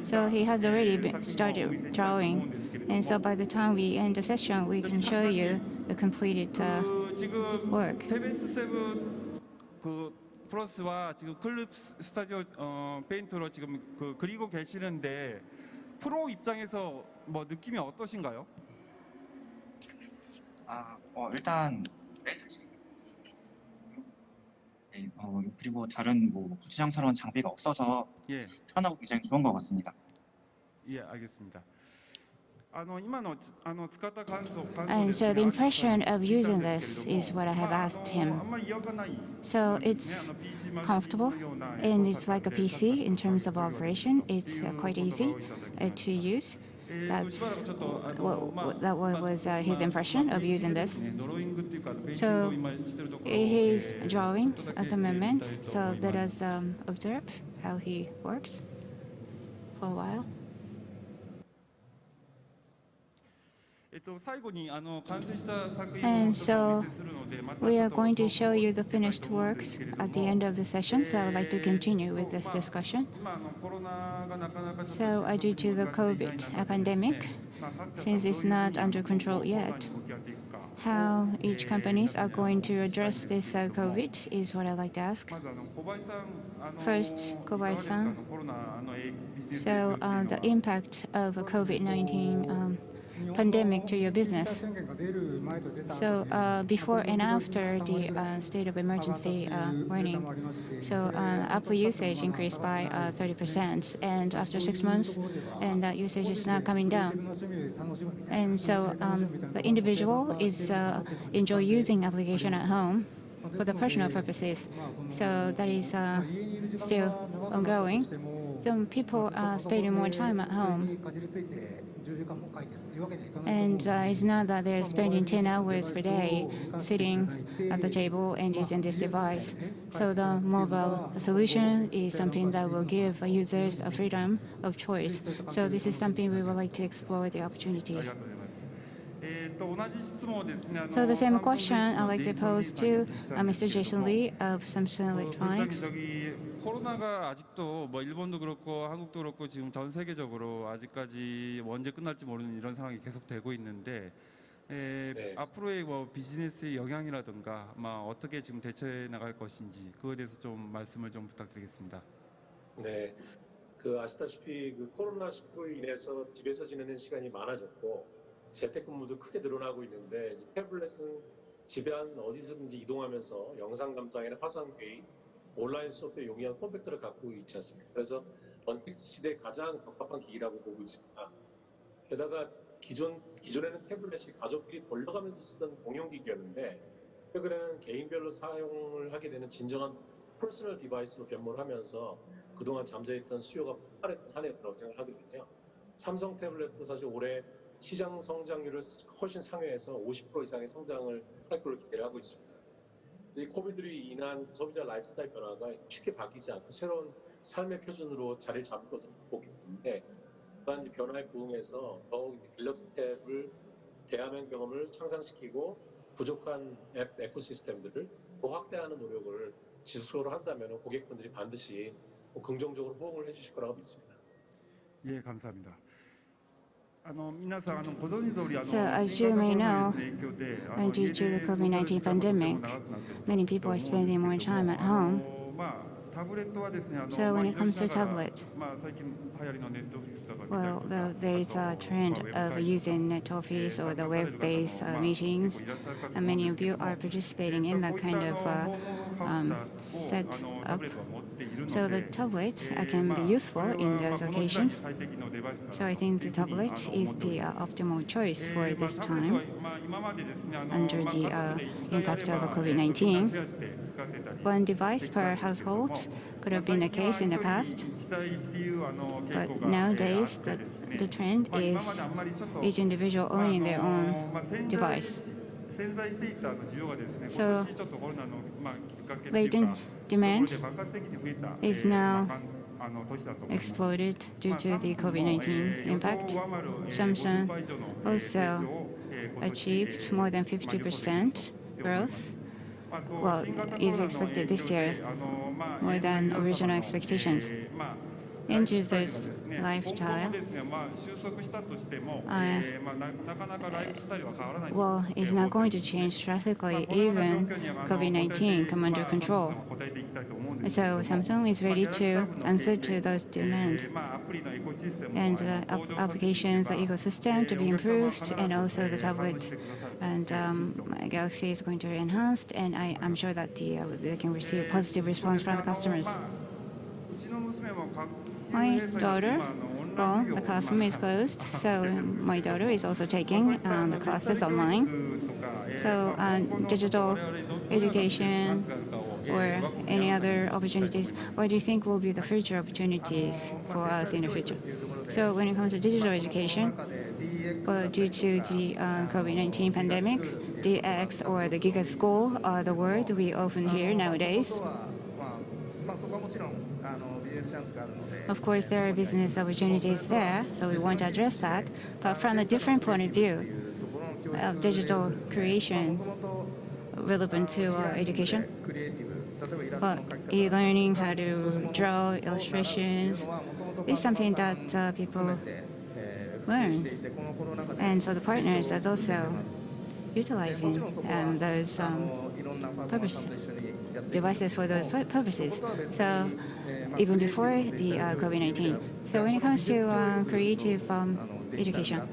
So he has already started drawing, and so by the time we end the session, we can show you the completed work. 플러스와 지금 클립 스타디오 페인트로 지금 그리고 계시는데 프로 입장에서 뭐 느낌이 어떠신가요? 일단 그리고 다른 뭐 부치장스러운 장비가 없어서 편하고 굉장히 좋은 것 같습니다. 예, 알겠습니다. And so the impression of using this is what I have asked him. So it's comfortable, and it's like a PC in terms of operation. It's quite easy to use. That's that was his impression of using this. So he's drawing at the moment. So let us observe how he works for a while. And so we are going to show you the finished works at the end of the session, so I would like to continue with this discussion. So due to the COVID pandemic, since it's not under control yet, how each companies are going to address this COVID is what I'd like to ask. First, Kobayashi-san. So the impact of COVID-19 pandemic to your business. So before and after the state of emergency warning, so Apple usage increased by 30%, and after 6 months, and that usage is now coming down. And so the individual is enjoy using application at home for the personal purposes. So that is still ongoing. So people are spending more time at home. And it's not that they're spending 10 hours per day sitting at the table and using this device. So the mobile solution is something that will give users a freedom of choice. So this is something we would like to explore the opportunity. So the same question I'd like to pose to Mr. Jason Lee of Samsung Electronics. 코로나가 아직도 뭐 일본도 그렇고 한국도 그렇고 지금 전 세계적으로 아직까지 언제 끝날지 모르는 이런 상황이 계속되고 있는데 네. 앞으로의 뭐 비즈니스의 영향이라든가 어떻게 지금 대처해 나갈 것인지 그거에 대해서 좀 말씀을 좀 부탁드리겠습니다. 네, 아시다시피 코로나19로 인해서 집에서 지내는 시간이 많아졌고 재택근무도 크게 늘어나고 있는데 이제 태블릿은 집에 어디서든지 이동하면서 영상 감상이나 화상 회의 온라인 수업에 용이한 폼팩터를 갖고 있지 않습니까? 그래서 원텍스 시대의 가장 적합한 기기라고 보고 있습니다. 게다가 기존에는 태블릿이 가족끼리 돌려가면서 쓰던 공용기기였는데 최근에는 개인별로 사용을 하게 되는 진정한 퍼스널 디바이스로 변모를 하면서 그동안 잠재있던 수요가 폭발했던 한 해라고 생각하거든요. 삼성 태블릿도 사실 올해 시장 성장률을 훨씬 상회해서 50% 이상의 성장을 할 걸로 기대를 하고 있습니다. 이 코비드로 인한 소비자 라이프스타일 변화가 쉽게 바뀌지 않고 새로운 삶의 표준으로 자리를 잡을 것을 보기 때문에 그러한 변화에 부응해서 더욱 갤럭시 탭을 대화면 경험을 향상시키고 부족한 앱 에코시스템들을 더 확대하는 노력을 지속적으로 한다면 고객분들이 반드시 긍정적으로 호응을 해주실 거라고 믿습니다. 예, 감사합니다. So as you may know, due to the COVID-19 pandemic, many people are spending more time at home. So when it comes to tablet, well, there is a trend of using Netoffice or the web-based meetings, and many of you are participating in that kind of setup. So the tablet can be useful in those occasions. So I think the tablet is the optimal choice for this time under the impact of COVID-19. One device per household could have been the case in the past, but nowadays the trend is each individual owning their own device. So latent demand is now exploded due to the COVID-19 impact. Samsung also achieved more than 50% growth. Well, is expected this year, more than original expectations. End users' lifestyle, well, is not going to change drastically even COVID-19 come under control. So Samsung is ready to answer to those demands and applications, the ecosystem to be improved, and also the tablet and Galaxy is going to be enhanced, and I'm sure that they can receive positive response from the customers. My daughter, well, the classroom is closed, so my daughter is also taking the classes online. So digital education or any other opportunities, what do you think will be the future opportunities for us in the future? So when it comes to digital education, well, due to the COVID-19 pandemic, DX or the Giga School are the word we often hear nowadays. Of course, there are business opportunities there, so we want to address that. But from a different point of view of digital creation relevant to education, but e-learning, how to draw illustrations, is something that people learn. And so the partners are also utilizing those devices for those purposes. So even before the COVID-19. So when it comes to creative education,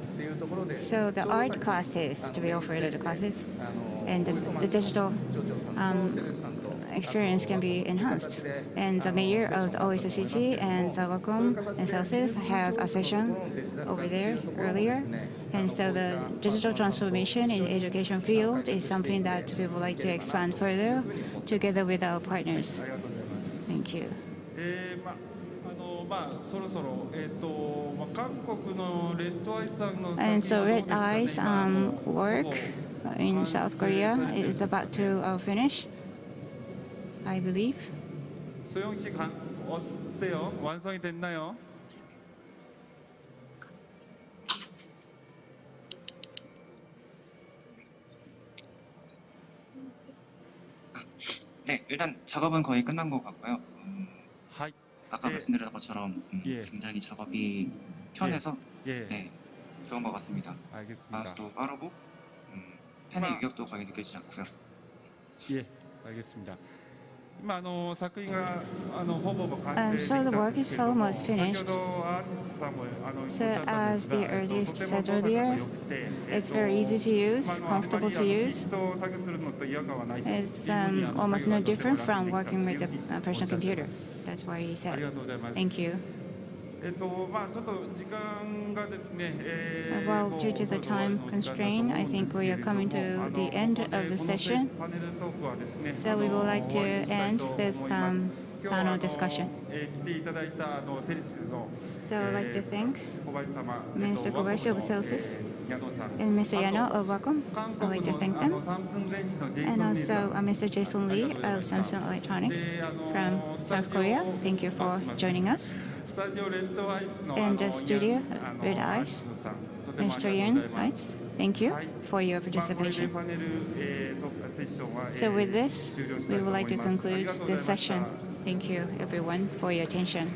so the art classes to be offered at the classes, and the digital experience can be enhanced. And the mayor of the Oisa City and Wacom and Celsius has a session over there earlier. And so the digital transformation in education field is something that we would like to expand further together with our partners. Thank you. And so Red Eyes work in South Korea is about to finish, I believe. 소영 씨 어때요? 완성이 됐나요? 네, 일단 작업은 거의 끝난 것 같고요. 아까 말씀드렸던 것처럼 굉장히 작업이 편해서 네, 좋은 것 같습니다. 알겠습니다. 마우스도 빠르고 펜의 유격도 거의 느껴지지 않고요. 예, 알겠습니다. So the work is almost finished. So as the artist said earlier, it's very easy to use, comfortable to use. It's almost no different from working with a personal computer. That's why he said. Thank you. Well, due to the time constraint, I think we are coming to the end of the session. So we would like to end this panel discussion. So I'd like to thank Mr. Kobayashi of Celsius and Mr. Yano of Wacom. I'd like to thank them. And also Mr. Jason Lee of Samsung Electronics from South Korea. Thank you for joining us. And the studio, Red Eyes, Mr. Yun, thank you for your participation. So with this, we would like to conclude this session. Thank you, everyone, for your attention.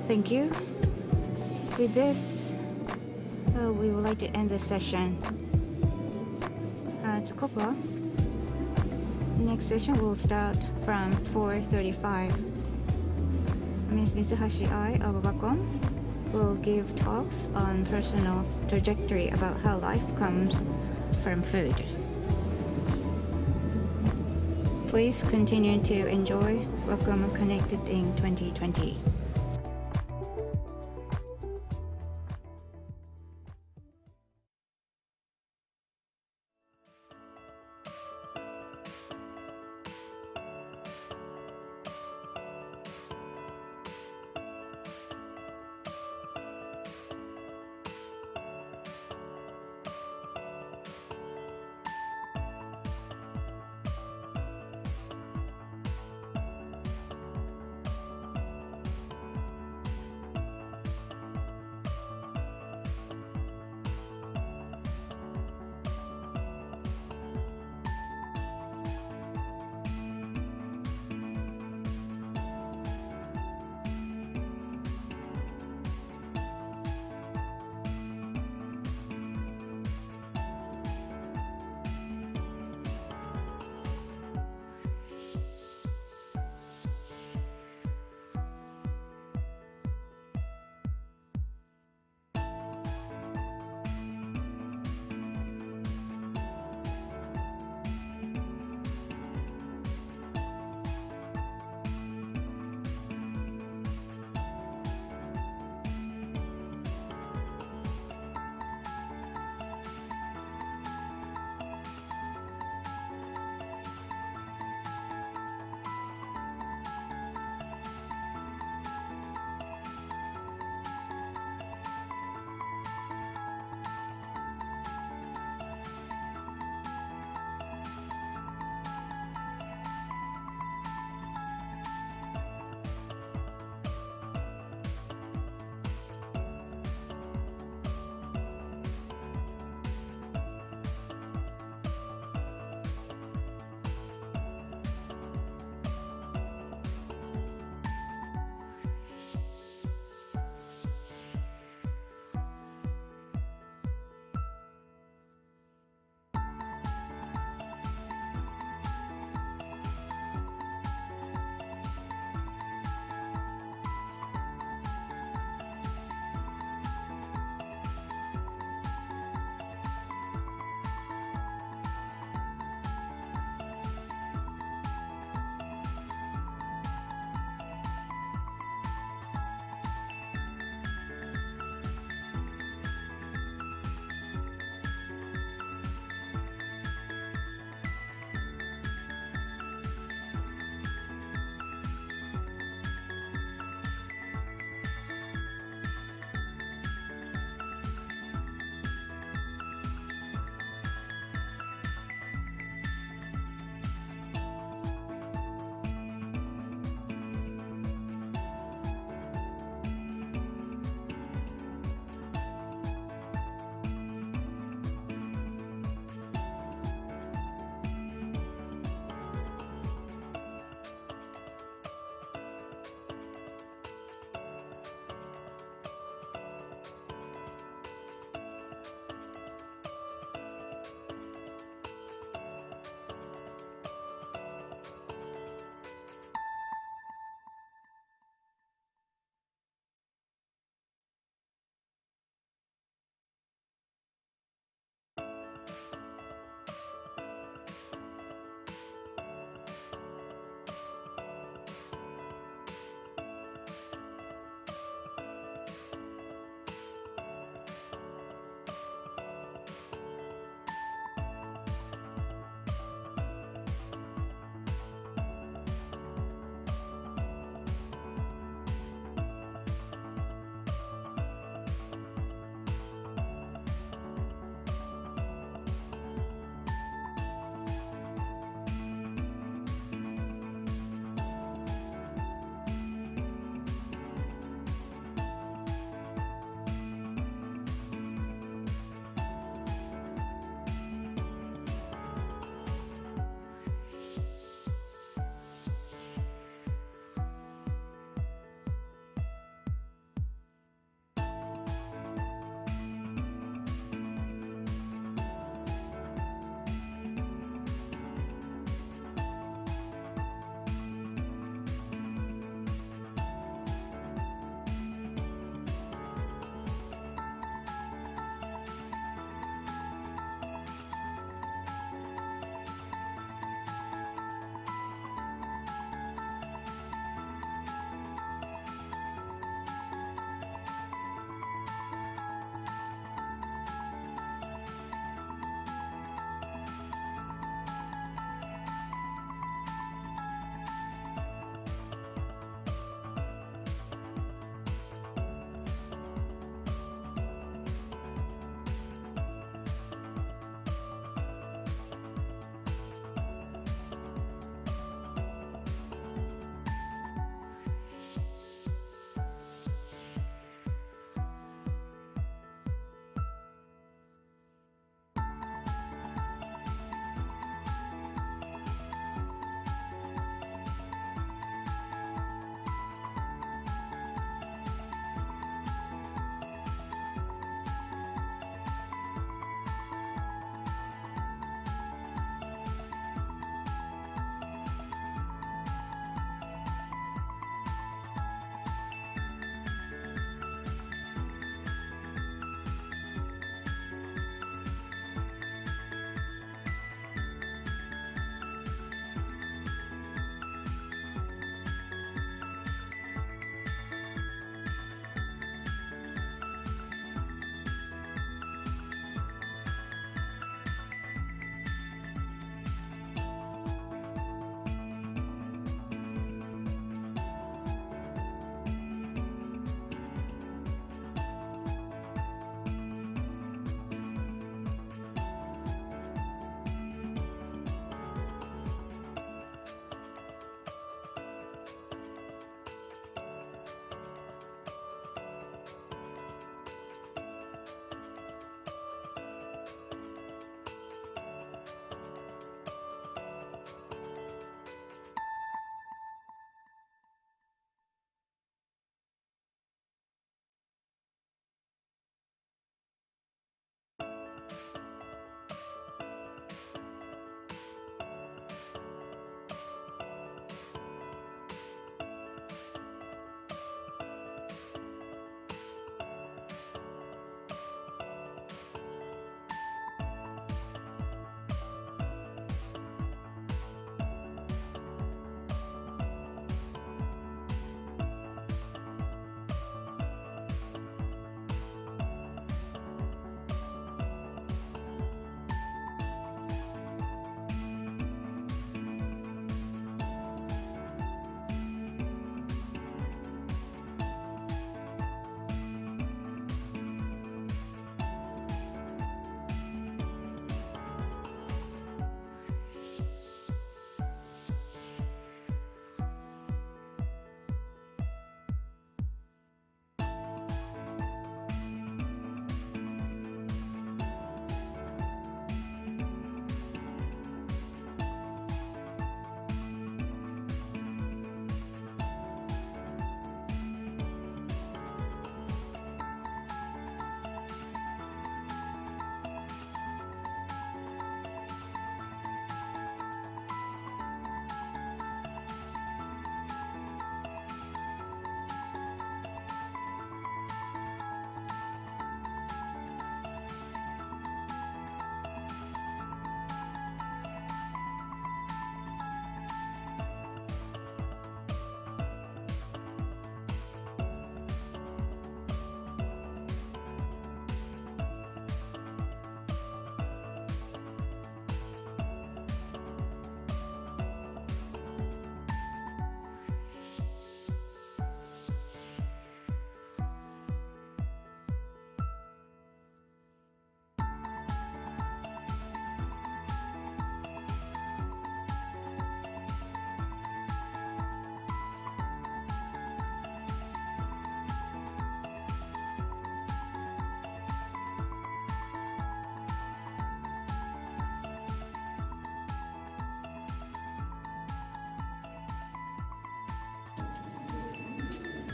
Thank you. With this, we would like to end the session at KOPPA. Next session will start from 4:35. Ms. Mitsuhashi Ai of Wacom will give talks on personal trajectory about how life comes from food. Please continue to enjoy Wacom Connected in 2020.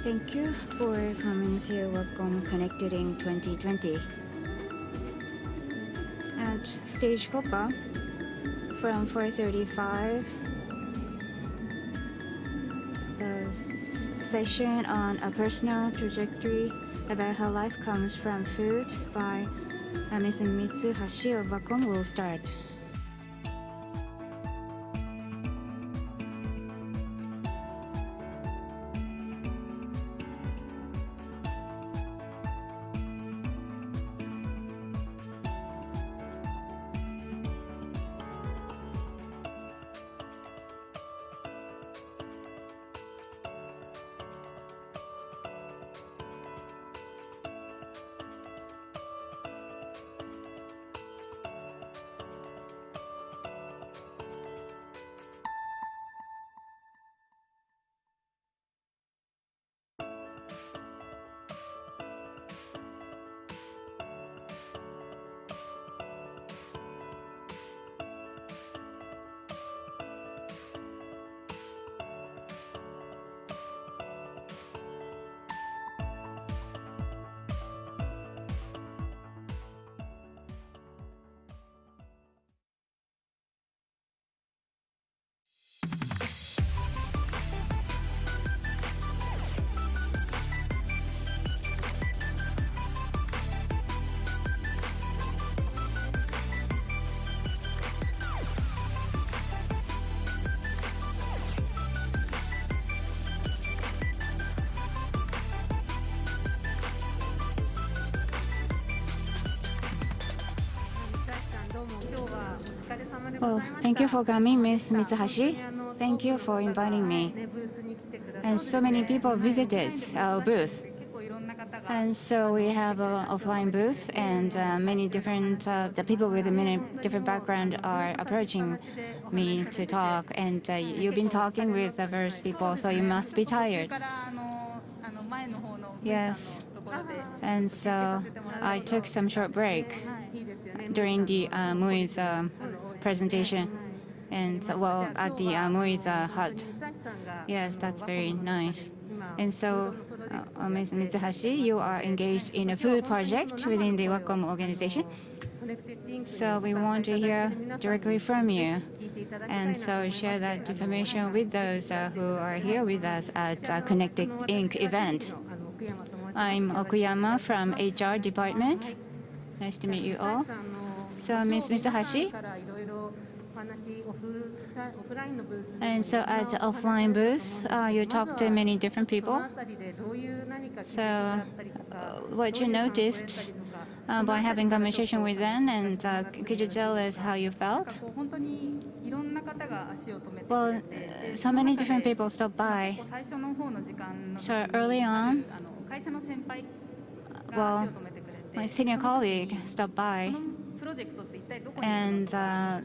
Thank you for coming to Welcome Connected in 2020. At Stage KOPPA from 4:35, a session on a personal trajectory about how life comes from food by Ms. Mitsuhashi of Wacom will start. Well, thank you for coming, Ms. Mitsuhashi. Thank you for inviting me. And so many people visited our booth. And so we have an offline booth, and many different the people with many different background are approaching me to talk. And you've been talking with the various people, so you must be tired. Yes. And so I took some short break during the Mui's presentation, and well, at the Mui's hut. Yes, that's very nice. And so, Ms. Mitsuhashi, you are engaged in a food project within the Wacom organization. So we want to hear directly from you, and so share that information with those who are here with us at Connected Inc. event. I'm Okuyama from HR department. Nice to meet you all. So, Ms. Mitsuhashi, and so at the offline booth, you talked to many different people. So, what you noticed by having conversation with them, and could you tell us how you felt? Well, so many different people stopped by. So early on, well, my senior colleague stopped by. And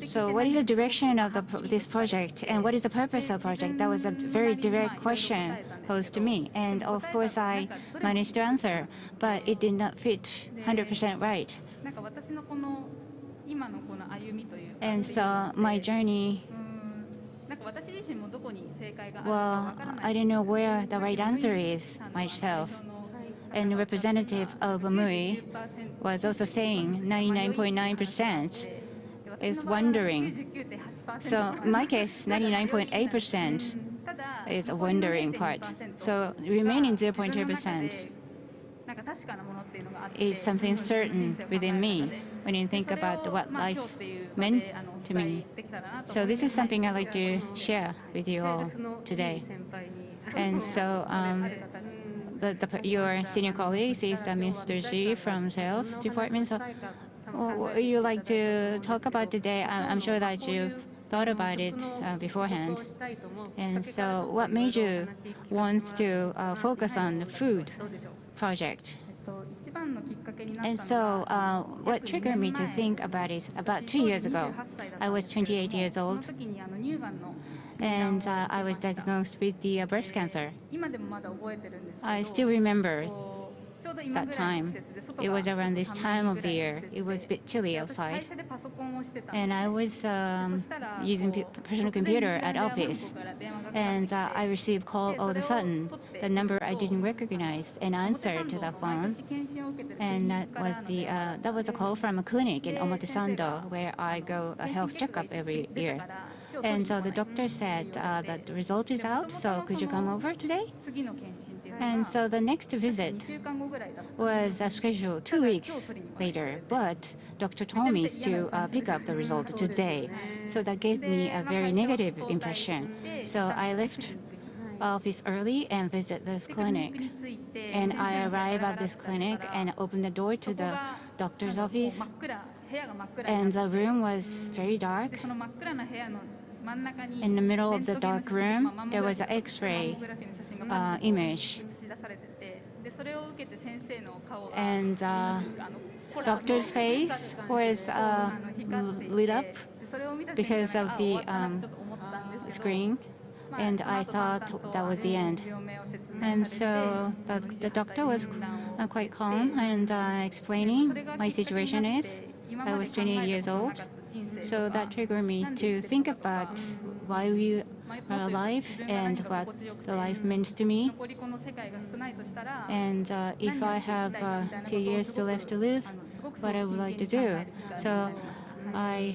so what is the direction of this project, and what is the purpose of the project? That was a very direct question posed to me. And of course, I managed to answer, but it did not fit 100% right. And so my journey, well, I don't know where the right answer is myself. And the representative of MUI was also saying 99.9% is wondering. So in my case, 99.8% is a wondering part. So remaining 0.2% is something certain within me when you think about what life meant to me. So this is something I'd like to share with you all today. And so your senior colleagues is Mr. G from sales department. So what you like to talk about today? I'm sure that you've thought about it beforehand. And so what made you want to focus on the food project? And so what triggered me to think about it about 2 years ago. I was 28 years old, and I was diagnosed with the breast cancer. I still remember that time. It was around this time of the year. It was a bit chilly outside. And I was using personal computer at office. And I received call all of a sudden, the number I didn't recognize, and I answered to the phone. And that was a call from a clinic in Omotesando, where I go a health checkup every year. And so the doctor said that the result is out, so could you come over today? And so the next visit was scheduled 2 weeks later, but doctor told me to pick up the result today. So that gave me a very negative impression. So I left office early and visit this clinic. And I arrived at this clinic and opened the door to the doctor's office. And the room was very dark. In the middle of the dark room, there was an X-ray image. And doctor's face was lit up because of the screen. And I thought that was the end. And so the doctor was quite calm and explaining my situation is. I was 28 years old. So that triggered me to think about why we are alive and what the life means to me. And if I have a few years still left to live, what I would like to do. So I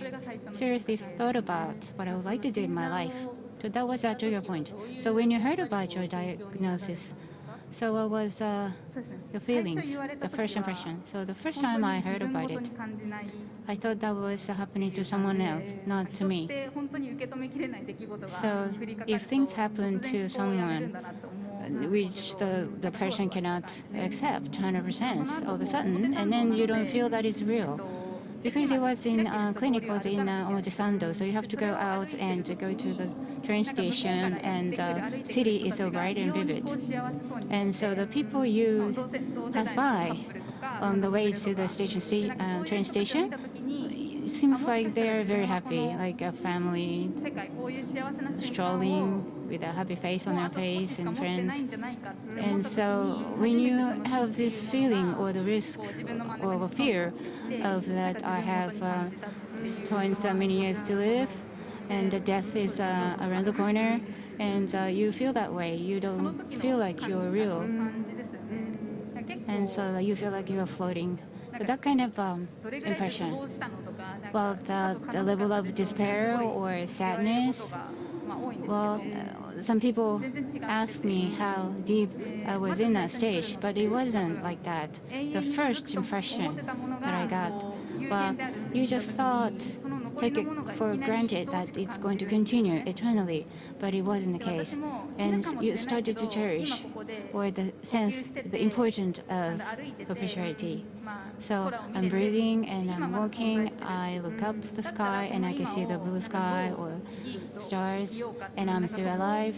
seriously thought about what I would like to do in my life. So that was a trigger point. So when you heard about your diagnosis, so what was your feelings, the first impression? So the first time I heard about it, I thought that was happening to someone else, not to me. So if things happen to someone which the person cannot accept 100% all of a sudden, and then you don't feel that it's real. Because it was in clinic was in Omotesando, so you have to go out and go to the train station, and city is so bright and vivid. And so the people you pass by on the way to the train station, it seems like they are very happy, like a family strolling with a happy face on their face and friends. And so when you have this feeling or the risk or the fear of that I have so many years to live and death is around the corner, and you feel that way, you don't feel like you're real. And so you feel like you're floating. So that kind of impression. Well, the level of despair or sadness, well, some people ask me how deep I was in that stage, but it wasn't like that. The first impression that I got, well, you just thought, take it for granted that it's going to continue eternally, but it wasn't the case. And you started to cherish or the sense, the importance of perpetuity. So I'm breathing and I'm walking, I look up the sky and I can see the blue sky or stars, and I'm still alive.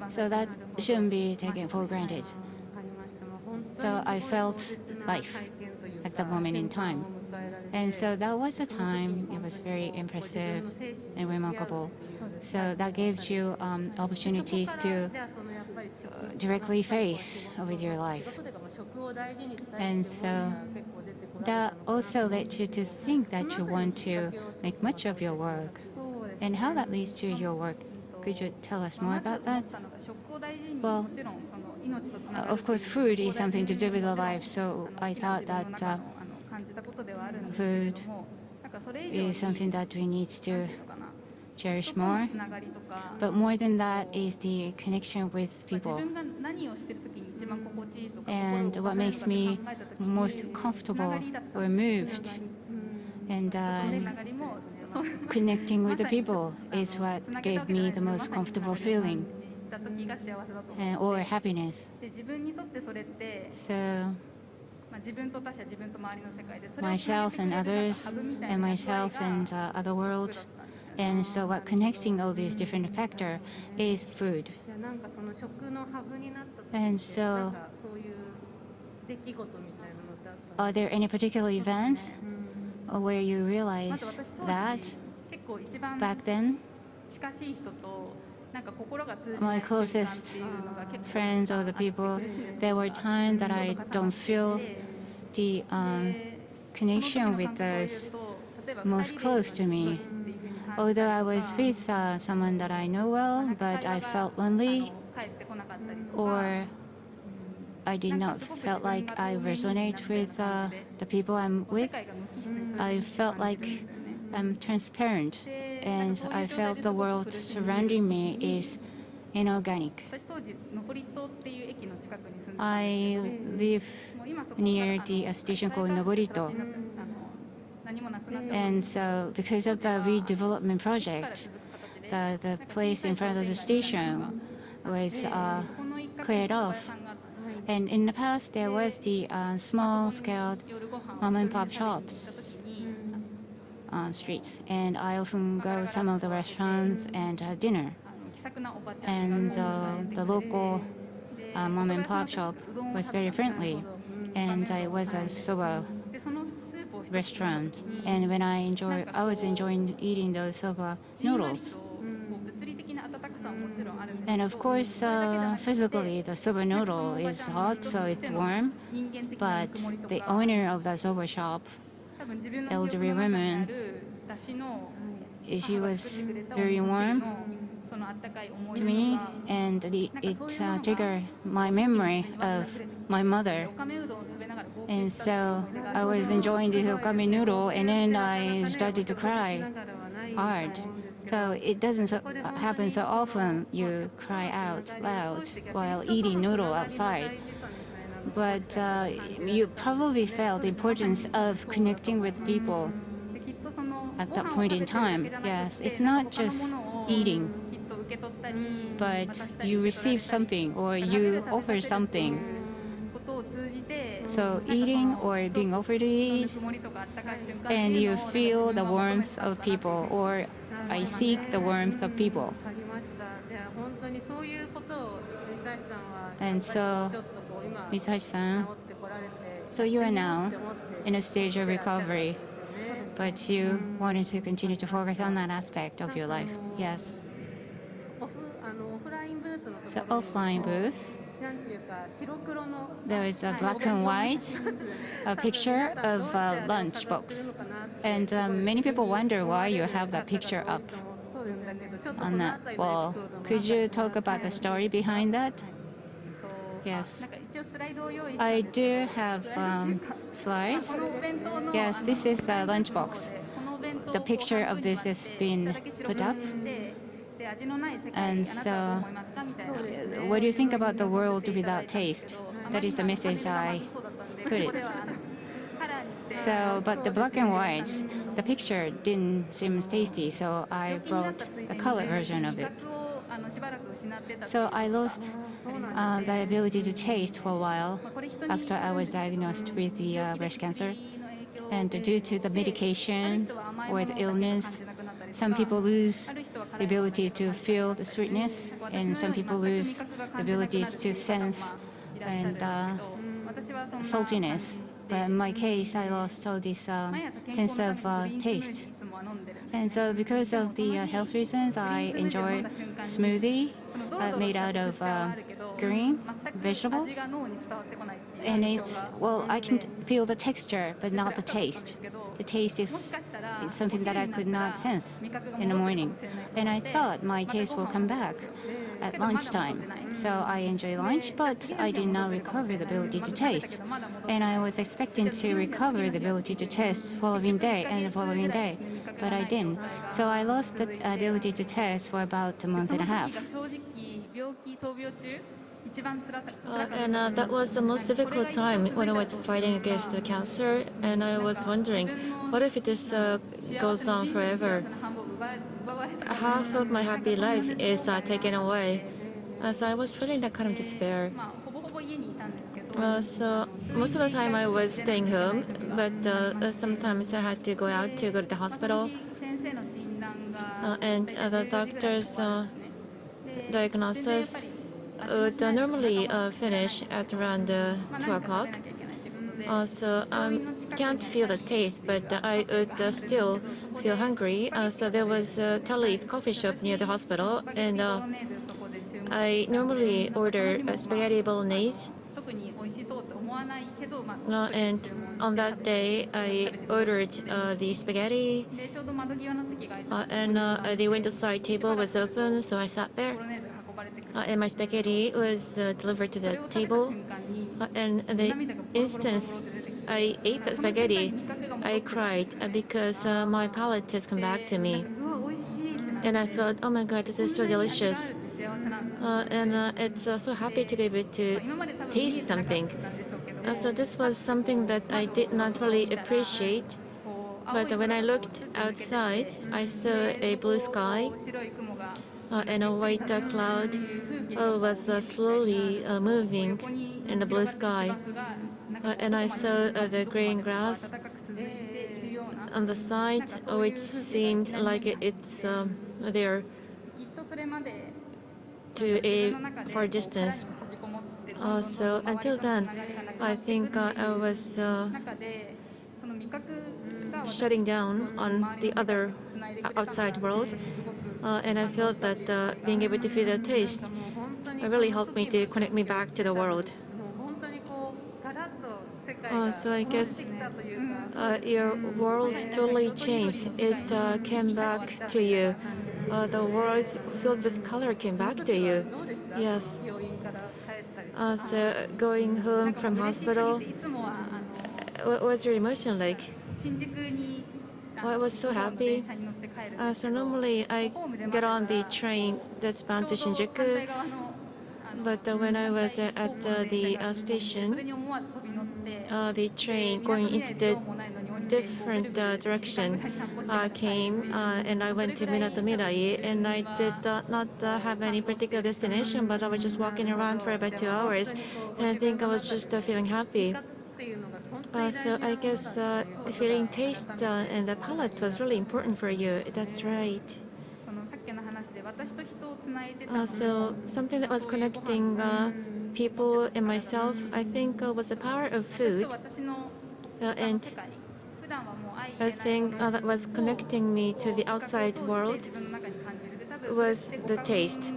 So that shouldn't be taken for granted. So I felt life at that moment in time. And so that was the time, it was very impressive and remarkable. So that gives you opportunities to directly face with your life. And so that also led you to think that you want to make much of your work. And how that leads to your work. Could you tell us more about that? Well, of course, food is something to do with our life, so I thought that food is something that we need to cherish more. But more than that is the connection with people. And what makes me most comfortable or moved and connecting with the people is what gave me the most comfortable feeling or happiness. So myself and others, and myself and other world. And so what connecting all these different factors is food. And so are there any particular events where you realize that back then my closest friends or the people, there were times that I don't feel the connection with those most close to me. Although I was with someone that I know well, but I felt lonely, or I did not felt like I resonate with the people I'm with. I felt like I'm transparent, and I felt the world surrounding me is inorganic. I live near the station called Noborito. And so because of the redevelopment project, the place in front of the station was cleared off. And in the past, there was the small-scale mom-and-pop shops on streets. And I often go to some of the restaurants and dinner. And the local mom-and-pop shop was very friendly. And it was a soba restaurant. And when I was enjoying eating those soba noodles. And of course, physically, the soba noodle is hot, so it's warm. But the owner of the soba shop, elderly woman, she was very warm to me, and it triggered my memory of my mother. And so I was enjoying this okame noodle, and then I started to cry hard. So it doesn't happen so often you cry out loud while eating noodle outside. But you probably felt the importance of connecting with people at that point in time. Yes, it's not just eating, but you receive something or you offer something. So eating or being offered to eat, and you feel the warmth of people, or I seek the warmth of people. And so, Misashi-san, so you are now in a stage of recovery, but you wanted to continue to focus on that aspect of your life. Yes. So offline booth, there is a black and white a picture of a lunchbox. And many people wonder why you have that picture up on that wall. Could you talk about the story behind that? Yes. I do have slides. Yes, this is the lunchbox. The picture of this has been put up. And so, what do you think about the world without taste? That is the message I put it. So, but the black and white, the picture didn't seem tasty, so I brought the color version of it. So I lost the ability to taste for a while after I was diagnosed with the breast cancer. And due to the medication or the illness, some people lose the ability to feel the sweetness, and some people lose the ability to sense and saltiness. But in my case, I lost all this sense of taste. And so because of the health reasons, I enjoy smoothie made out of green vegetables. And it's, well, I can feel the texture, but not the taste. The taste is something that I could not sense in the morning. And I thought my taste will come back at lunchtime. So I enjoy lunch, but I did not recover the ability to taste. And I was expecting to recover the ability to taste following day and the following day, but I didn't. So I lost the ability to taste for about a month and a half. And that was the most difficult time when I was fighting against the cancer, and I was wondering, what if this goes on forever? Half of my happy life is taken away. So I was feeling that kind of despair. So most of the time I was staying home, but sometimes I had to go out to go to the hospital. And the doctor's diagnosis would normally finish at around 2 o'clock. So can't feel the taste, but I would still feel hungry. So there was Tully's coffee shop near the hospital, and I normally order spaghetti bolognese. And on that day, I ordered the spaghetti, and the window side table was open, so I sat there. And my spaghetti was delivered to the table. And the instant I ate the spaghetti, I cried because my palate has come back to me. And I felt, oh my God, this is so delicious. And it's so happy to be able to taste something. So this was something that I did not really appreciate. But when I looked outside, I saw a blue sky and a white cloud was slowly moving in the blue sky. And I saw the green grass on the side, which seemed like it's there to a far distance. So until then, I think I was shutting down on the other outside world, and I felt that being able to feel the taste really helped me to connect me back to the world. So I guess your world totally changed. It came back to you. The world filled with color came back to you. Yes. So going home from hospital, what was your emotion like? I was so happy. So normally I get on the train that's bound to Shinjuku, but when I was at the station, the train going into the different direction came, and I went to Minatomirai, and I did not have any particular destination, but I was just walking around for about 2 hours, and I think I was just feeling happy. So I guess feeling taste and the palate was really important for you. That's right. So something that was connecting people and myself, I think, was the power of food. And I think that was connecting me to the outside world was the taste.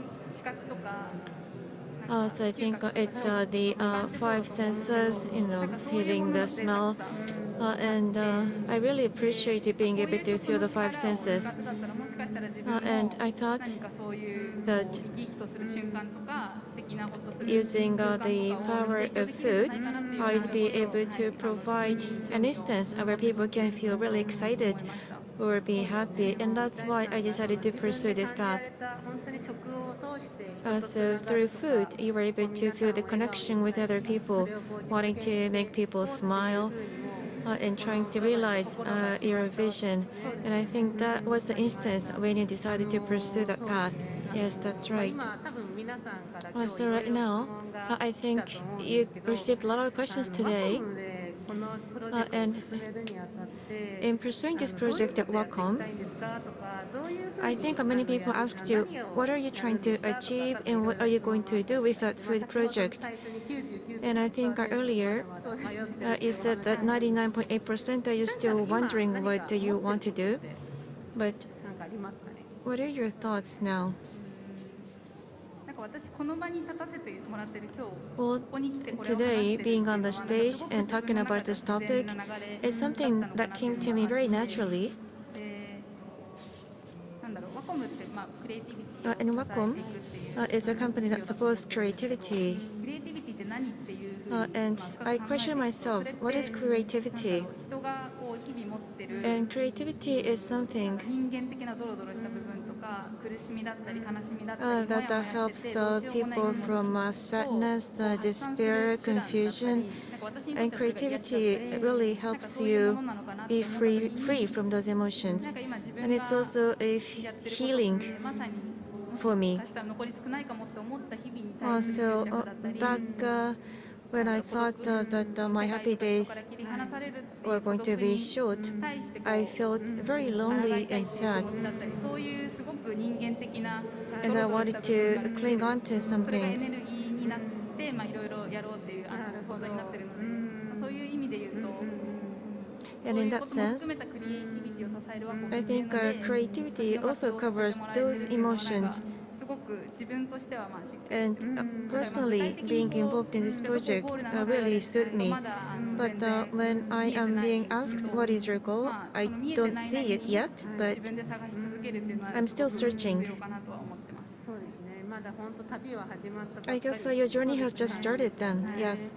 So I think it's the 5 senses, feeling the smell. And I really appreciated being able to feel the 5 senses. And I thought that using the power of food, I'd be able to provide an instance where people can feel really excited or be happy. And that's why I decided to pursue this path. So through food, you were able to feel the connection with other people, wanting to make people smile, and trying to realize your vision. And I think that was the instance when you decided to pursue that path. Yes, that's right. So right now, I think you received a lot of questions today. And in pursuing this project at Wacom, I think many people asked you, what are you trying to achieve and what are you going to do with that food project? And I think earlier you said that 99.8% are you still wondering what you want to do? But what are your thoughts now? Well, today, being on the stage and talking about this topic is something that came to me very naturally. And Wacom is a company that supports creativity. And I question myself, what is creativity? And creativity is something that helps people from sadness, despair, confusion. And creativity really helps you be free from those emotions. And it's also a healing for me. So back when I thought that my happy days were going to be short, I felt very lonely and sad. And I wanted to cling on to something. And in that sense, I think creativity also covers those emotions. And personally, being involved in this project really suit me. But when I am being asked what is your goal, I don't see it yet, but I'm still searching. I guess your journey has just started then, yes.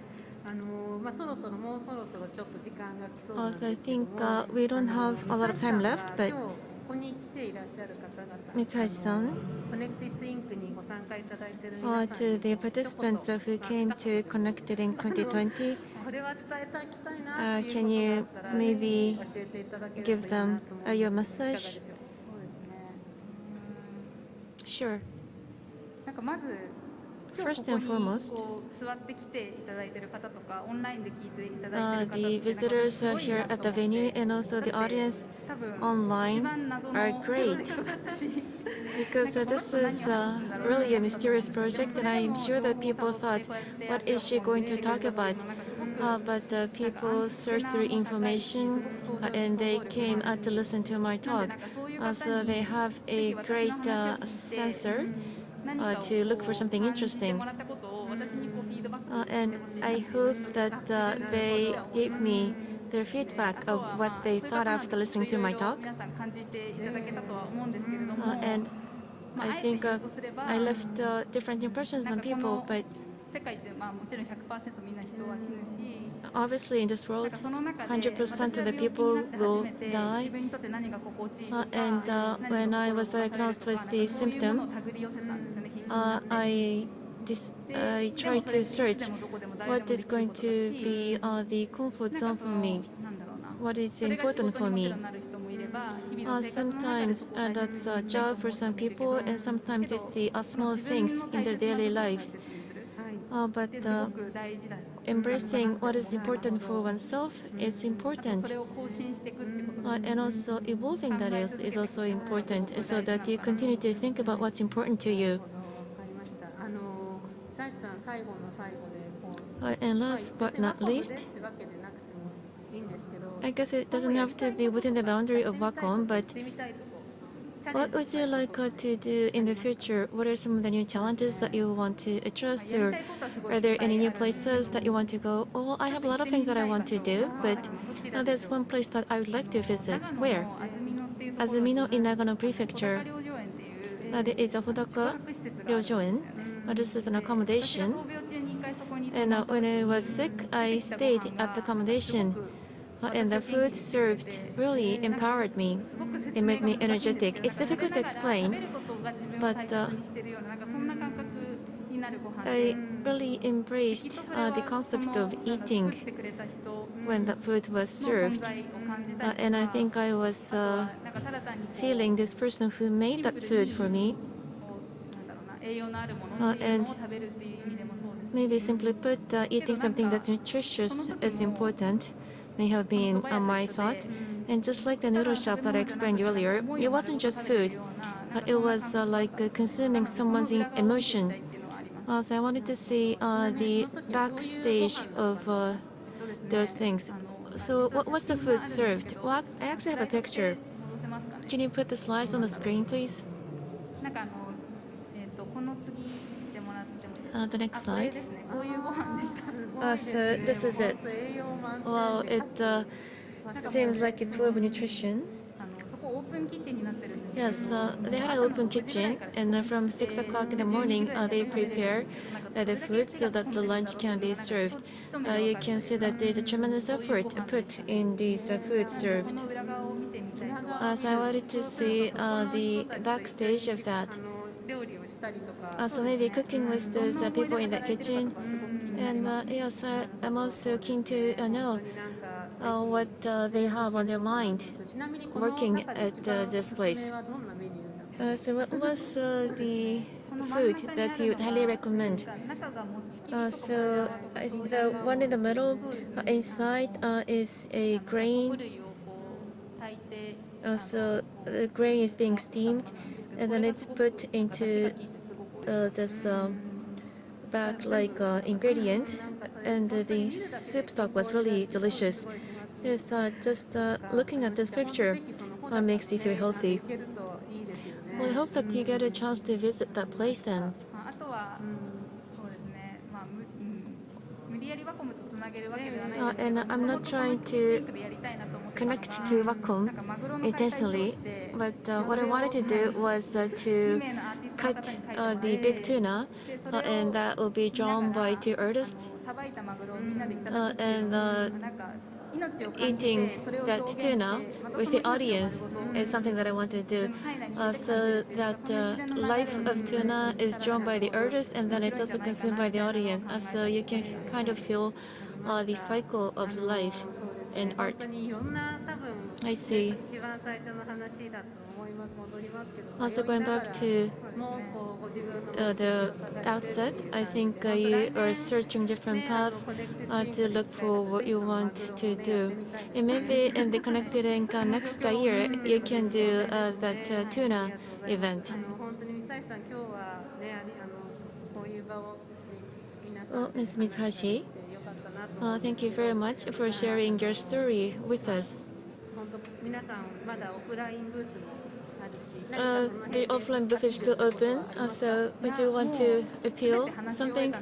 Also, I think we don't have a lot of time left, but Mitsuhashi-san, to the participants who came to Connected in 2020, can you maybe give them your message? Sure. First and foremost, the visitors here at the venue and also the audience online are great because this is really a mysterious project, and I am sure that people thought, what is she going to talk about? But people searched through information and they came to listen to my talk. So they have a great sensor to look for something interesting. And I hope that they gave me their feedback of what they thought after listening to my talk. And I think I left different impressions on people, but obviously in this world, 100% of the people will die. And when I was diagnosed with the symptom, I tried to search what is going to be the comfort zone for me, what is important for me. Sometimes that's a job for some people, and sometimes it's the small things in their daily lives. But embracing what is important for oneself is important. And also evolving that is also important, so that you continue to think about what's important to you. And last but not least, I guess it doesn't have to be within the boundary of Wacom, but what would you like to do in the future? What are some of the new challenges that you want to address, or are there any new places that you want to go? Well, I have a lot of things that I want to do, but there's one place that I would like to visit. Where? Azumino in Nagano Prefecture. There is a Hodaka Ryojoen. This is an accommodation. And when I was sick, I stayed at the accommodation. And the food served really empowered me. It made me energetic. It's difficult to explain, but I really embraced the concept of eating when the food was served. And I think I was feeling this person who made that food for me. And maybe simply put, eating something that's nutritious is important. May have been my thought. And just like the noodle shop that I explained earlier, it wasn't just food. It was like consuming someone's emotion. So I wanted to see the backstage of those things. So what was the food served? Well, I actually have a picture. Can you put the slides on the screen, please? The next slide. So this is it. Well, it seems like it's full of nutrition. Yes, they had an open kitchen, and from 6 o'clock in the morning, they prepare the food so that the lunch can be served. You can see that there's a tremendous effort put in these food served. So I wanted to see the backstage of that. So maybe cooking with those people in the kitchen. And yes, I'm also keen to know what they have on their mind working at this place. So what was the food that you would highly recommend? So the one in the middle, inside is a grain. So the grain is being steamed, and then it's put into this bag like ingredient, and the soup stock was really delicious. Yes, just looking at this picture makes you feel healthy. Well, I hope that you get a chance to visit that place then. And I'm not trying to connect to Wacom intentionally, but what I wanted to do was to cut the big tuna, and that will be drawn by two artists. And eating that tuna with the audience is something that I want to do, so that life of tuna is drawn by the artist and then it's also consumed by the audience, so you can kind of feel the cycle of life in art. I see. Also going back to the outset, I think you are searching different paths to look for what you want to do. And maybe in the Connected Ink next year, you can do that tuna event. Well, Ms. Mitsuhashi, thank you very much for sharing your story with us. The offline booth is still open, so would you want to appeal something?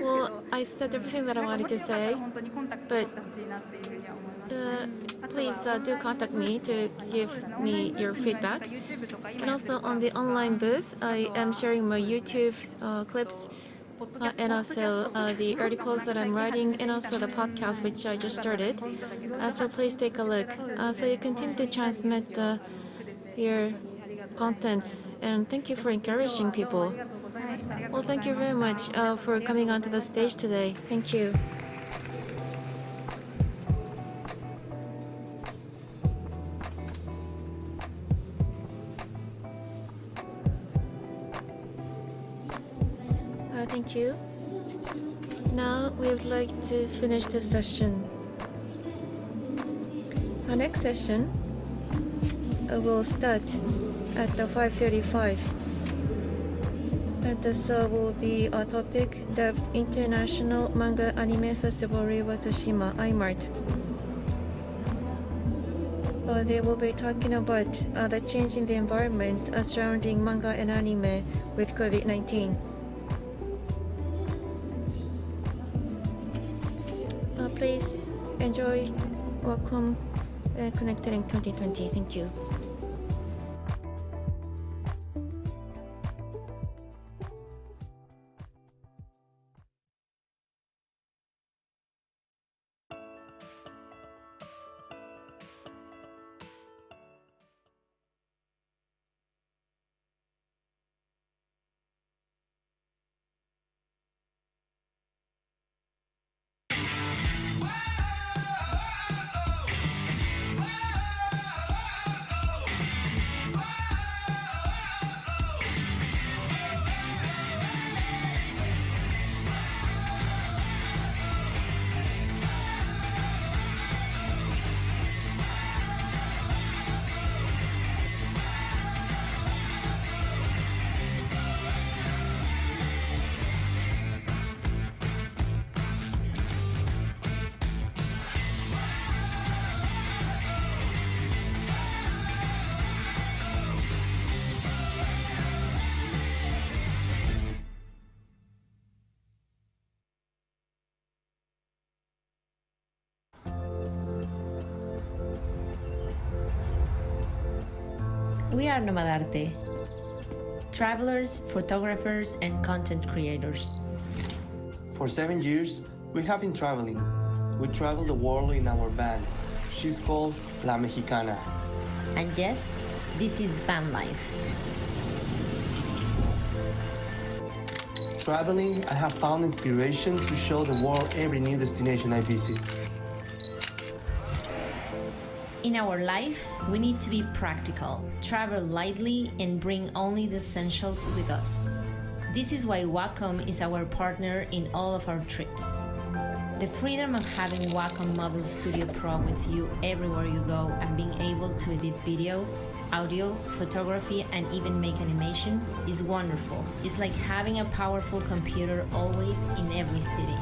Well, I said everything that I wanted to say, but please do contact me to give me your feedback. And also on the online booth, I am sharing my YouTube clips and also the articles that I'm writing, and also the podcast which I just started. So please take a look. So you continue to transmit your contents, and thank you for encouraging people. Well, thank you very much for coming onto the stage today. Thank you. Thank you. Now we would like to finish this session. Our next session will start at 5:35. And this will be a topic dubbed International Manga Anime Festival Reiwa Toshima IMART. They will be talking about the change in the environment surrounding manga and anime with COVID-19. Please enjoy. Welcome Connected in 2020. Thank you. We are Nomadarte, travelers, photographers, and content creators. For 7 years, we have been traveling. We travel the world in our van. She's called La Mexicana. And yes, this is van life. Traveling, I have found inspiration to show the world every new destination I visit. In our life, we need to be practical, travel lightly, and bring only the essentials with us. This is why Wacom is our partner in all of our trips. The freedom of having Wacom Mobile Studio Pro with you everywhere you go and being able to edit video, audio, photography, and even make animation is wonderful. It's like having a powerful computer always in every city.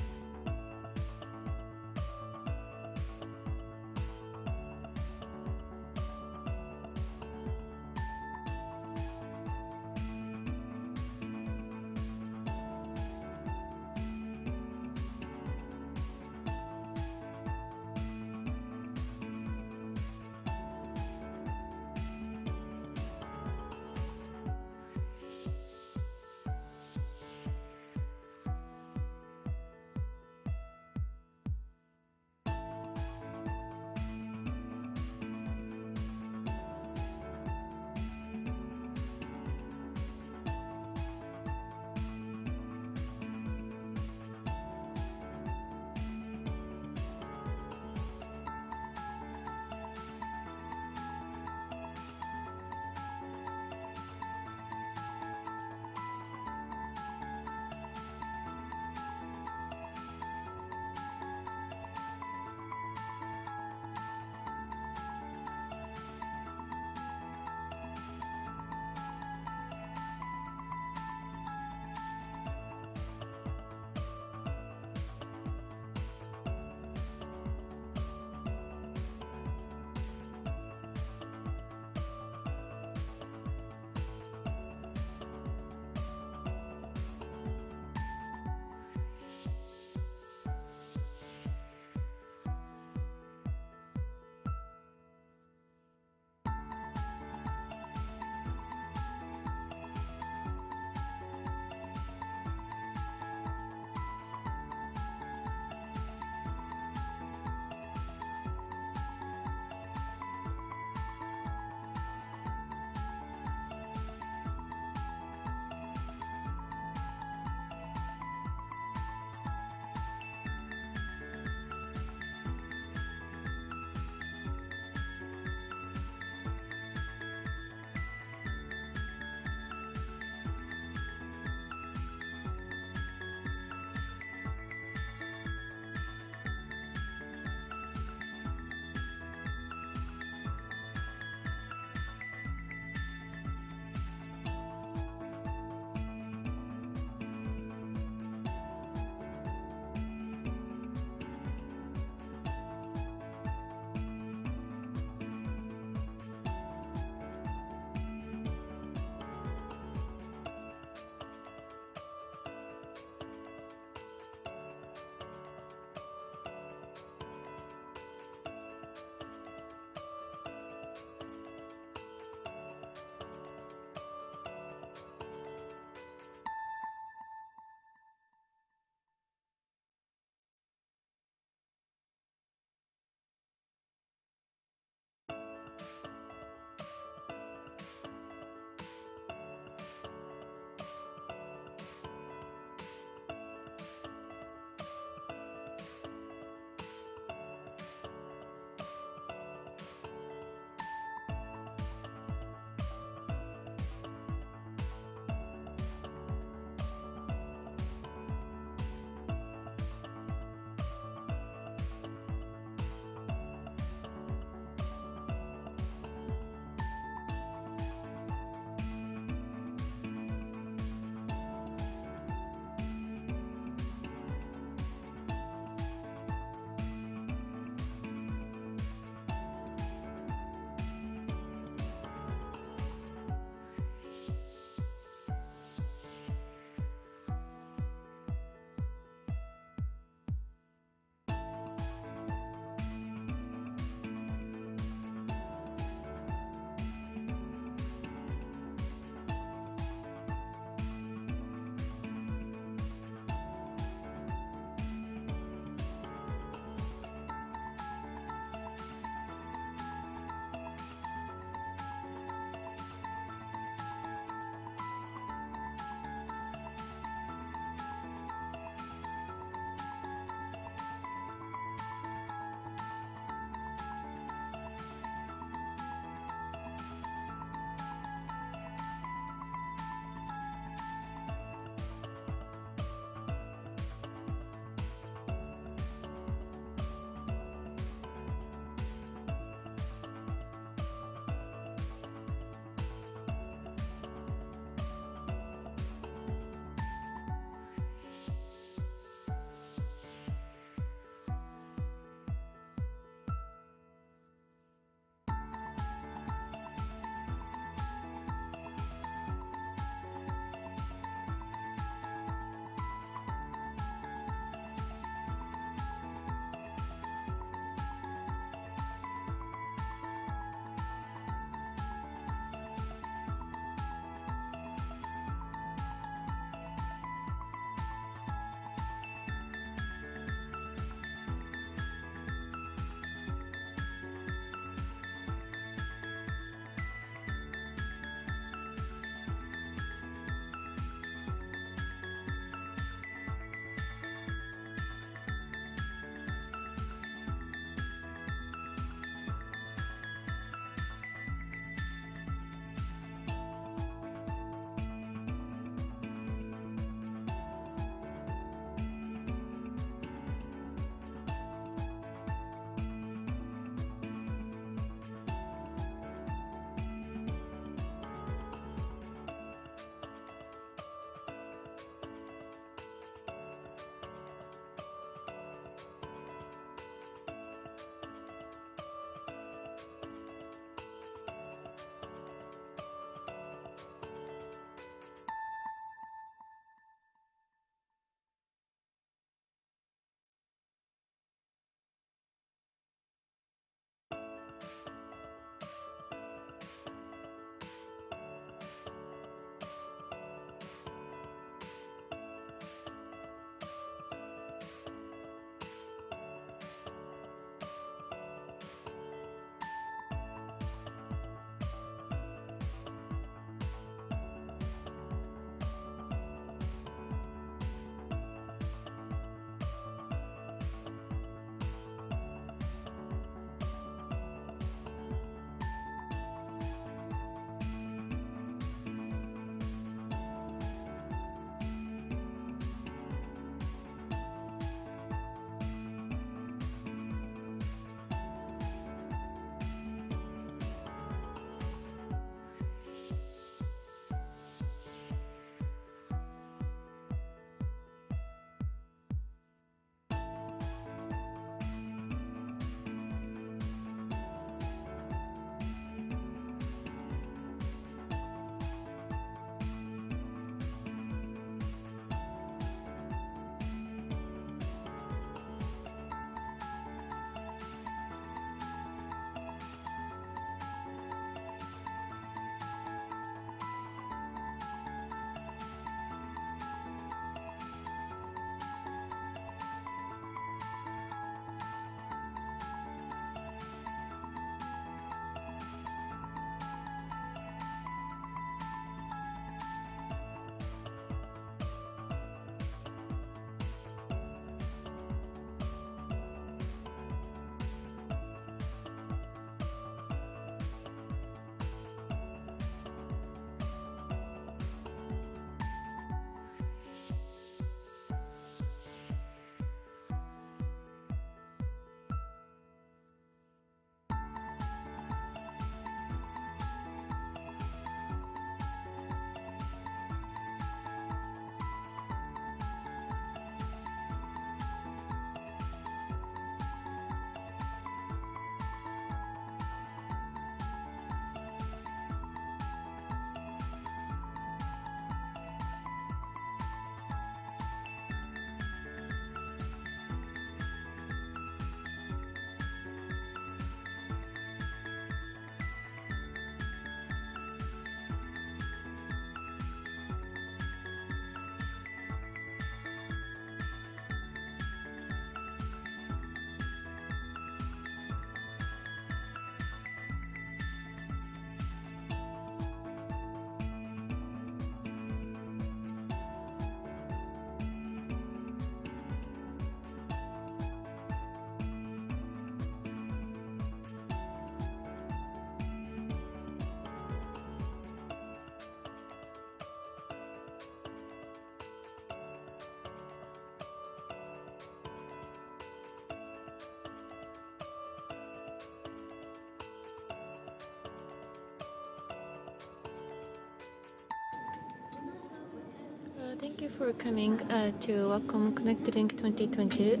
Thank you for coming to Wacom Connected Inc. 2020.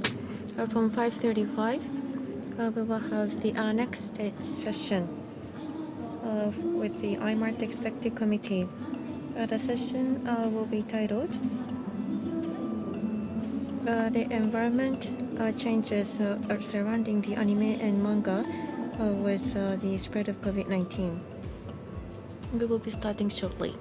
From 5:35, we will have the next session with the IMART Executive Committee. The session will be titled The Environment Changes Surrounding the Anime and Manga with the Spread of COVID-19. We will be starting shortly.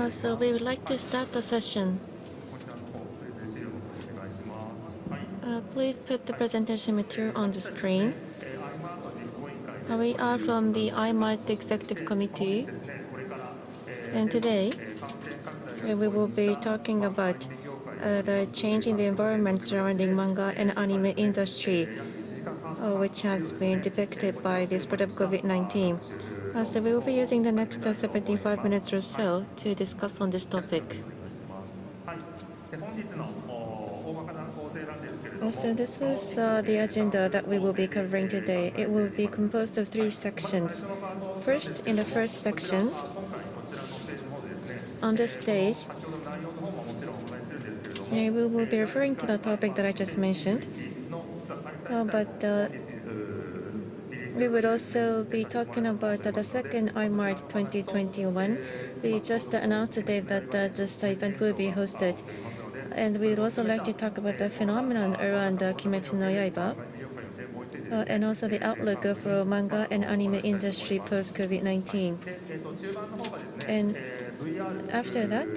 So we would like to start the session. Please put the presentation material on the screen. We are from the IMART Executive Committee, and today we will be talking about the change in the environment surrounding manga and anime industry, which has been depicted by the spread of COVID-19. So we will be using the next 75 minutes or so to discuss on this topic. So this is the agenda that we will be covering today. It will be composed of 3 sections. First, in the first section, on this stage, we will be referring to the topic that I just mentioned, but we would also be talking about the second IMART 2021. We just announced today that this event will be hosted. And we would also like to talk about the phenomenon around Kimetsu no Yaiba, and also the outlook for manga and anime industry post-COVID-19. And after that,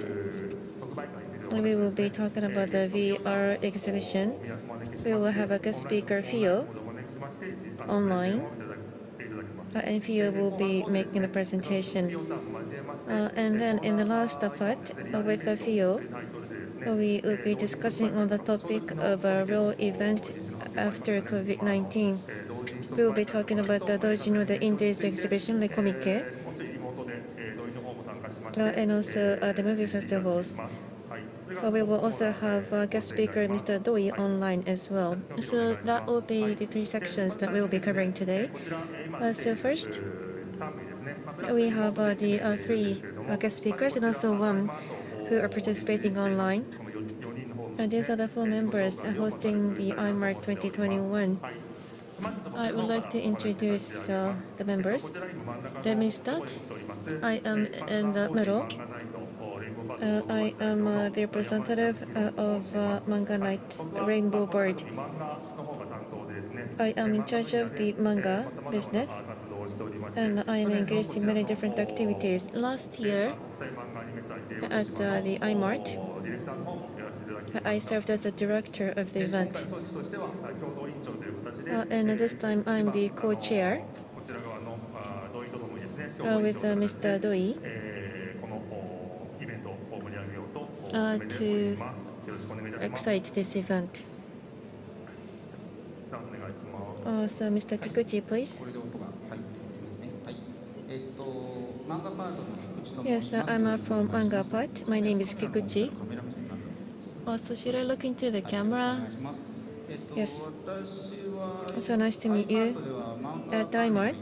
we will be talking about the VR exhibition. We will have a guest speaker, Fio, online. And Fio will be making the presentation. And then in the last part, with Fio, we will be discussing on the topic of a real event after COVID-19. We will be talking about the Doji no the Indies exhibition, Le Comique, and also the movie festivals. We will also have guest speaker Mr. Doi online as well. So that will be the 3 sections that we will be covering today. So first, we have the 3 guest speakers and also one who are participating online. These are the 4 members hosting the IMARC 2021. I would like to introduce the members. Let me start. I am in the middle. I am the representative of Manga Night Rainbow Bird. I am in charge of the manga business, and I am engaged in many different activities. Last year, at the IMART, I served as the director of the event. And this time, I'm the co-chair with Mr. Doi to excite this event. So, Mr. Kikuchi, please. Yes, I'm from Manga Part. My name is Kikuchi. Also, should I look into the camera? Yes. So nice to meet you. At IMART,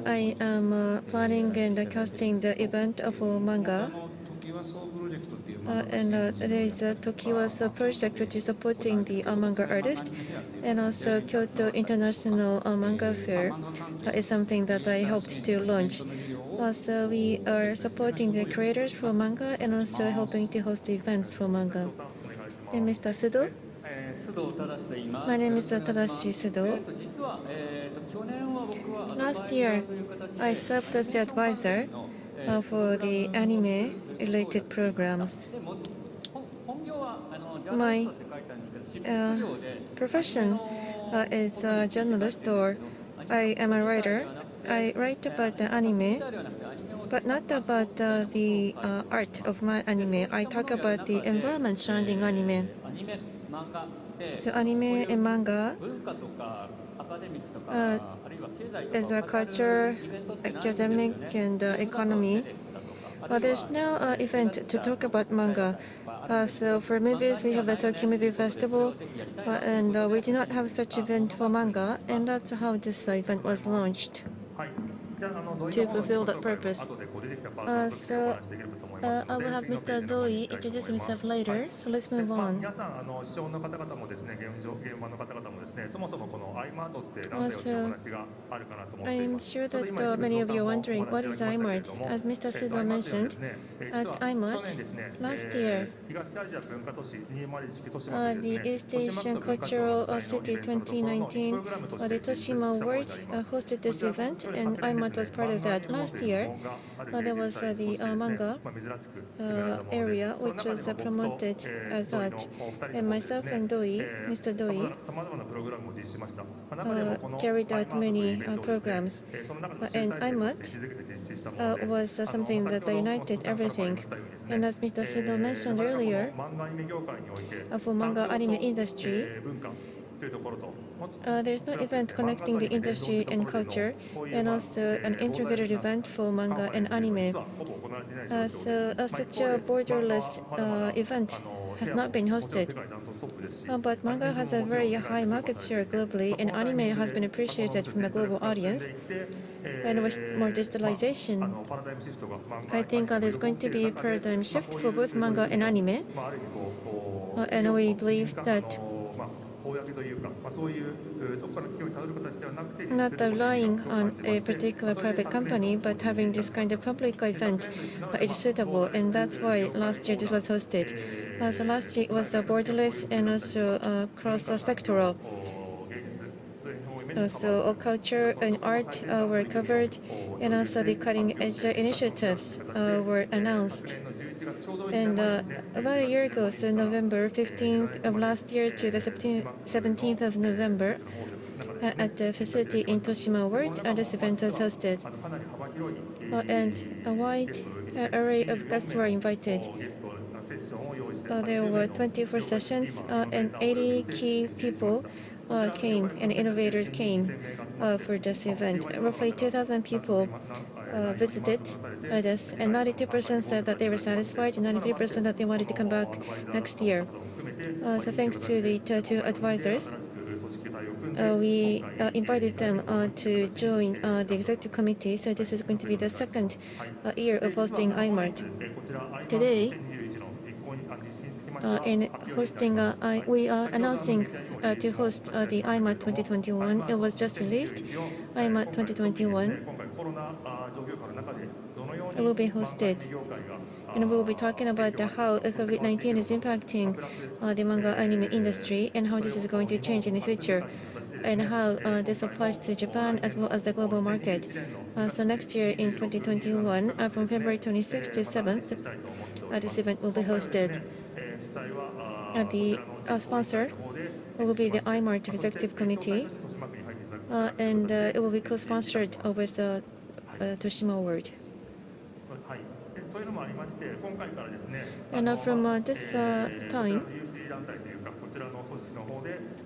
I am planning and casting the event for manga. And there is a Tokiwa's project which is supporting the manga artist, and also Kyoto International Manga Fair is something that I hoped to launch. So we are supporting the creators for manga and also helping to host events for manga. And Mr. Sudo? My name is Tadashi Sudo. Last year, I served as the advisor for the anime-related programs. My profession is a journalist, or I am a writer. I write about the anime, but not about the art of my anime. I talk about the environment surrounding anime. So anime and manga is a culture, academic, and economy. There's no event to talk about manga. So for movies, we have the Tokyo Movie Festival, and we do not have such event for manga, and that's how this event was launched to fulfill that purpose. I will have Mr. Doi introduce himself later, so let's move on. I am sure that many of you are wondering, what is IMART? As Mr. Sudo mentioned, at IMART, last year, the East Asian Cultural City 2019, the Toshima Award hosted this event, and IMART was part of that. Last year, there was the manga area which was promoted as art, and myself and Doi, Mr. Doi, carried out many programs, and IMAT was something that united everything. And as Mr. Sudo mentioned earlier, for manga anime industry, there's no event connecting the industry and culture, and also an integrated event for manga and anime. So such a borderless event has not been hosted. But manga has a very high market share globally, and anime has been appreciated from the global audience. And with more digitalization, I think there's going to be a paradigm shift for both manga and anime. And we believe that not relying on a particular private company, but having this kind of public event is suitable, and that's why last year this was hosted. So last year it was borderless and also cross-sectoral. So culture and art were covered, and also the cutting-edge initiatives were announced. And about a year ago, so November 15th of last year to the 17th of November, at the facility in Toshima World, this event was hosted. And a wide array of guests were invited. There were 24 sessions, and 80 key people came, and innovators came for this event. Roughly 2,000 people visited this, and 92% said that they were satisfied, and 93% that they wanted to come back next year. So thanks to the two advisors, we invited them to join the executive committee. So this is going to be the second year of hosting IMART. Today, in hosting, we are announcing to host the IMART 2021. It was just released. IMART 2021 will be hosted. And we will be talking about how COVID-19 is impacting the manga anime industry and how this is going to change in the future, and how this applies to Japan as well as the global market. So next year in 2021, from February 26th to 7th, this event will be hosted. The sponsor will be the IMART Executive Committee, and it will be co-sponsored with the Toshima Award. And from this time,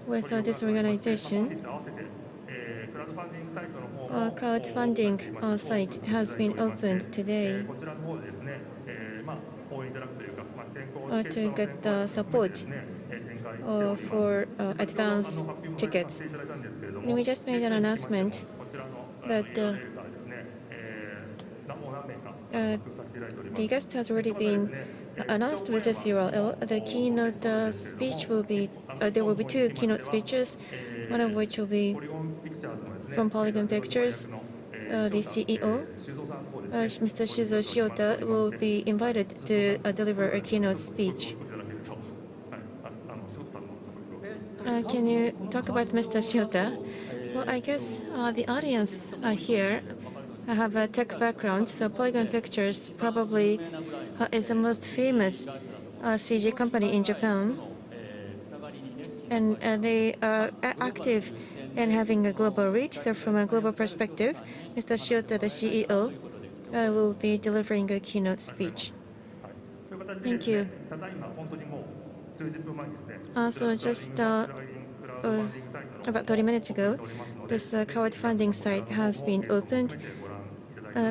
with this organization, crowdfunding site has been opened today to get support for advance tickets. And we just made an announcement that the guest has already been announced with this URL. The keynote speech will be, there will be two keynote speeches, one of which will be from Polygon Pictures. The CEO, Mr. Shuzo Shiota, will be invited to deliver a keynote speech. Can you talk about Mr. Shiota? Well, I guess the audience here have a tech background, so Polygon Pictures probably is the most famous CG company in Japan, and they are active in having a global reach. So from a global perspective, Mr. Shiota, the CEO, will be delivering a keynote speech. Thank you. So just about 30 minutes ago, this crowdfunding site has been opened.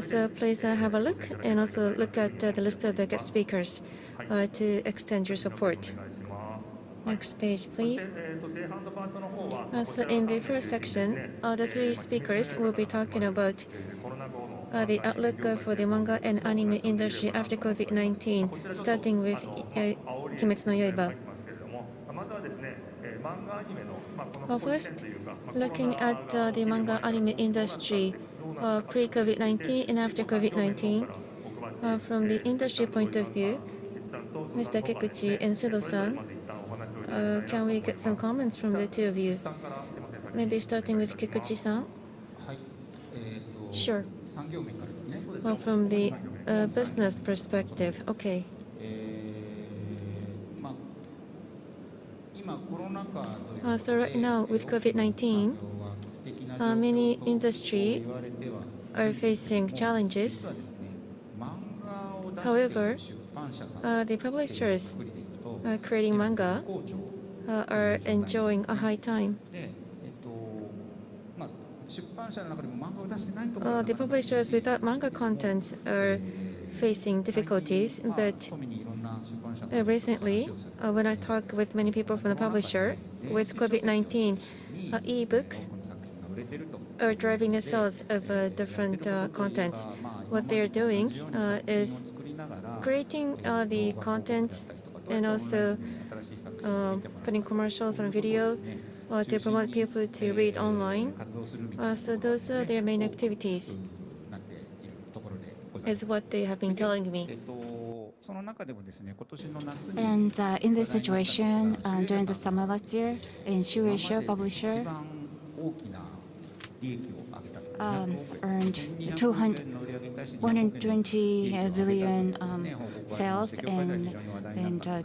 So please have a look and also look at the list of the guest speakers to extend your support. Next page, please. So in the first section, the three speakers will be talking about the outlook for the manga and anime industry after COVID-19, starting with Kimetsu no Yaiba. Well, first, looking at the manga anime industry pre-COVID-19 and after COVID-19, from the industry point of view, Mr. Kikuchi and Sudo-san, can we get some comments from the two of you? Maybe starting with Kikuchi-san? Sure. Well, from the business perspective, okay. So right now, with COVID-19, many industries are facing challenges. However, the publishers creating manga are enjoying a high time. The publishers without manga content are facing difficulties, but recently, when I talk with many people from the publisher, with COVID-19, e-books are driving the sales of different contents. What they're doing is creating the content and also putting commercials on video to promote people to read online. So those are their main activities, is what they have been telling me. And in this situation, during the summer last year, in Shueisha publisher earned 120 billion sales and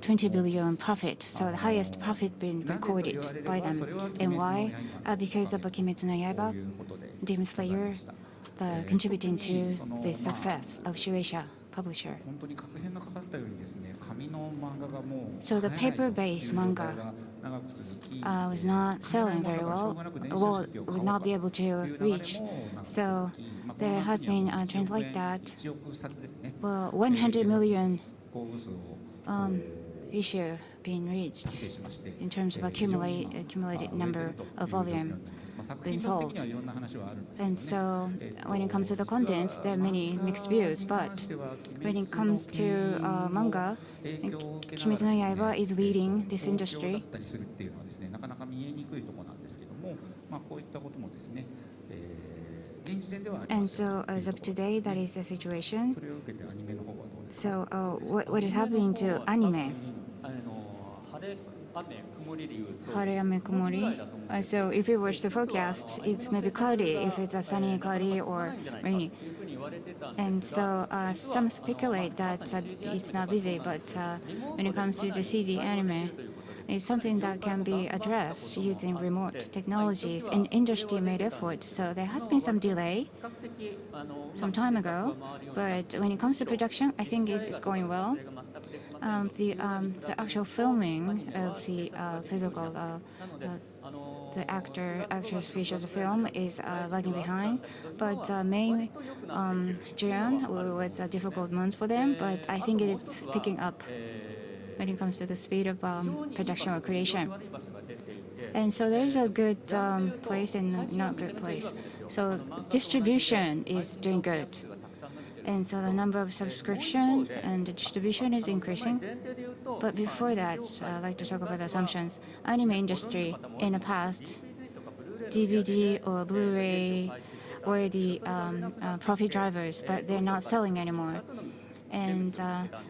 20 billion profit. So the highest profit been recorded by them. And why? Because of Kimetsu no Yaiba, Demon Slayer, contributing to the success of Shueisha publisher. So the paper-based manga was not selling very well, would not be able to reach. So there has been a trend like that. Well, 100 million issue been reached in terms of accumulated number of volume being sold. And so when it comes to the contents, there are many mixed views. But when it comes to manga, Kimetsu no Yaiba is leading this industry. And so as of today, that is the situation. So what is happening to anime? Hareame kumori. So if you watch the forecast, it's maybe cloudy, if it's a sunny, cloudy, or rainy. And so some speculate that it's not busy, but when it comes to the CG anime, it's something that can be addressed using remote technologies, and industry made effort. So there has been some delay some time ago, but when it comes to production, I think it is going well. The actual filming of the physical, the actors feature the film is lagging behind. But May, June was a difficult month for them, but I think it is picking up when it comes to the speed of production or creation. And so there's a good place and not good place. So distribution is doing good. And so the number of subscription and the distribution is increasing. But before that, I'd like to talk about the assumptions. Anime industry in the past, DVD or Blu-ray were the profit drivers, but they're not selling anymore. And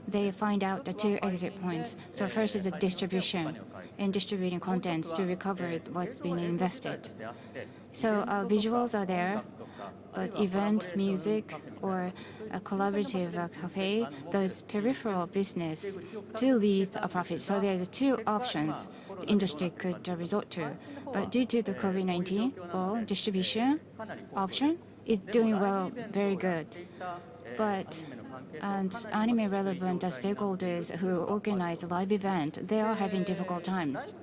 they find out the two exit points. So first is the distribution and distributing contents to recover what's been invested. So visuals are there, but event, music, or a collaborative cafe, those peripheral business to lead a profit. So there's two options the industry could resort to. But due to the COVID-19, well, distribution option is doing well, very good. But anime relevant stakeholders who organize a live event, they are having difficult times.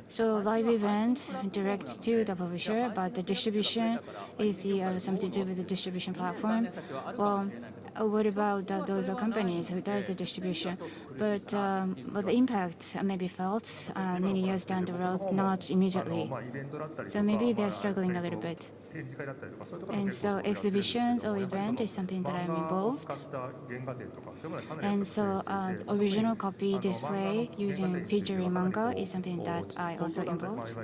So live event directs to the publisher, but the distribution is something to do with the distribution platform. Well, what about those companies who does the distribution? But the impact may be felt many years down the road, not immediately. So maybe they're struggling a little bit. And so exhibitions or event is something that I'm involved. And so original copy display using featuring manga is something that I also involved.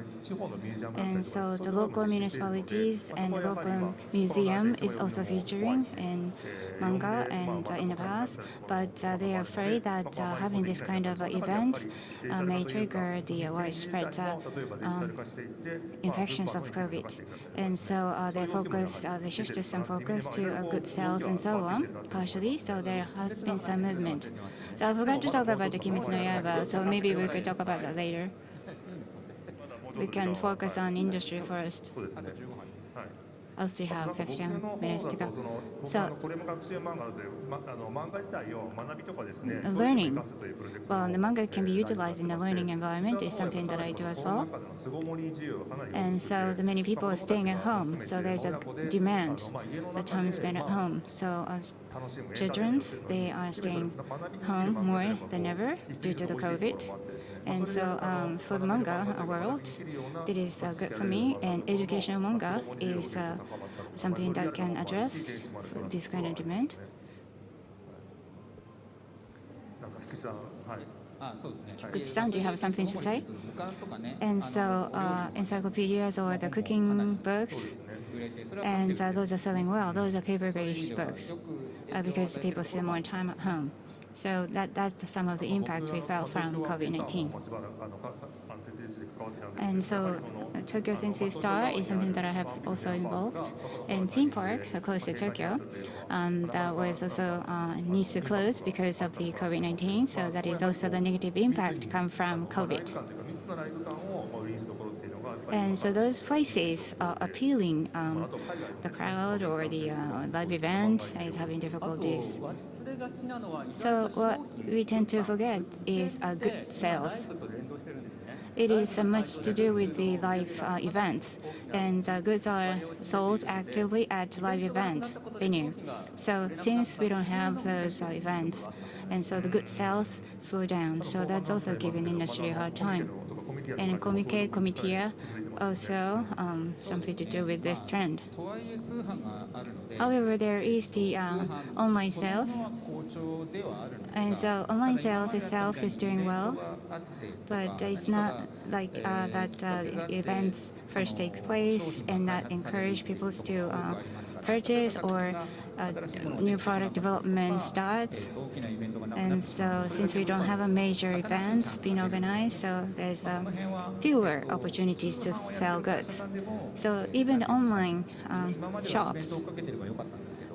And so the local municipalities and the local museum is also featuring in manga and in the past, but they are afraid that having this kind of event may trigger the widespread infections of COVID. And so they shifted some focus to good sales and so on, partially, so there has been some movement. So I forgot to talk about the Kimetsu no Yaiba, so maybe we could talk about that later. We can focus on industry first. I'll still have 15 minutes to go. So, learning. Well, the manga can be utilized in a learning environment is something that I do as well. And so the many people are staying at home, so there's a demand, the time spent at home. So children, they are staying home more than ever due to the COVID. And so for the manga world, it is good for me, and educational manga is something that can address this kind of demand. Kikuchi-san, do you have something to say? And so encyclopedias or the cooking books, and those are selling well. Those are paper-based books because people spend more time at home. So that's some of the impact we felt from COVID-19. And so Tokyo Sensei Star is something that I have also involved. And theme park close to Tokyo, that was also needs to close because of the COVID-19. So that is also the negative impact come from COVID. And so those places are appealing the crowd or the live event is having difficulties. So what we tend to forget is good sales. it is much to do with the live events, and goods are sold actively at live event venue. So since we don't have those events, and so the good sales slow down, so that's also giving industry a hard time. And Comitia also something to do with this trend. However, there is the online sales, and so online sales itself is doing well, but it's not like that events first take place and that encourage people to purchase or new product development starts. And so since we don't have a major events being organized, so there's fewer opportunities to sell goods. So even online shops,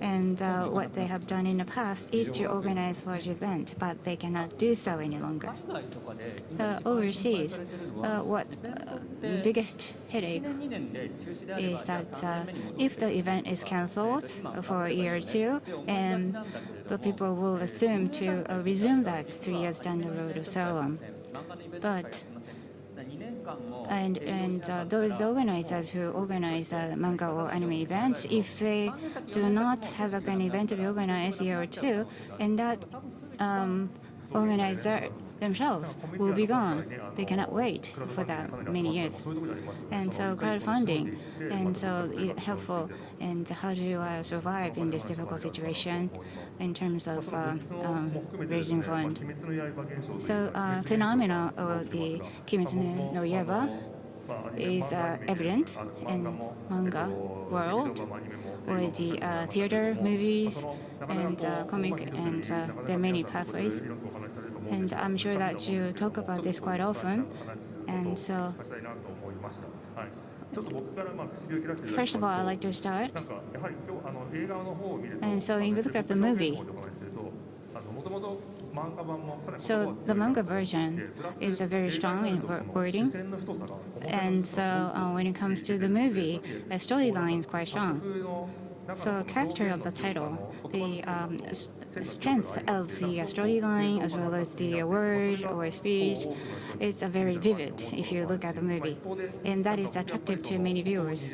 and what they have done in the past is to organize large event, but they cannot do so any longer. Overseas, what the biggest headache is that if the event is cancelled for a year or two, and the people will assume to resume that 3 years down the road or so on. But those organizers who organize a manga or anime event, if they do not have like an event to be organized a year or two, and that organizer themselves will be gone. They cannot wait for that many years. And so crowdfunding, and so it's helpful. And how do you survive in this difficult situation in terms of raising fund? So phenomena of the Kimetsu no Yaiba is evident in manga world, or the theater, movies, and comic, and there are many pathways. And I'm sure that you talk about this quite often. And so, first of all, I'd like to start. And so, if you look at the movie, so the manga version is very strong in wording. And so, when it comes to the movie, the storyline is quite strong. So, character of the title, the strength of the storyline as well as the word or speech is very vivid if you look at the movie, and that is attractive to many viewers.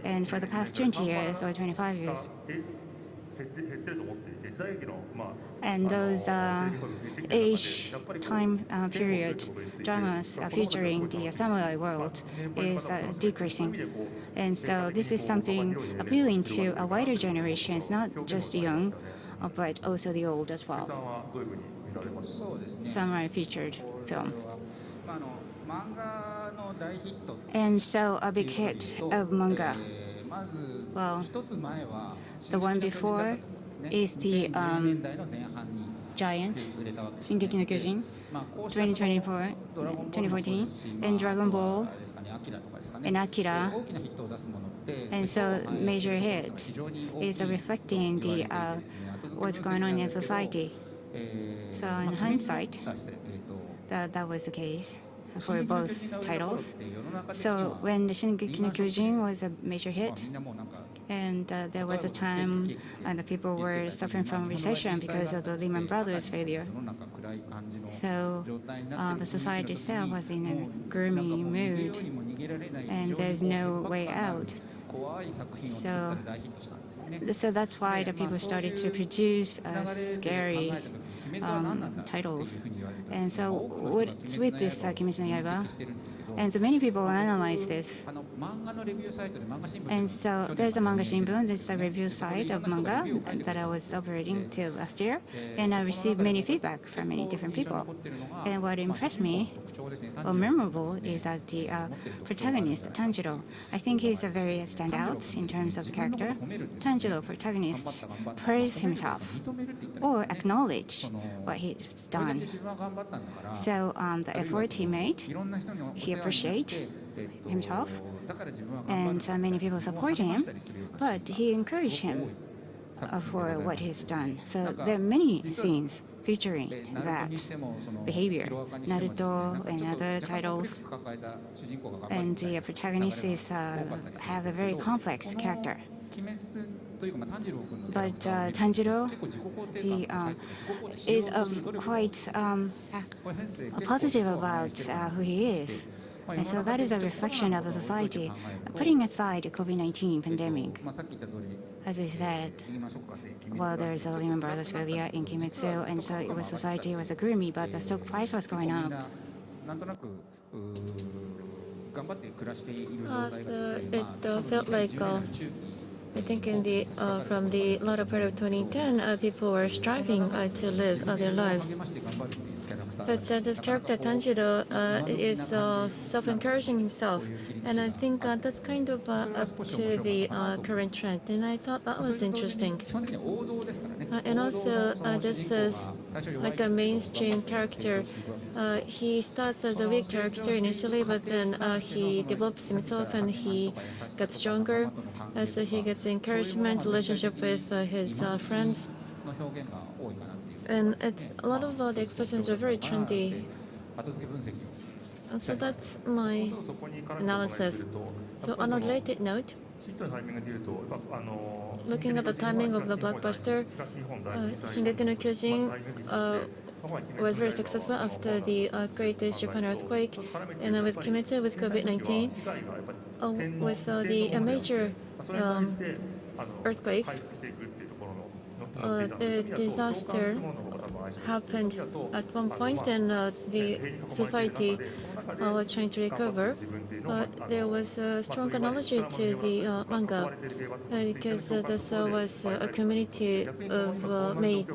And for the past 20 years or 25 years, and those age time period dramas featuring the samurai world is decreasing. And so this is something appealing to a wider generation. It's not just young, but also the old as well. Samurai featured film. And so a big hit of manga. Well, the one before is the Giant, Shingeki no Kyojin, 2014, and Dragon Ball, and Akira. And so major hit is reflecting the what's going on in society. So in hindsight, that was the case for both titles. So when the Shingeki no Kyojin was a major hit, and there was a time the people were suffering from recession because of the Lehman Brothers failure. So the society itself was in a gloomy mood, and there's no way out. So that's why the people started to produce scary titles. And so what's with this Kimetsu no Yaiba? And so many people analyze this. And so there's a Manga Shimbun, this is a review site of manga that I was operating till last year. And I received many feedback from many different people. And what impressed me, or memorable, is that the protagonist, Tanjiro, I think he's a very standout in terms of the character. Tanjiro, protagonist, praise himself or acknowledge what he's done. So the effort he made, he appreciates himself, and many people support him, but he encouraged him for what he's done. So there are many scenes featuring that behavior. Naruto and other titles, and the protagonists have a very complex character. But Tanjiro is quite positive about who he is. And so that is a reflection of the society, putting aside the COVID-19 pandemic. As I said, well, there's a Lehman Brothers failure in Kimitsu, and so it was society was gloomy, but the stock price was going up. So it felt like I think in the from the latter part of 2010, people were striving to live their lives. But this character Tanjiro is self-encouraging himself, and I think that's kind of up to the current trend, and I thought that was interesting. And also, this is like a mainstream character. He starts as a weak character initially, but then he develops himself and he gets stronger. So he gets encouragement, relationship with his friends. And a lot of the expressions are very trendy. So that's my analysis. So on a related note, looking at the timing of the blockbuster, Shingeki no Kyojin was very successful after the Great Japan earthquake, and with Kimetsu, with COVID-19, with the major earthquake, the disaster happened at one point, and the society was trying to recover. There was a strong analogy to the manga because this was a community of made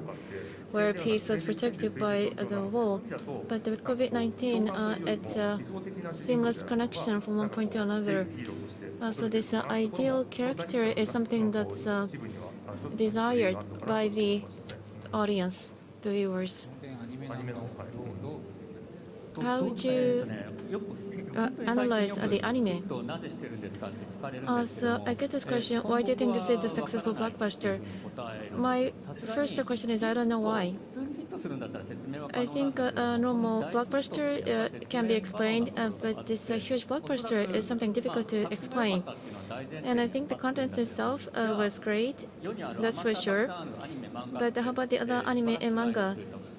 where peace was protected by the wall. But with COVID-19, it's a seamless connection from one point to another. So this ideal character is something that's desired by the audience, the viewers. How would you analyze the anime? So I get this question, why do you think this is a successful blockbuster? My first question is, I don't know why. I think a normal blockbuster can be explained, but this huge blockbuster is something difficult to explain. And I think the content itself was great, that's for sure. But how about the other anime and manga?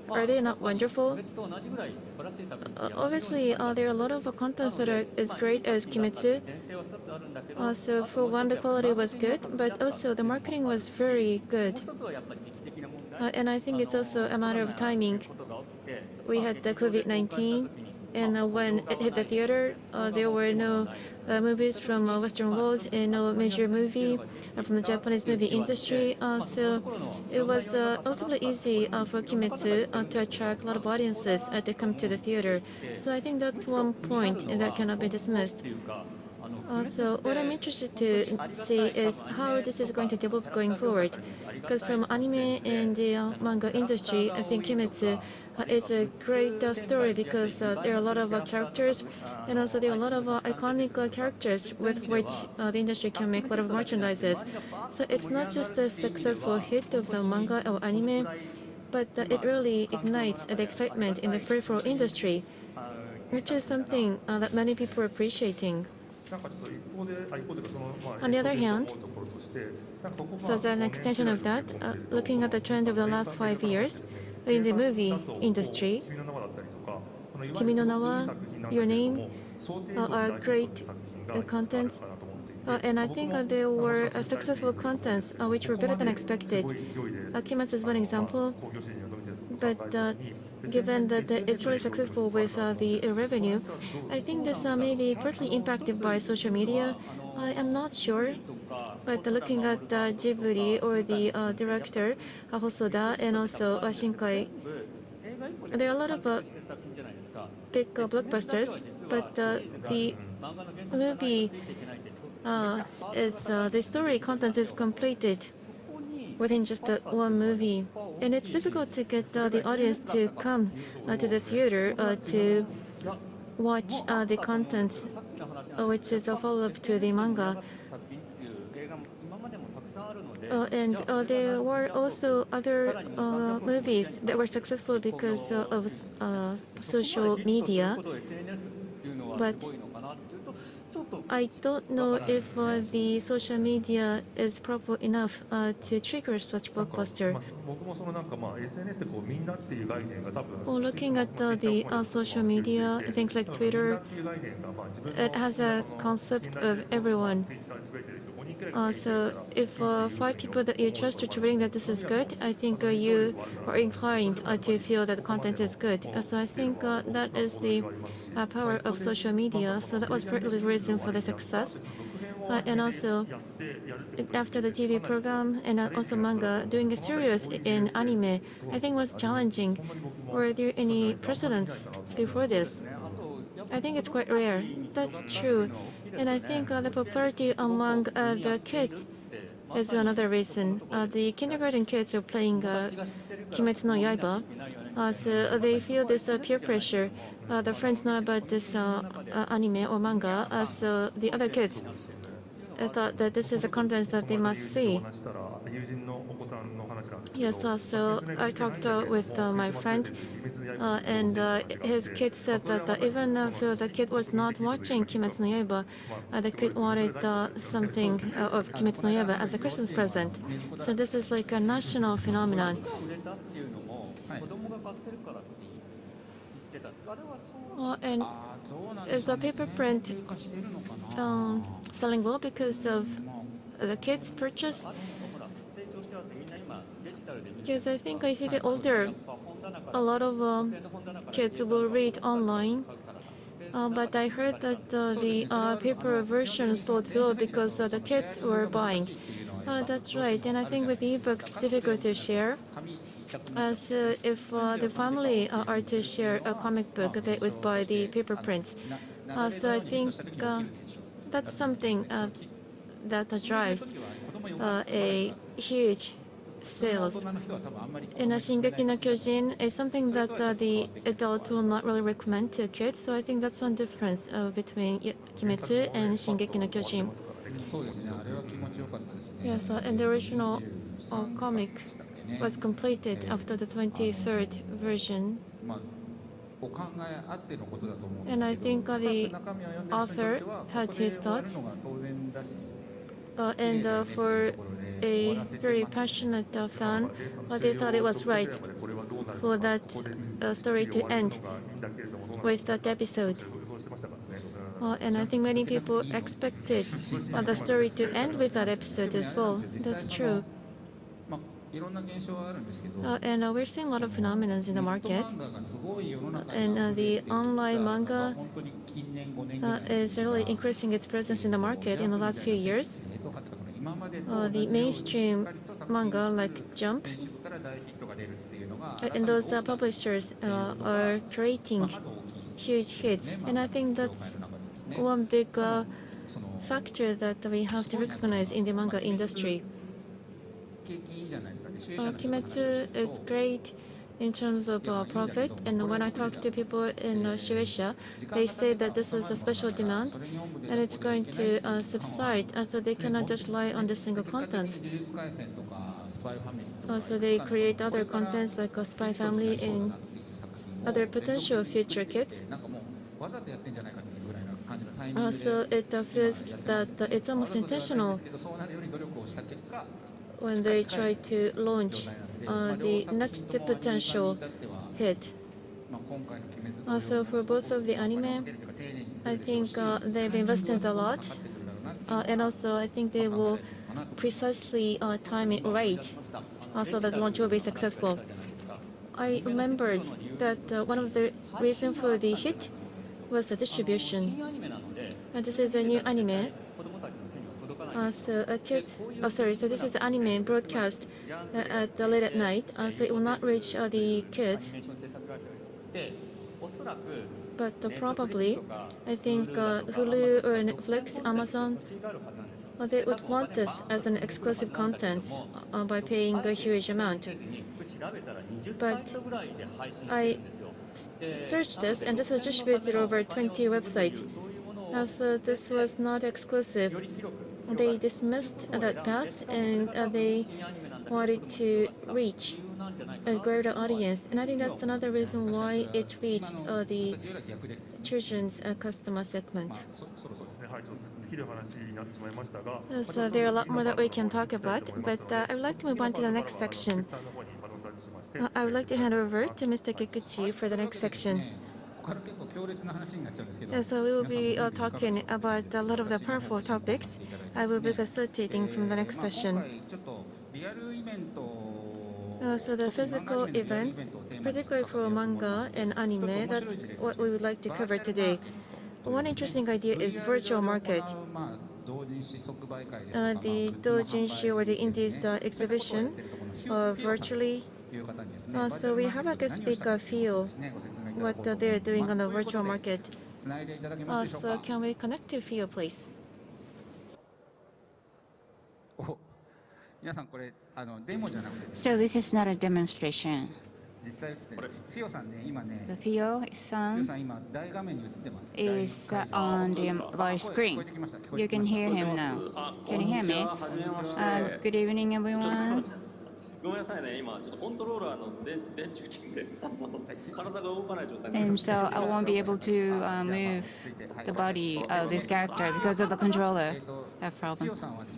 Are they not wonderful? Obviously, there are a lot of contents that are as great as Kimetsu. So for one, the quality was good, but also the marketing was very good. And I think it's also a matter of timing. We had the COVID-19, and when it hit the theater, there were no movies from Western world and no major movie from the Japanese movie industry. So it was ultimately easy for Kimetsu to attract a lot of audiences to come to the theater. So I think that's one point that cannot be dismissed. So what I'm interested to see is how this is going to develop going forward. Because from anime and the manga industry, I think Kimetsu is a great story because there are a lot of characters, and also there are a lot of iconic characters with which the industry can make a lot of merchandises. So it's not just a successful hit of the manga or anime, but it really ignites the excitement in the peripheral industry, which is something that many people are appreciating. On the other hand, so as an extension of that, looking at the trend of the last 5 years in the movie industry, Kimi no Na wa, Your Name are great contents. And I think there were successful contents which were better than expected. Kimetsu is one example, but given that it's really successful with the revenue, I think this may be partly impacted by social media. I am not sure, but looking at Ghibli or the director Hosoda and also Shinkai, there are a lot of big blockbusters, but the movie the story content is completed within just one movie, and it's difficult to get the audience to come to the theater to watch the content, which is a follow-up to the manga. And there were also other movies that were successful because of social media, but I don't know if the social media is proper enough to trigger such blockbuster. Well, looking at the social media, things like Twitter, it has a concept of everyone. So if 5 people that you trust are tweeting that this is good, I think you are inclined to feel that the content is good. So I think that is the power of social media. So that was partly the reason for the success. And also, after the TV program and also manga, doing a series in anime, I think was challenging. Were there any precedents before this? I think it's quite rare. That's true. And I think the popularity among the kids is another reason. The kindergarten kids are playing Kimetsu no Yaiba, so they feel this peer pressure. The friends know about this anime or manga, so the other kids thought that this is a content that they must see. Yes, so I talked with my friend, and his kid said that even if the kid was not watching Kimetsu no Yaiba, the kid wanted something of Kimetsu no Yaiba as a Christmas present. So this is like a national phenomenon. And is the paper print selling well because of the kids' purchase? Because I think if you get older, a lot of kids will read online. But I heard that the paper version sold well because the kids were buying. That's right. And I think with ebooks, it's difficult to share. So if the family are to share a comic book, they would buy the paper prints. So I think that's something that drives a huge sales. And Shingeki no Kyojin is something that the adult will not really recommend to kids. So I think that's one difference between Kimetsu and Shingeki no Kyojin. Yes, and the original comic was completed after the 23rd version. And I think the author had his thoughts. And for a very passionate fan, they thought it was right for that story to end with that episode. And I think many people expected the story to end with that episode as well. That's true. And we're seeing a lot of phenomena in the market. And the online manga is really increasing its presence in the market in the last few years. The mainstream manga like Jump and those publishers are creating huge hits. And I think that's one big factor that we have to recognize in the manga industry. Kimetsu is great in terms of profit, and when I talk to people in Shueisha, they say that this is a special demand and it's going to subside, so they cannot just rely on the single content. So they create other contents like a Spy Family and other potential future kits. So it feels that it's almost intentional when they try to launch the next potential hit. Also, for both of the anime, I think they've invested a lot, and also I think they will precisely time it right, so that the launch will be successful. I remembered that one of the reasons for the hit was the distribution. And this is a new anime. So this is anime broadcast at late at night, so it will not reach the kids. But probably, I think Hulu or Netflix, Amazon, they would want this as an exclusive content by paying a huge amount. But I searched this, and this is distributed over 20 websites. So this was not exclusive. They dismissed that path, and they wanted to reach a greater audience, and I think that's another reason why it reached the children's customer segment. So there are a lot more that we can talk about, but I would like to move on to the next section. I would like to hand over to Mr. Kikuchi for the next section. So we will be talking about a lot of the powerful topics. I will be facilitating from the next session. So the physical events, particularly for manga and anime, that's what we would like to cover today. One interesting idea is virtual market. The doujinshi or the indies exhibition virtually. So we have a good speaker feel what they're doing on the virtual market. So can we connect to Fio, please? So this is not a demonstration. The Fio-san is on the large screen. You can hear him now. Can you hear me? Good evening, everyone. And so I won't be able to move the body of this character because of the controller problem.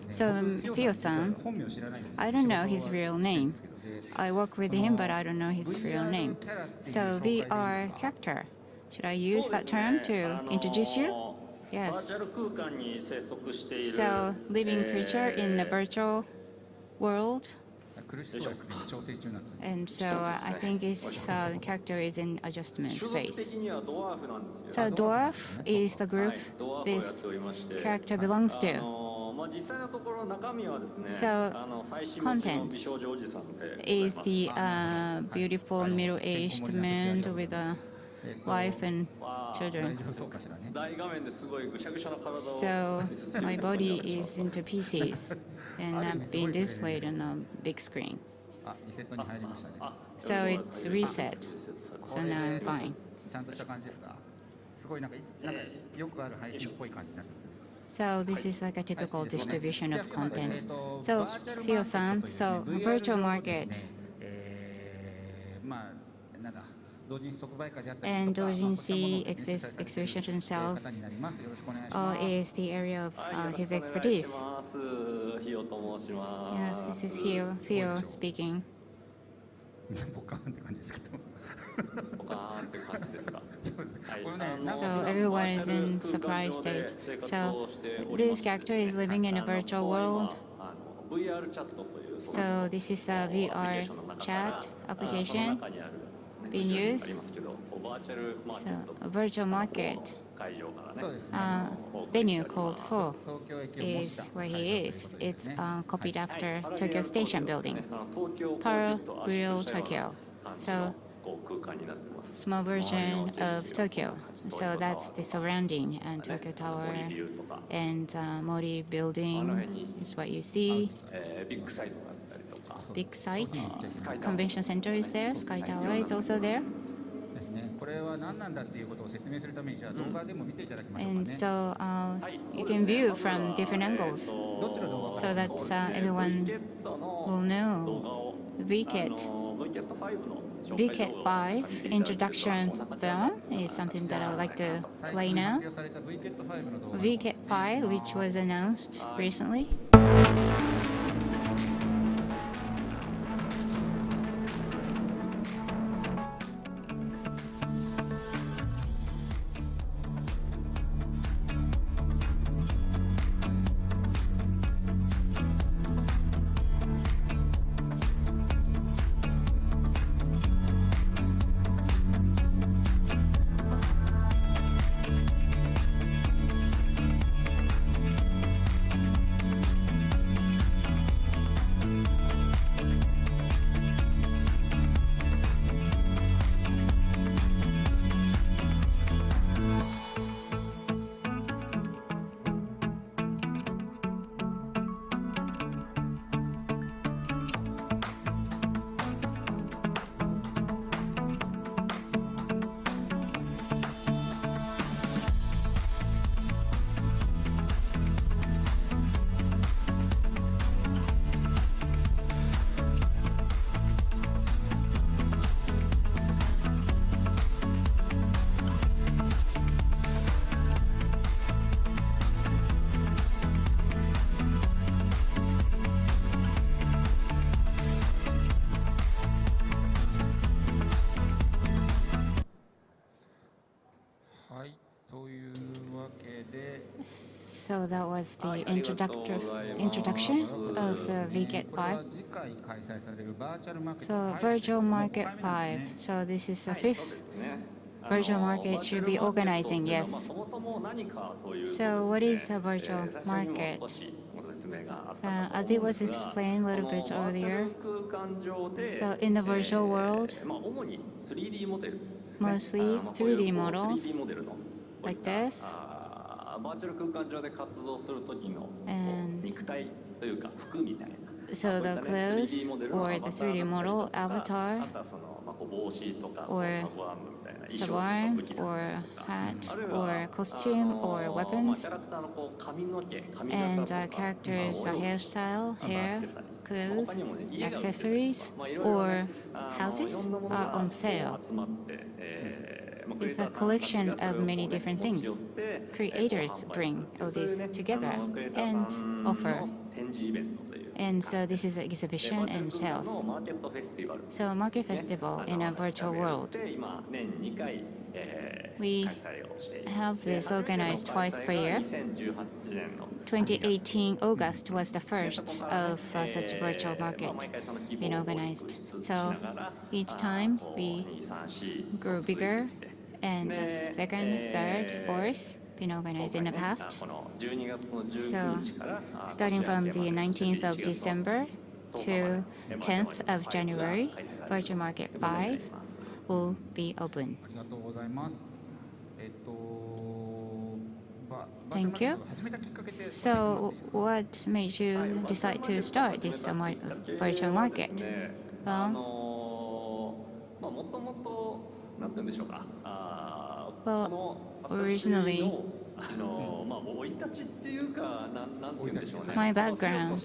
So Fio-san, I don't know his real name. I work with him, but I don't know his real name. So VR character. Should I use that term to introduce you? Yes. So living creature in the virtual world. And so I think his character is in adjustment phase. So dwarf is the group this character belongs to. So content is the beautiful middle-aged man with a wife and children. So my body is into pieces and being displayed on a big screen. So it's reset. So now I'm fine. So this is like a typical distribution of content. So Fio-san, so virtual market. And doujinshi exhibition itself is the area of his expertise. Yes, this is Fio speaking. So everyone is in surprise state. So this character is living in a virtual world. So this is a VR chat application being used. So a virtual market venue called KOPPA is where he is. It's copied after Tokyo Station building, Parallel Tokyo. So small version of Tokyo. So that's the surrounding, and Tokyo Tower and Mori building is what you see. Big site, convention center is there, Sky Tower is also there. And so you can view from different angles, so that everyone will know. VCAT 5 introduction film is something that I would like to play now. VCAT 5, which was announced recently. So that was the introduction of the VGET 5. So Virtual Market 5. So this is the fifth virtual market should be organizing, yes. So what is a virtual market? As it was explained a little bit earlier, so in the virtual world, mostly 3D models like this, and so the clothes or the 3D model avatar or saban or hat or costume or weapons and characters' hairstyle, hair, clothes, accessories, or houses are on sale. It's a collection of many different things. Creators bring all these together and offer. And so this is an exhibition and sales. So market festival in a virtual world. We have this organized twice per year. 2018 August was the first of such virtual market being organized. So each time we grew bigger, and second, third, fourth been organized in the past. So starting from the 19th of December to 10th of January, Virtual Market 5 will be open. Thank you. So what made you decide to start this virtual market? Well, originally, my background,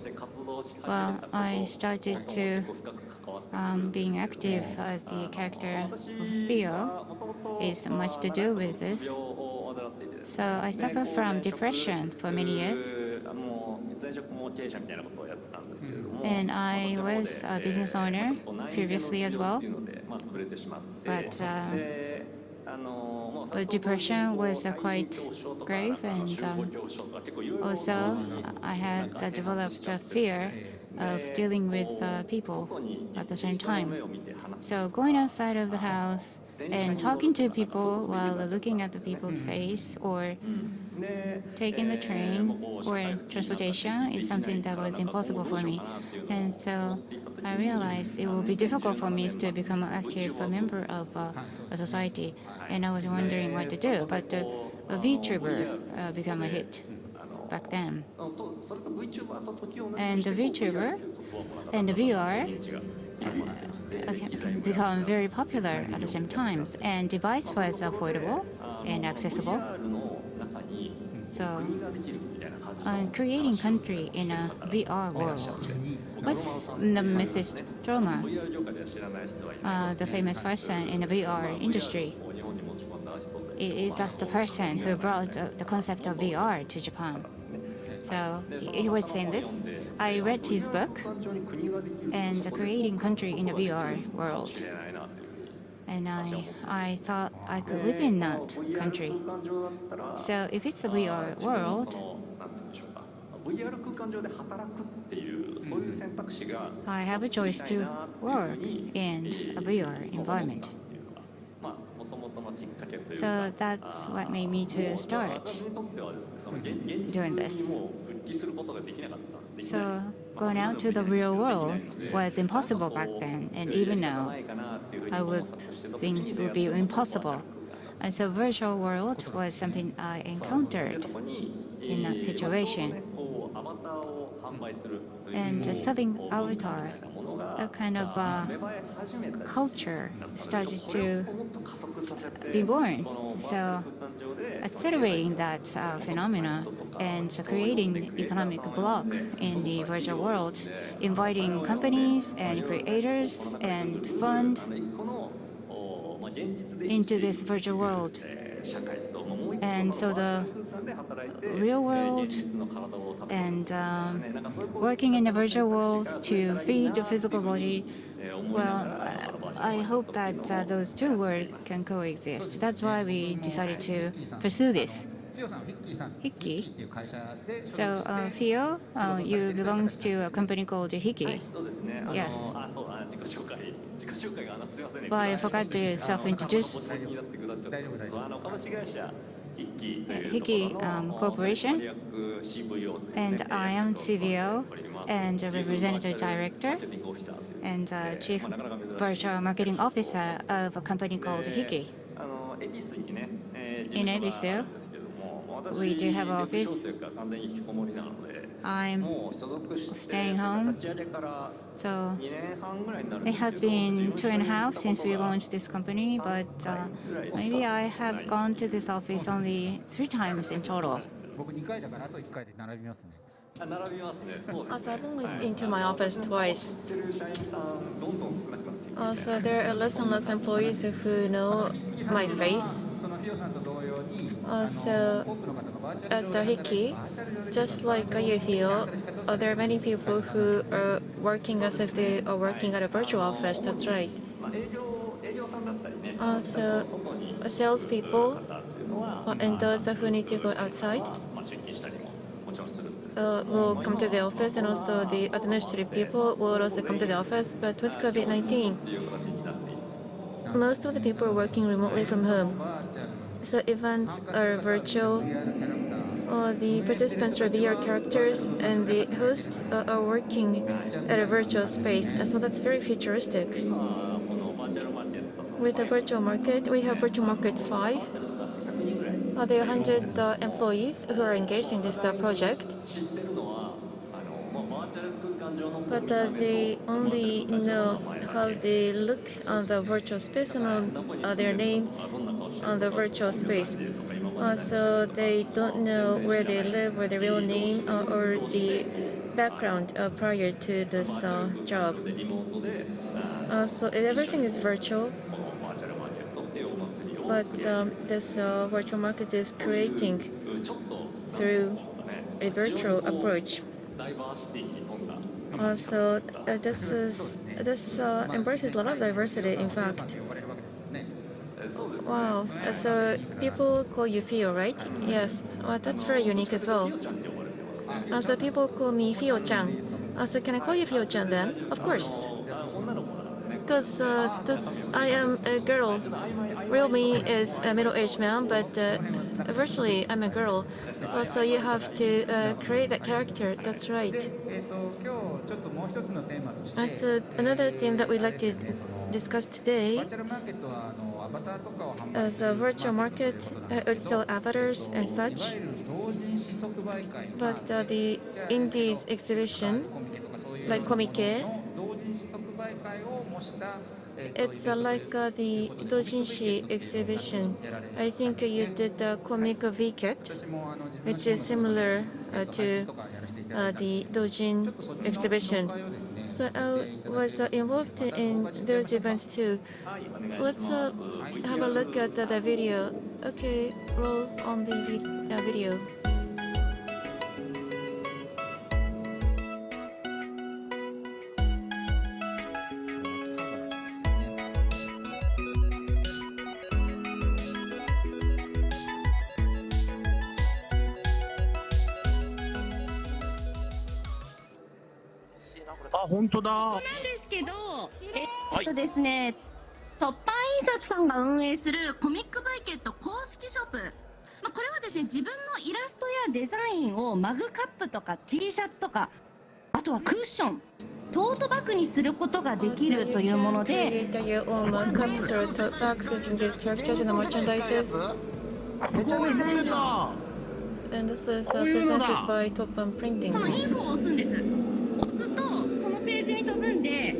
well, I started to being active as the character of Theo is much to do with this. So I suffered from depression for many years. And I was a business owner previously as well. But depression was quite grave, and also I had developed a fear of dealing with people at the same time. So going outside of the house and talking to people while looking at the people's face, or taking the train or transportation is something that was impossible for me. And so I realized it will be difficult for me to become an active member of a society. And I was wondering what to do. But a VTuber became a hit back then. And the VTuber and the VR can become very popular at the same time. And device was affordable and accessible. So creating country in a VR world. What's the message trauma? The famous person in the VR industry. That's the person who brought the concept of VR to Japan. So he was saying this. I read his book and creating country in the VR world. And I thought I could live in that country. So if it's the VR world, I have a choice to work in a VR environment. So that's what made me to start doing this. So going out to the real world was impossible back then, and even now, I would think it would be impossible. And so virtual world was something I encountered in that situation. And selling avatar, a kind of culture started to be born. So accelerating that phenomena and creating economic block in the virtual world, inviting companies and creators and fund into this virtual world. And so the real world and working in the virtual world to feed the physical body, well, I hope that those two words can coexist. That's why we decided to pursue this. Hiki. So, Fio, you belong to a company called Hiki. Yes. Well, I forgot to self-introduce. Hiki Corporation, and I am CVO and a representative director and chief virtual marketing officer of a company called Hiki. In Ebisu, we do have an office. I'm staying home. So it has been 2.5 since we launched this company, but maybe I have gone to this office only 3 times in total. Also, I've only been to my office twice. Also, there are less and less employees who know my face. Also, at the Hiki, just like you feel, there are many people who are working as if they are working at a virtual office. That's right. Also, salespeople and those who need to go outside will come to the office, and also the administrative people will also come to the office. But with COVID-19, most of the people are working remotely from home. So events are virtual. The participants are VR characters, and the hosts are working at a virtual space. So that's very futuristic. With the virtual market, we have Virtual Market 5. There are 100 employees who are engaged in this project. But they only know how they look on the virtual space and on their name on the virtual space. So they don't know where they live, or their real name, or the background prior to this job. So everything is virtual. But this virtual market is creating through a virtual approach. So this embraces a lot of diversity, in fact. Wow. So people call you Fio, right? Yes. Well, that's very unique as well. So people call me Fio-chan. So can I call you Fio-chan then? Of course. Because I am a girl. Real me is a middle-aged man, but virtually I'm a girl. So you have to create that character. That's right. So another theme that we'd like to discuss today is a virtual market. It's still avatars and such. But the indies exhibition, like Comique, it's like the doujinshi exhibition. I think you did the comic V-Kit, which is similar to the doujin exhibition. So I was involved in those events too. Let's have a look at the video. Okay, roll on the video. 本当だ。なんですけど、ですね、突版印刷さんが運営するコミックバイケット公式ショップ。これはですね、自分のイラストやデザインをマグカップとか T シャツとか、あとはクッション、トートバッグにすることができるというもので。And this is presented by Toppan Printing. このインフォを押すんです。押すとそのページに飛ぶんで、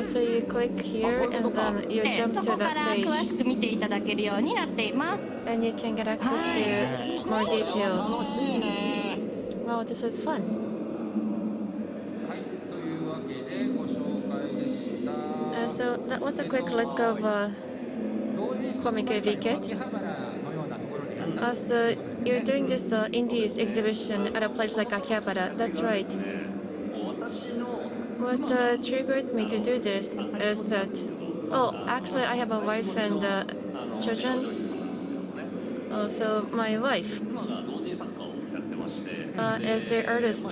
so you click here and then you jump to that page. そこから詳しく見ていただけるようになっています。And you can get access to more details. Wow, this is fun. So that was a quick look of Comic V-Kit. So you're doing this indies exhibition at a place like Akihabara. That's right. What triggered me to do this is that, actually I have a wife and children. So my wife is the artist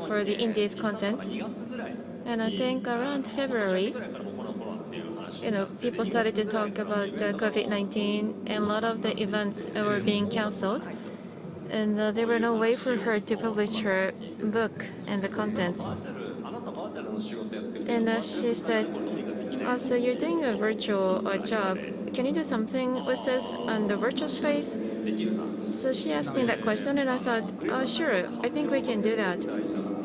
for the Indies contents, and I think around February, people started to talk about COVID-19, and a lot of the events were being canceled, and there were no way for her to publish her book and the contents. And she said, so you're doing a virtual job. Can you do something with this on the virtual space? So she asked me that question, and I thought, sure, I think we can do that.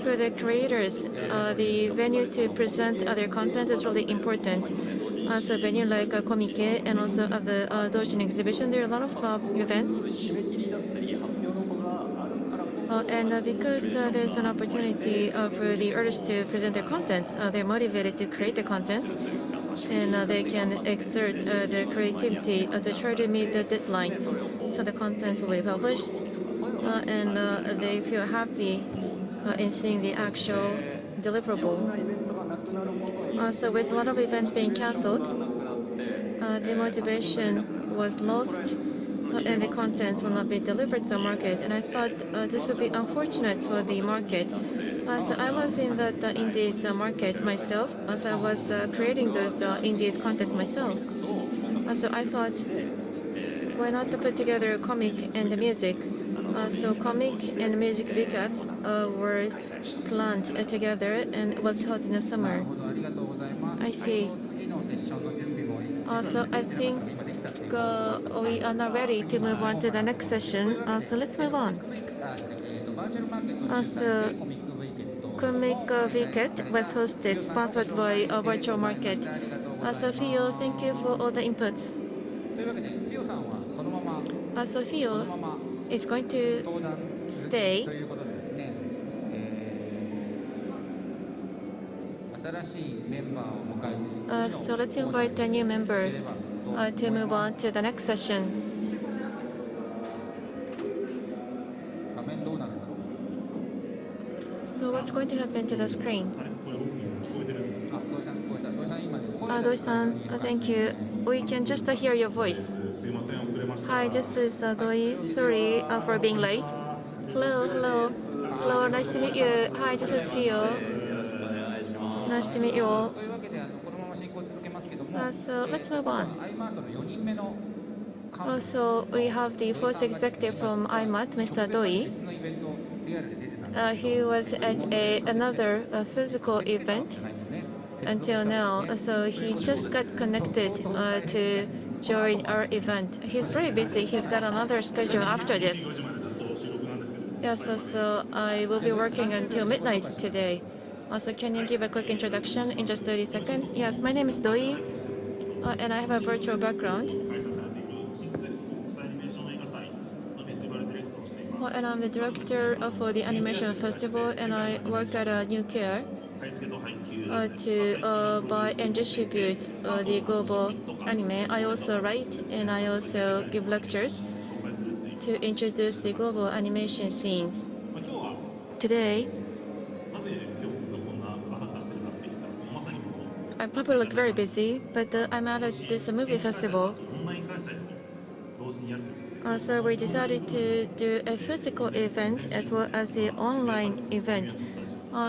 For the creators, the venue to present their content is really important. So venue like Komiké and also at the Dojin exhibition, there are a lot of events. And because there's an opportunity for the artists to present their contents, they're motivated to create the content, and they can exert their creativity to try to meet the deadline. So the contents will be published, and they feel happy in seeing the actual deliverable. So with a lot of events being cancelled, the motivation was lost, and the contents will not be delivered to the market. And I thought this would be unfortunate for the market. So I was in that Indies market myself, as I was creating those Indies contents myself. So I thought, why not to put together a comic and the music? So comic and music VCATs were planned together, and it was held in the summer. I see. So I think we are now ready to move on to the next session. So let's move on. So Comic VCAT was hosted, sponsored by a virtual market. So Fio, thank you for all the inputs. So Fio is going to stay. So let's invite a new member to move on to the next session. So what's going to happen to the screen? Doi-san, thank you. We can just hear your voice. Hi, this is Doi. Sorry for being late. Hello, hello. Hello, nice to meet you. Hi, this is Fio. Nice to meet you all. So let's move on. Also, we have the fourth executive from IMAT, Mr. Doi. He was at another physical event until now, so he just got connected to join our event. He's very busy. He's got another schedule after this. Yes, so I will be working until midnight today. Also, can you give a quick introduction in just 30 seconds? Yes, my name is Doi, and I have a virtual background. And I'm the director for the animation festival, and I work at New Care to buy and distribute the global anime. I also write, and I also give lectures to introduce the global animation scenes. Today, I probably look very busy, but I'm at this movie festival. So we decided to do a physical event as well as the online event.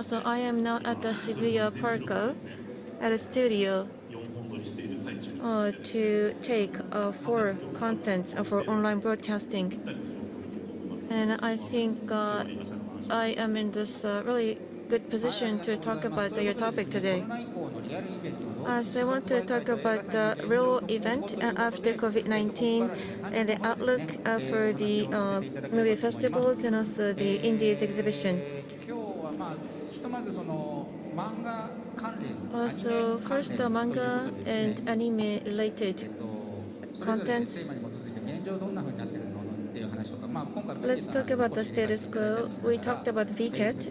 So I am now at the Shibuya Parko at a studio to take 4 contents for online broadcasting. And I think I am in this really good position to talk about your topic today. So I want to talk about the real event after COVID-19 and the outlook for the movie festivals and also the Indies exhibition. So first, the manga and anime related contents. Let's talk about the status quo. We talked about VCAT.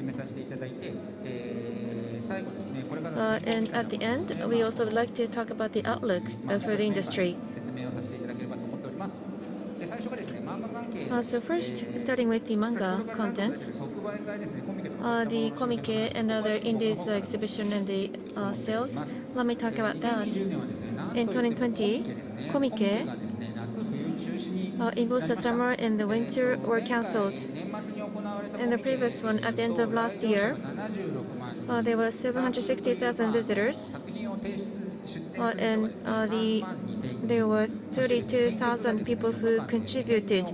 And at the end, we also would like to talk about the outlook for the industry. So first, starting with the manga contents, the Komiké and other Indies exhibition and the sales. Let me talk about that. In 2020, Komiké in both the summer and the winter were canceled. And the previous one, at the end of last year, there were 760,000 visitors, and there were 32,000 people who contributed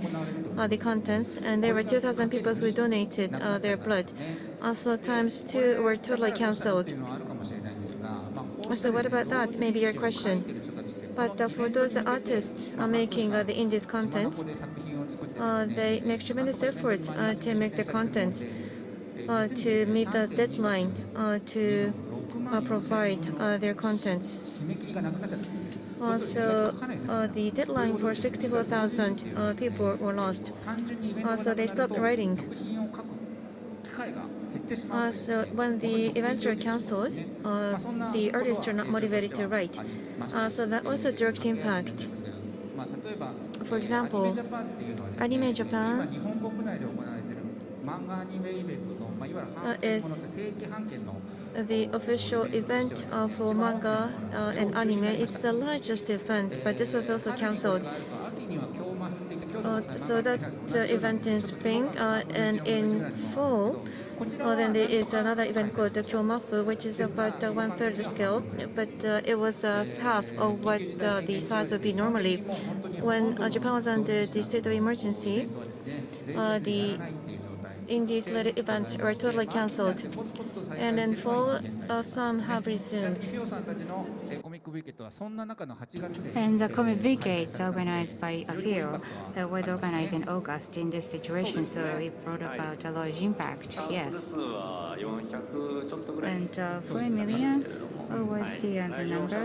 the contents, and there were 2,000 people who donated their blood. Also, times two were totally canceled. So what about that? Maybe your question. But for those artists making the indies content, they make tremendous efforts to make the content to meet the deadline to provide their content. So the deadline for 64,000 people were lost. So they stopped writing. So when the events were cancelled, the artists are not motivated to write. So that was a direct impact. For example, Anime Japan is the official event for manga and anime. It's the largest event, but this was also cancelled. So that's the event in spring, and in fall, then there is another event called the KOPPA, which is about 1/3 the scale, but it was half of what the size would be normally. When Japan was under the state of emergency, the indies-related events were totally cancelled. And in fall, some have resumed. And the comic weekend organized by a few was organized in August in this situation, so it brought about a large impact, yes. And 4 million was the number,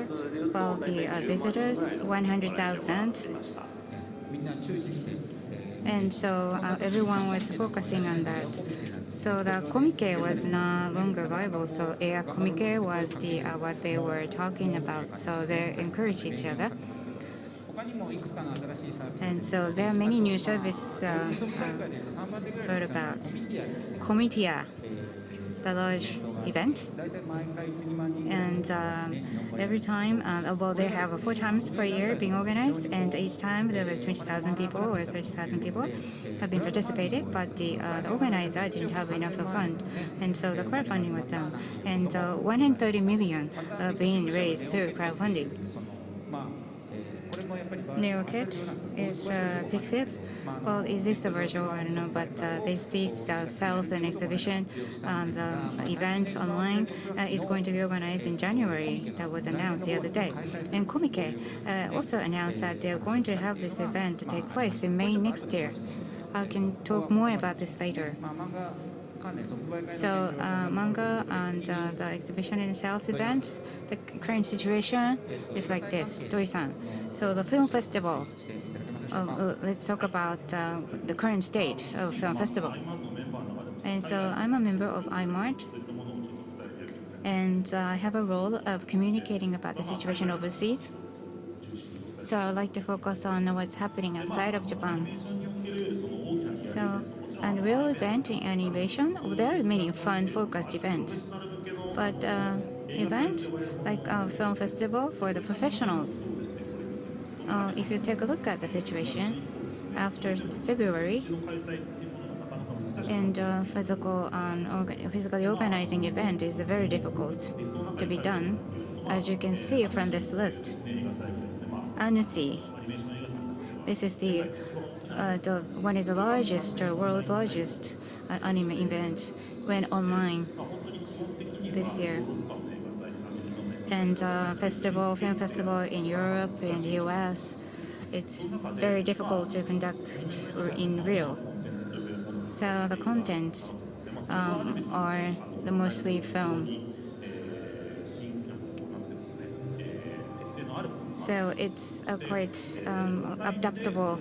while the visitors, 100,000. And so everyone was focusing on that. So the communique was no longer viable. So Air Communique was the what they were talking about. So they encouraged each other. And so there are many new services heard about. Comitia, the large event, and every time, well, they have 4 times per year being organized, and each time there was 20,000 people or 30,000 people have been participated, but the organizer didn't have enough fund, and so the crowdfunding was done, and 130 million being raised through crowdfunding. NeoKit is Pixiv. Well, is this the virtual? I don't know, but this sales and exhibition, the event online is going to be organized in January. That was announced the other day. And Comique also announced that they're going to have this event to take place in May next year. I can talk more about this later. So manga and the exhibition and sales events, the current situation is like this. Doi-san. So the film festival. Let's talk about the current state of film festival. And so I'm a member of IMART, and I have a role of communicating about the situation overseas. So I like to focus on what's happening outside of Japan. So, and real event in animation, there are many fun focused events. But event like a film festival for the professionals. If you take a look at the situation after February, and physically organizing event is very difficult to be done, as you can see from this list. Annecy, this is the one of the largest, world largest anime event, went online this year. And film festival in Europe and US, it's very difficult to conduct in real. So the contents are mostly film. So it's quite adaptable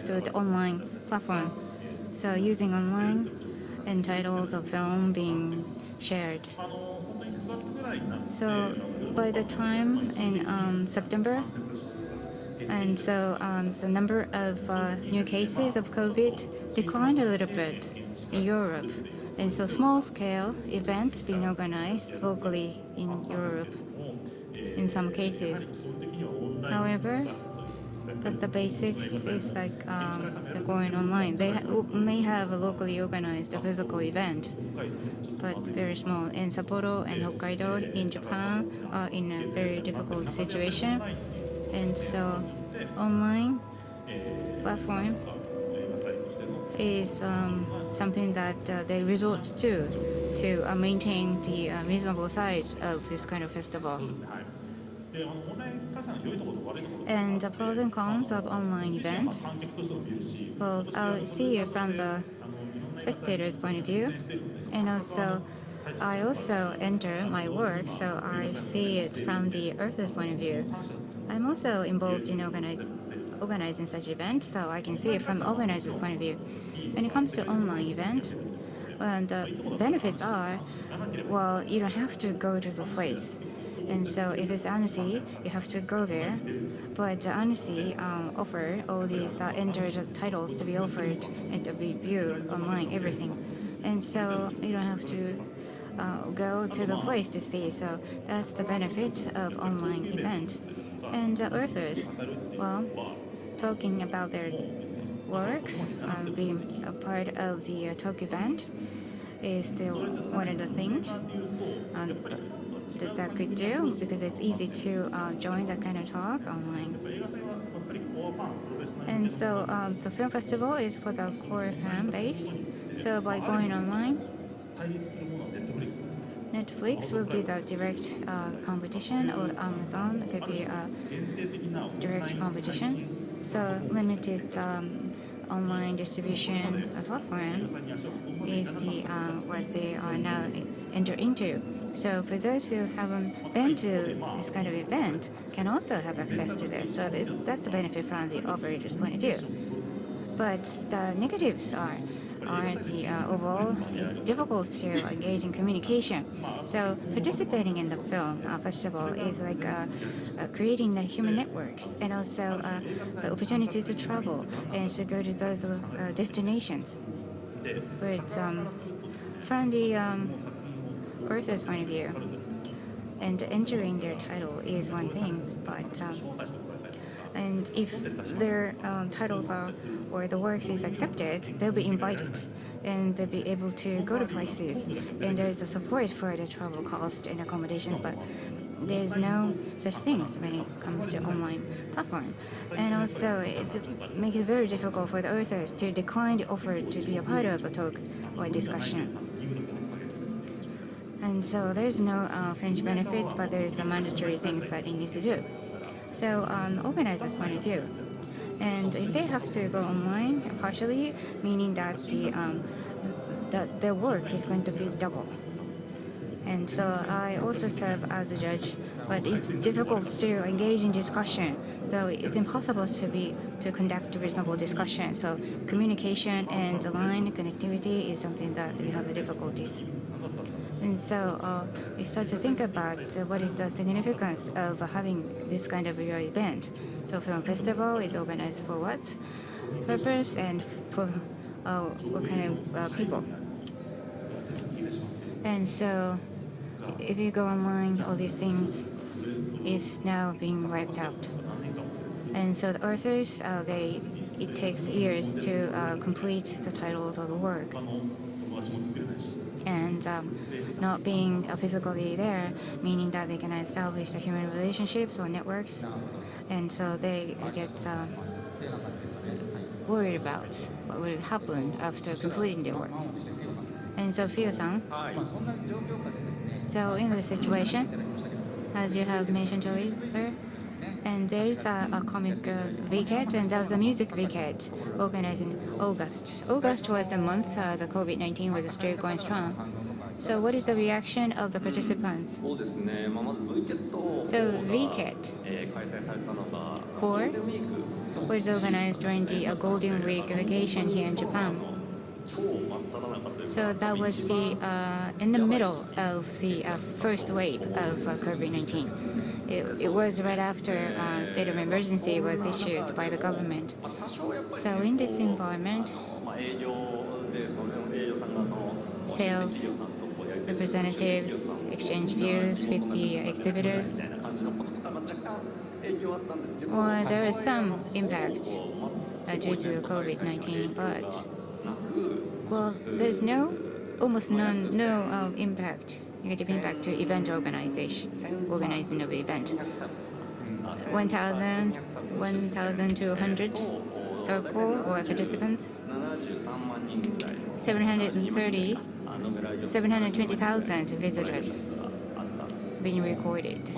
to the online platform. So using online and titles of film being shared. So by the time in September, and so the number of new cases of COVID declined a little bit in Europe. And so small-scale events being organized locally in Europe in some cases. However, But the basics is like going online. They may have a locally organized physical event, but it's very small. And Sapporo and Hokkaido in Japan are in a very difficult situation. And so online platform is something that they resort to maintain the reasonable size of this kind of festival. And the pros and cons of online event. Well, I'll see it from the spectator's point of view, and also I also enter my work, so I see it from the Earth's point of view. I'm also involved in organizing such events, so I can see it from the organizer's point of view. When it comes to online event, the benefits are, well, you don't have to go to the place. And so if it's Annecy, you have to go there. But Annecy offer all these entered titles to be offered and to be viewed online, everything. And so you don't have to go to the place to see. So that's the benefit of online event. And Earthers, well, talking about their work, being a part of the talk event is still one of the things that could do, because it's easy to join that kind of talk online. And so the film festival is for the core fan base. So by going online, Netflix will be the direct competition, or Amazon could be a direct competition. So limited online distribution platform is the what they are now enter into. So for those who haven't been to this kind of event, can also have access to this. So that's the benefit from the operator's point of view. But the negatives are the overall, it's difficult to engage in communication. So participating in the film festival is like creating the human networks, and also the opportunity to travel and to go to those destinations. But from the Earth's point of view, and entering their title is one thing, but and if their titles are, or the works is accepted, they'll be invited and they'll be able to go to places, and there's a support for the travel cost and accommodation, but there's no such things when it comes to online platform. And also it makes it very difficult for the authors to decline the offer to be a part of a talk or discussion. And so there's no fringe benefit, but there's a mandatory things that they need to do. So on the organizer's point of view, and if they have to go online partially, meaning that their work is going to be double. And so I also serve as a judge, but it's difficult to engage in discussion. So it's impossible to conduct a reasonable discussion. So communication and line connectivity is something that we have difficulties. And so we start to think about what is the significance of having this kind of a event. So film festival is organized for what purpose and for what kind of people. And so if you go online, all these things is now being wiped out. And so the authors, it takes years to complete the titles of the work. And not being physically there, meaning that they can establish the human relationships or networks, and so they get worried about what will happen after completing their work. And so Fio-san, so in this situation, as you have mentioned earlier, and there is a comic VCAT, and there was a music VCAT organized in August. August was the month the COVID-19 was still going strong. So what is the reaction of the participants? So VCAT 4 was organized during the Golden Week vacation here in Japan. So that was in the middle of the first wave of COVID-19. It was right after state of emergency was issued by the government. So in this environment, sales representatives exchange views with the exhibitors. Or there is some impact due to the COVID-19, but well, there's almost no negative impact to event organizing of the event. 1,200 circle or participants, 720,000 visitors being recorded.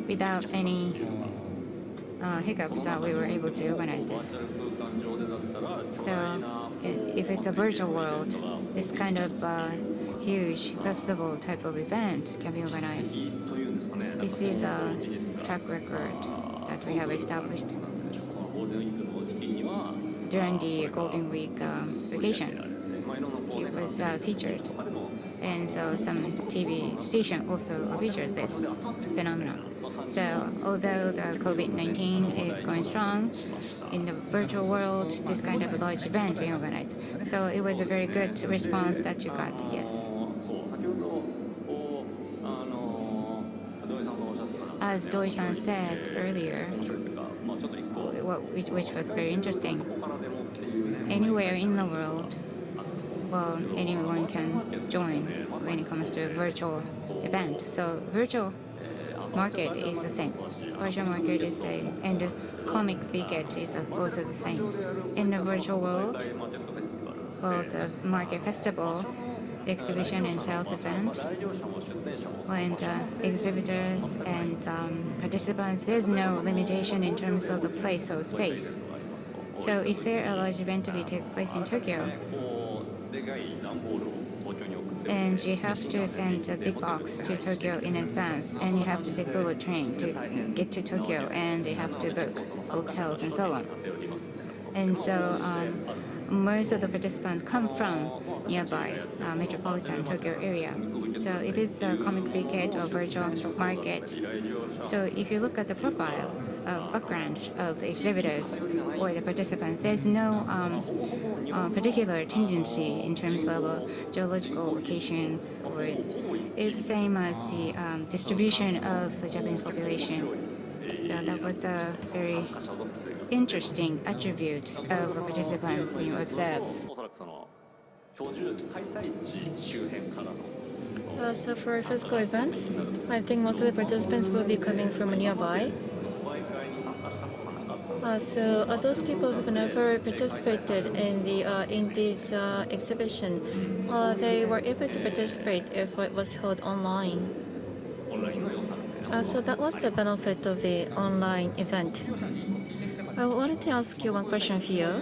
Without any hiccups, we were able to organize this. So if it's a virtual world, this kind of huge festival type of event can be organized. This is a track record that we have established during the Golden Week vacation. It was featured, and so some TV station also featured this phenomenon. So although the COVID-19 is going strong, in the virtual world, this kind of a large event being organized. So it was a very good response that you got, yes. As Doi-san said earlier, which was very interesting, anywhere in the world, well, anyone can join when it comes to a virtual event. So virtual market is the same. Virtual market is the same, and the comic ticket is also the same. In the virtual world, well, the market festival, the exhibition and sales event, and exhibitors and participants, there's no limitation in terms of the place or space. So if there are a large event to be take place in Tokyo, and you have to send a big box to Tokyo in advance, and you have to take bullet train to get to Tokyo, and you have to book hotels and so on. And so most of the participants come from nearby metropolitan Tokyo area. So if it's a comic ticket or virtual market, so if you look at the profile, background of the exhibitors or the participants, there's no particular tendency in terms of geological locations, or it's same as the distribution of the Japanese population. So that was a very interesting attribute of the participants being observed. So for physical events, I think most of the participants will be coming from nearby. So those people who've never participated in this exhibition, they were able to participate if it was held online. So that was the benefit of the online event. I wanted to ask you one question here.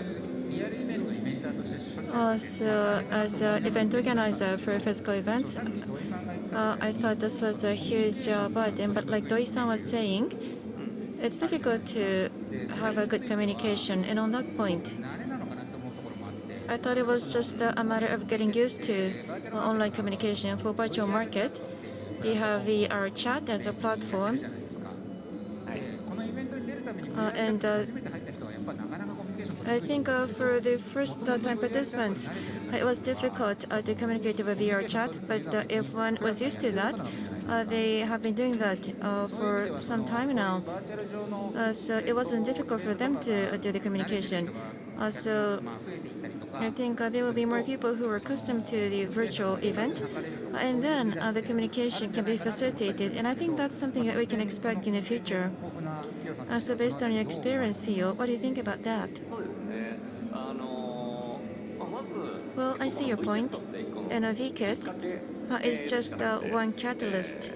So as an event organizer for physical events, I thought this was a huge burden, but like Doi-san was saying, it's difficult to have a good communication, and on that point, I thought it was just a matter of getting used to online communication. For virtual market, you have VR chat as a platform, and I think for the first time participants, it was difficult to communicate with VR chat, but if one was used to that, they have been doing that for some time now. So it wasn't difficult for them to do the communication. So I think there will be more people who are accustomed to the virtual event, and then the communication can be facilitated. And I think that's something that we can expect in the future. So based on your experience, Fio, what do you think about that? Well, I see your point. And a VKit is just one catalyst.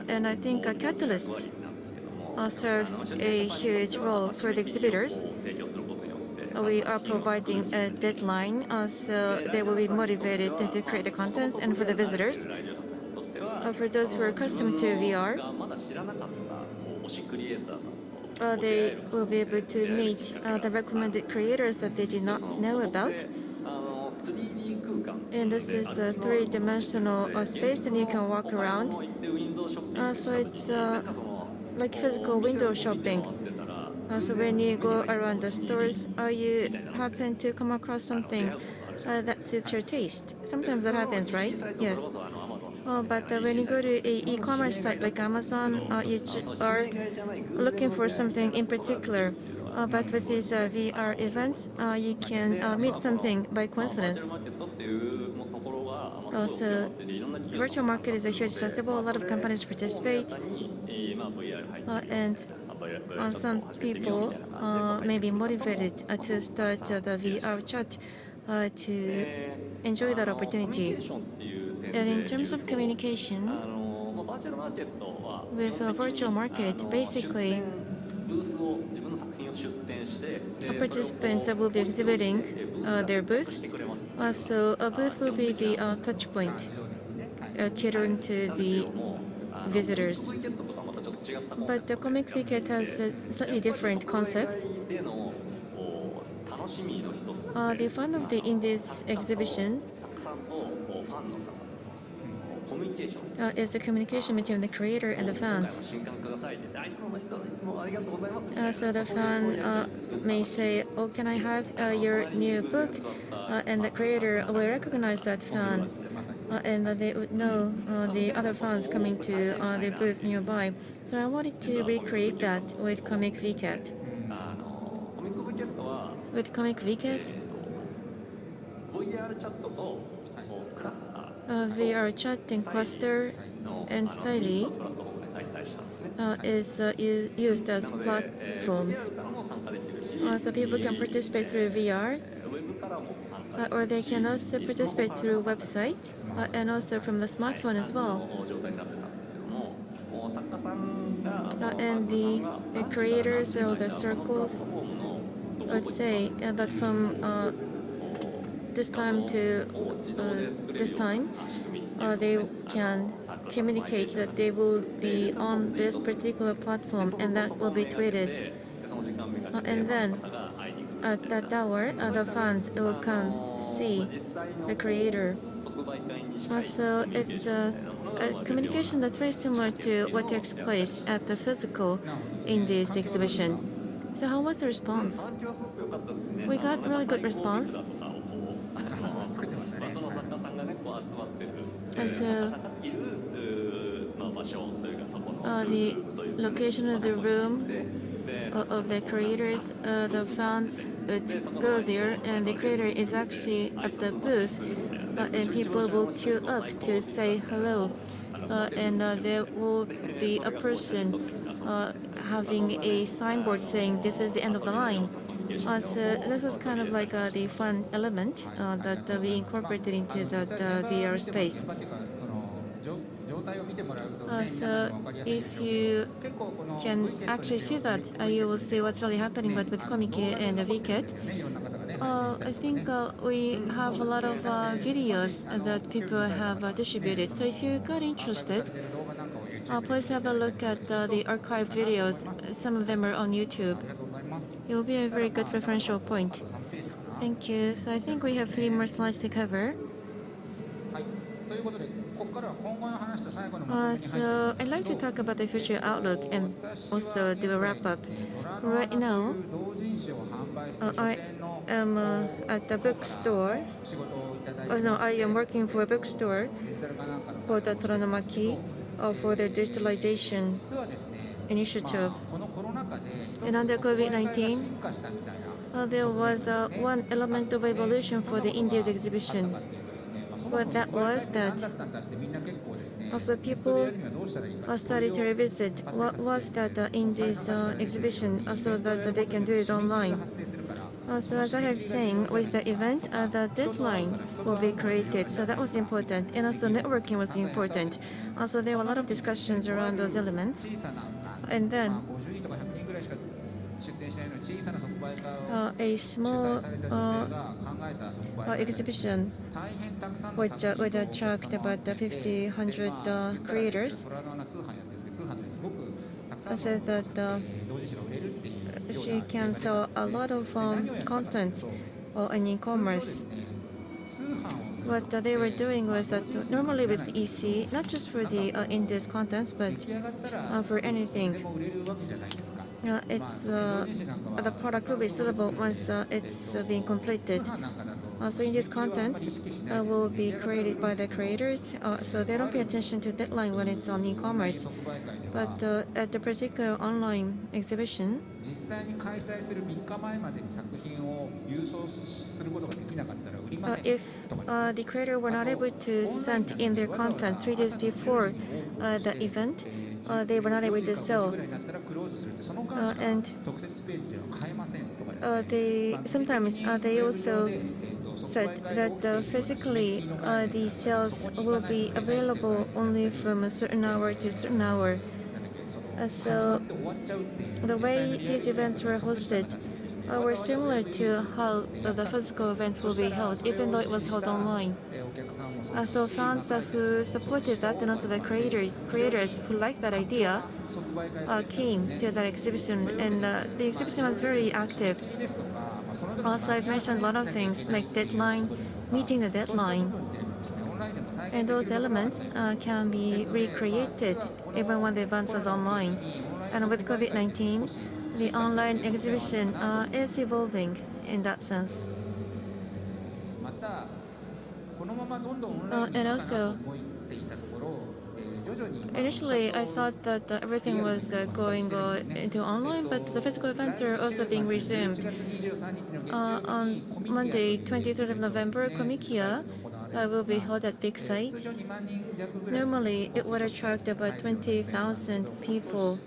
And I think a catalyst serves a huge role for the exhibitors. We are providing a deadline, so they will be motivated to create the content. And for the visitors, for those who are accustomed to VR, they will be able to meet the recommended creators that they did not know about. And this is a three-dimensional space, and you can walk around. So it's like physical window shopping. So when you go around the stores, you happen to come across something that suits your taste. Sometimes that happens, right? Yes. But when you go to an e-commerce site like Amazon, you are looking for something in particular. But with these VR events, you can meet something by coincidence. Also, virtual market is a huge festival. A lot of companies participate, and some people may be motivated to start the VR chat to enjoy that opportunity. And in terms of communication, with a virtual market, basically, participants will be exhibiting their booth. So a booth will be the touch point, catering to the visitors. But the Comic Wicket has a slightly different concept. The fun of the Indies exhibition is the communication between the creator and the fans. So the fan may say, "Oh, can I have your new book?" And the creator will recognize that fan, and they would know the other fans coming to their booth nearby. So I wanted to recreate that with Comic Wicket. With Comic Wicket, VR chat and cluster and Styly is used as platforms. So people can participate through VR, or they can also participate through website and also from the smartphone as well. And the creators or the circles, let's say that from this time to this time, they can communicate that they will be on this particular platform, and that will be tweeted. And then at that hour, the fans will come see the creator. So it's a communication that's very similar to what takes place at the physical in this exhibition. So how was the response? We got really good response. And so the location of the room of the creators, the fans would go there, and the creator is actually at the booth, and people will queue up to say hello, and there will be a person having a signboard saying this is the end of the line. So this was kind of like the fun element that we incorporated into that VR space. So if you can actually see that, you will see what's really happening. But with Comic and Wicket, I think we have a lot of videos that people have distributed. So if you got interested, please have a look at the archived videos. Some of them are on YouTube. It will be a very good referential point. Thank you. So I think we have 3 more slides to cover. So I'd like to talk about the future outlook and also do a wrap-up. Right now, I am at the bookstore. Oh, no, I am working for a bookstore for the Toranomaki for their digitalization initiative. And under COVID-19, there was one element of evolution for the India's exhibition. What that was that also people started to revisit what was that in this exhibition so that they can do it online. So as I have saying, with the event, the deadline will be created, so that was important, and also networking was important. Also, there were a lot of discussions around those elements, and then a small exhibition which would attract about 100 creators. I said that she can sell a lot of content in e-commerce. What they were doing was that normally with EC, not just for the India's contents, but for anything. the product will be sellable once it's being completed. So in this content will be created by the creators, so they don't pay attention to deadline when it's on e-commerce. But at the particular online exhibition, if the creator were not able to send in their content 3 days before the event, they were not able to sell. And sometimes they also said that physically the sales will be available only from a certain hour to a certain hour. So the way these events were hosted were similar to how the physical events will be held, even though it was held online. So fans who supported that, and also the creators who liked that idea came to that exhibition, and the exhibition was very active. Also, I've mentioned a lot of things like deadline, meeting the deadline, and those elements can be recreated even when the event was online. And with COVID-19, the online exhibition is evolving in that sense. And also, initially, I thought that everything was going into online, but the physical events are also being resumed. On Monday, 23rd of November, Komikia will be held at Big Site. Normally, it would attract about 20,000 people.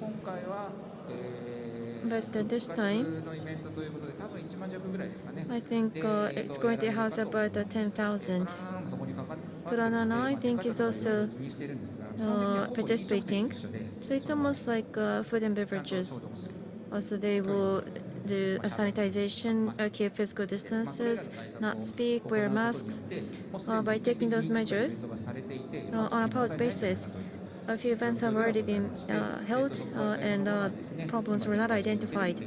But this time, I think it's going to house about 10,000. Toranana, I think, is also participating. So it's almost like food and beverages. Also, they will do a sanitization, keep physical distances, not speak, wear masks. By taking those measures on a public basis, a few events have already been held and problems were not identified.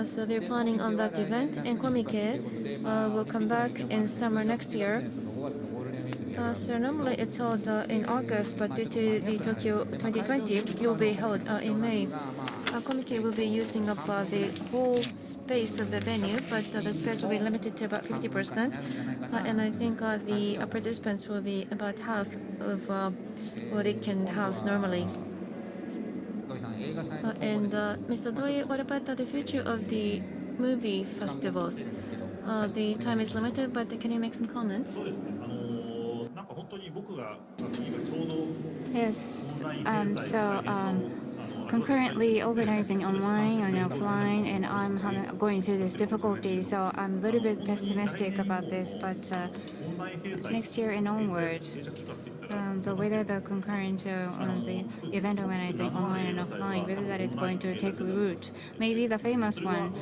So they're planning on that event, and Komike will come back in summer next year. So normally it's held in August, but due to the Tokyo 2020, it will be held in May. Komike will be using up the whole space of the venue, but the space will be limited to about 50%. And I think the participants will be about half of what it can house normally. And Mr. Doi, what about the future of the movie festivals? The time is limited, but can you make some comments? Yes. Concurrently organizing online and offline, and I'm going through this difficulty, so I'm a little bit pessimistic about this. But next year and onward, whether the concurrent the event organizing online and offline, whether that is going to take root, maybe the famous one,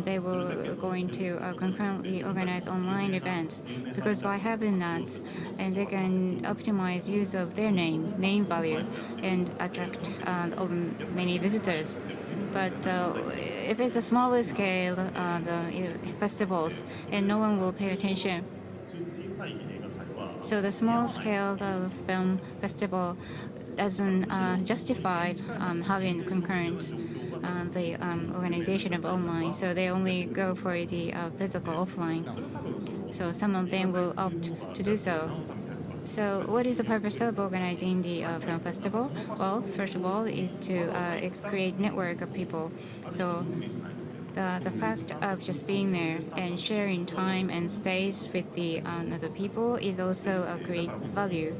they will going to concurrently organize online events, because by having that, and they can optimize use of their name value, and attract many visitors. But if it's a smaller scale, the festivals, and no one will pay attention. So the small scale of film festival doesn't justify having concurrent the organization of online. So they only go for the physical offline. So some of them will opt to do so. So what is the purpose of organizing the film festival? Well, first of all, is to create network of people. So the fact of just being there and sharing time and space with the other people is also a great value.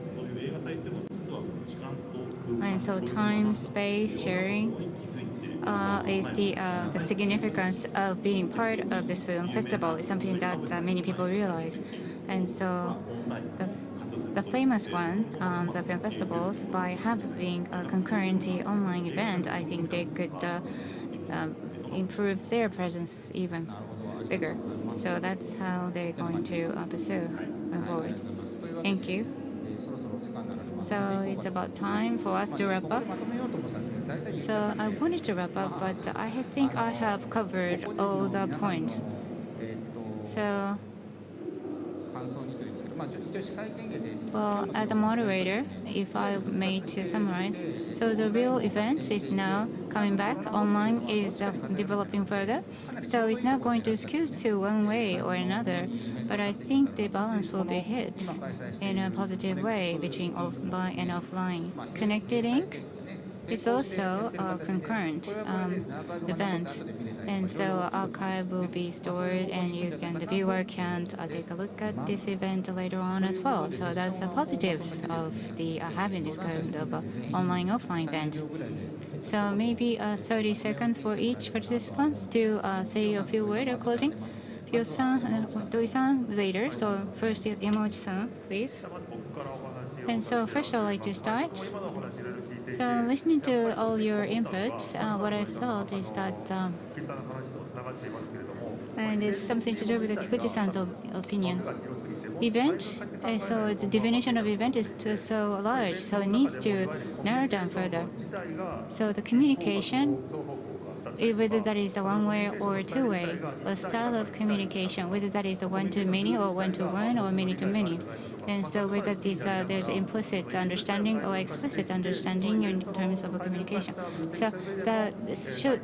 And so time, space, sharing is the significance of being part of this film festival is something that many people realize. And so the famous one, the film festivals, by having a concurrently online event, I think they could improve their presence even bigger. So that's how they're going to pursue forward. Thank you. So it's about time for us to wrap up. So I wanted to wrap up, but I think I have covered all the points. So Well, as a moderator, if I may to summarize, so the real event is now coming back. Online is developing further. So it's not going to skew to one way or another, but I think the balance will be hit in a positive way between online and offline. Connected Inc. It's also a concurrent event, and so archive will be stored, and the viewer can take a look at this event later on as well. So that's the positives of the having this kind of online-offline event. So maybe 30 seconds for each participant to say a few words of closing. Ryo-san, Doi-san later. So first, Yamauchi-san, please. And so first, I'd like to start. So listening to all your inputs, what I felt is that, and it's something to do with Kikuchi-san's opinion. Event, so the definition of event is so large, so it needs to narrow down further. So the communication, whether that is a one-way or two-way, a style of communication, whether that is a one-to-many or one-to-one or many-to-many. And so whether there's implicit understanding or explicit understanding in terms of communication. So the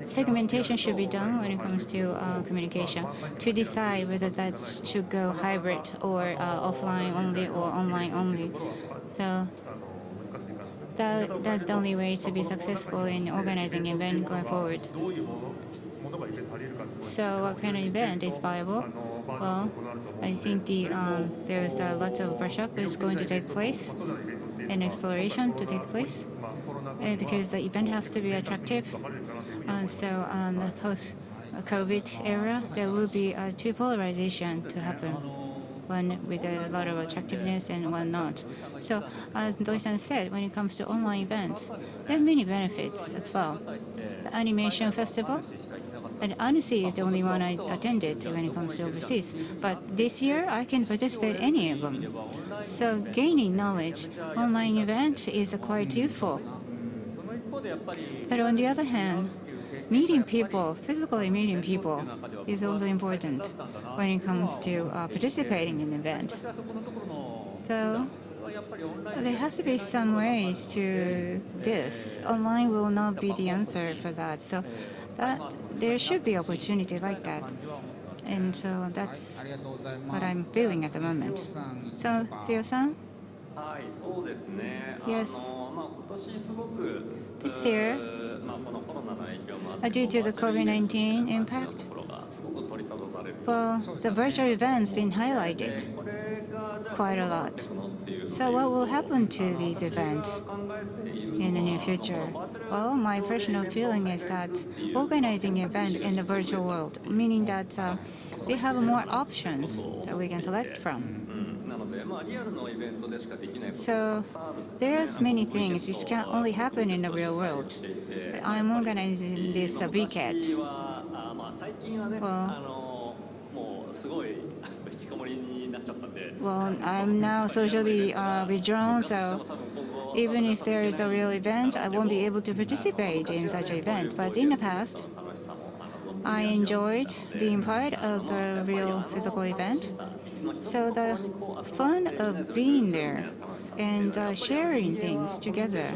segmentation should be done when it comes to communication to decide whether that should go hybrid or offline only or online only. So that's the only way to be successful in organizing an event going forward. So what kind of event is viable? Well, I think there's a lot of brush-up is going to take place and exploration to take place because the event has to be attractive. So on the post-COVID era, there will be two polarization to happen. One with a lot of attractiveness and one not. So as Doi-san said, when it comes to online events, there are many benefits as well. The animation festival, and honestly, is the only one I attended when it comes to overseas. But this year, I can participate in any of them. So gaining knowledge, online event is quite useful. But on the other hand, meeting people, physically meeting people, is also important when it comes to participating in an event. So there has to be some ways to this. Online will not be the answer for that. So there should be opportunity like that. And so that's what I'm feeling at the moment. So, Ryo-san? Yes. This year, due to the COVID-19 impact, well, the virtual events been highlighted quite a lot. So what will happen to these events in the near future? Well, my personal feeling is that organizing an event in the virtual world, meaning that we have more options that we can select from. So there are many things which can only happen in the real world. I'm organizing this VCAT. Well, I'm now socially withdrawn, so even if there is a real event, I won't be able to participate in such an event. But in the past, I enjoyed being part of the real physical event. So the fun of being there and sharing things together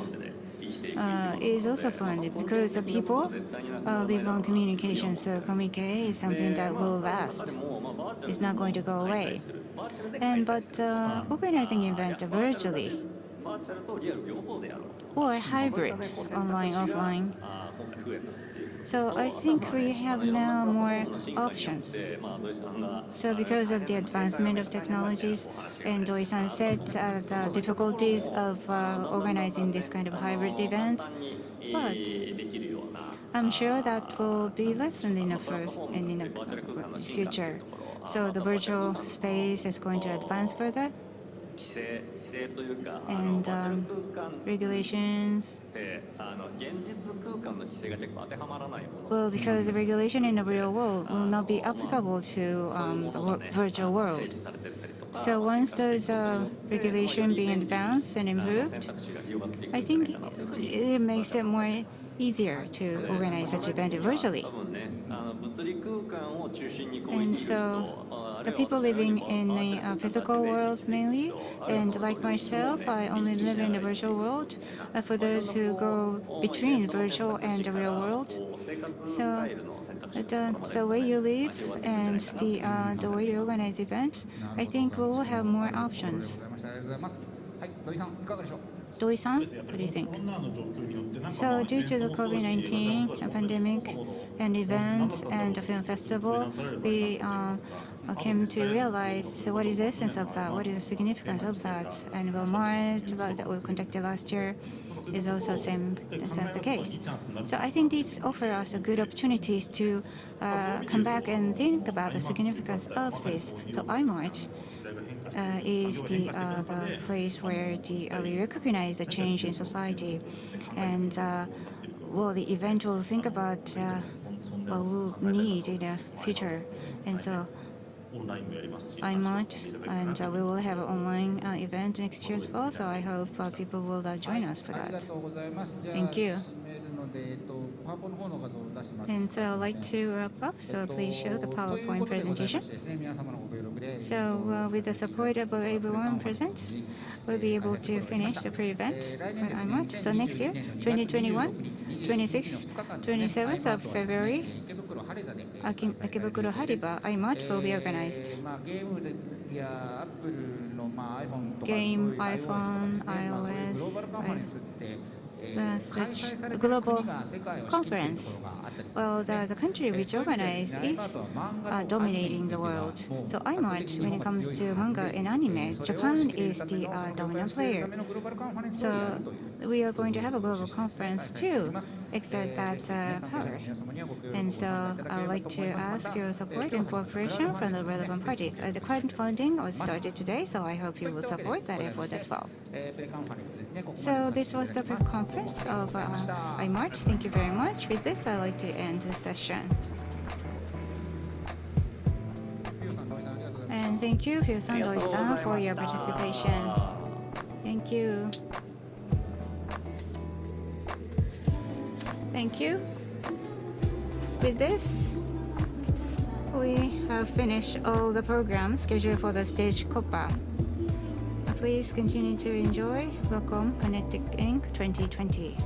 is also fun because the people live on communication. So communique is something that will last. It's not going to go away. But organizing an event virtually or hybrid, online, offline. So I think we have now more options. So because of the advancement of technologies, and Doi-san said the difficulties of organizing this kind of hybrid event, but I'm sure that will be lessened in the future. So the virtual space is going to advance further. And regulations. Well, because the regulation in the real world will not be applicable to the virtual world. So once those regulations being advanced and improved, I think it makes it more easier to organize such event virtually. And so the people living in a physical world mainly, and like myself, I only live in the virtual world. For those who go between virtual and the real world, so the way you live and the way you organize events, I think we will have more options. Doi-san, what do you think? So due to the COVID-19 pandemic and events and the film festival, we came to realize what is the essence of that, what is the significance of that, and Walmart that we conducted last year is also the case. So I think these offer us a good opportunities to come back and think about the significance of this. So iMart is the place where we recognize the change in society, and well, the event will think about what we'll need in the future, and so iMart, and we will have an online event next year as well. So I hope people will join us for that. Thank you. And so I'd like to wrap up, so please show the PowerPoint presentation. So with the support of everyone present, we'll be able to finish the pre-event with iMart. So next year, 2021, 26th, 27th of February, Akibukuro Hariba iMart will be organized. Game, iPhone, iOS, such a global conference. Well, the country which organized is dominating the world. So iMart, when it comes to manga and anime, Japan is the dominant player. So we are going to have a global conference to exert that power. And so I would like to ask your support and cooperation from the relevant parties. The crowdfunding was started today, so I hope you will support that effort as well. So this was the conference of iMart. Thank you very much. With this, I'd like to end the session. And thank you, Ryu-san, Doi-san, for your participation. Thank you. Thank you. With this, we have finished all the programs scheduled for the stage KOPPA. Please continue to enjoy Wacom Connected Inc. 2020.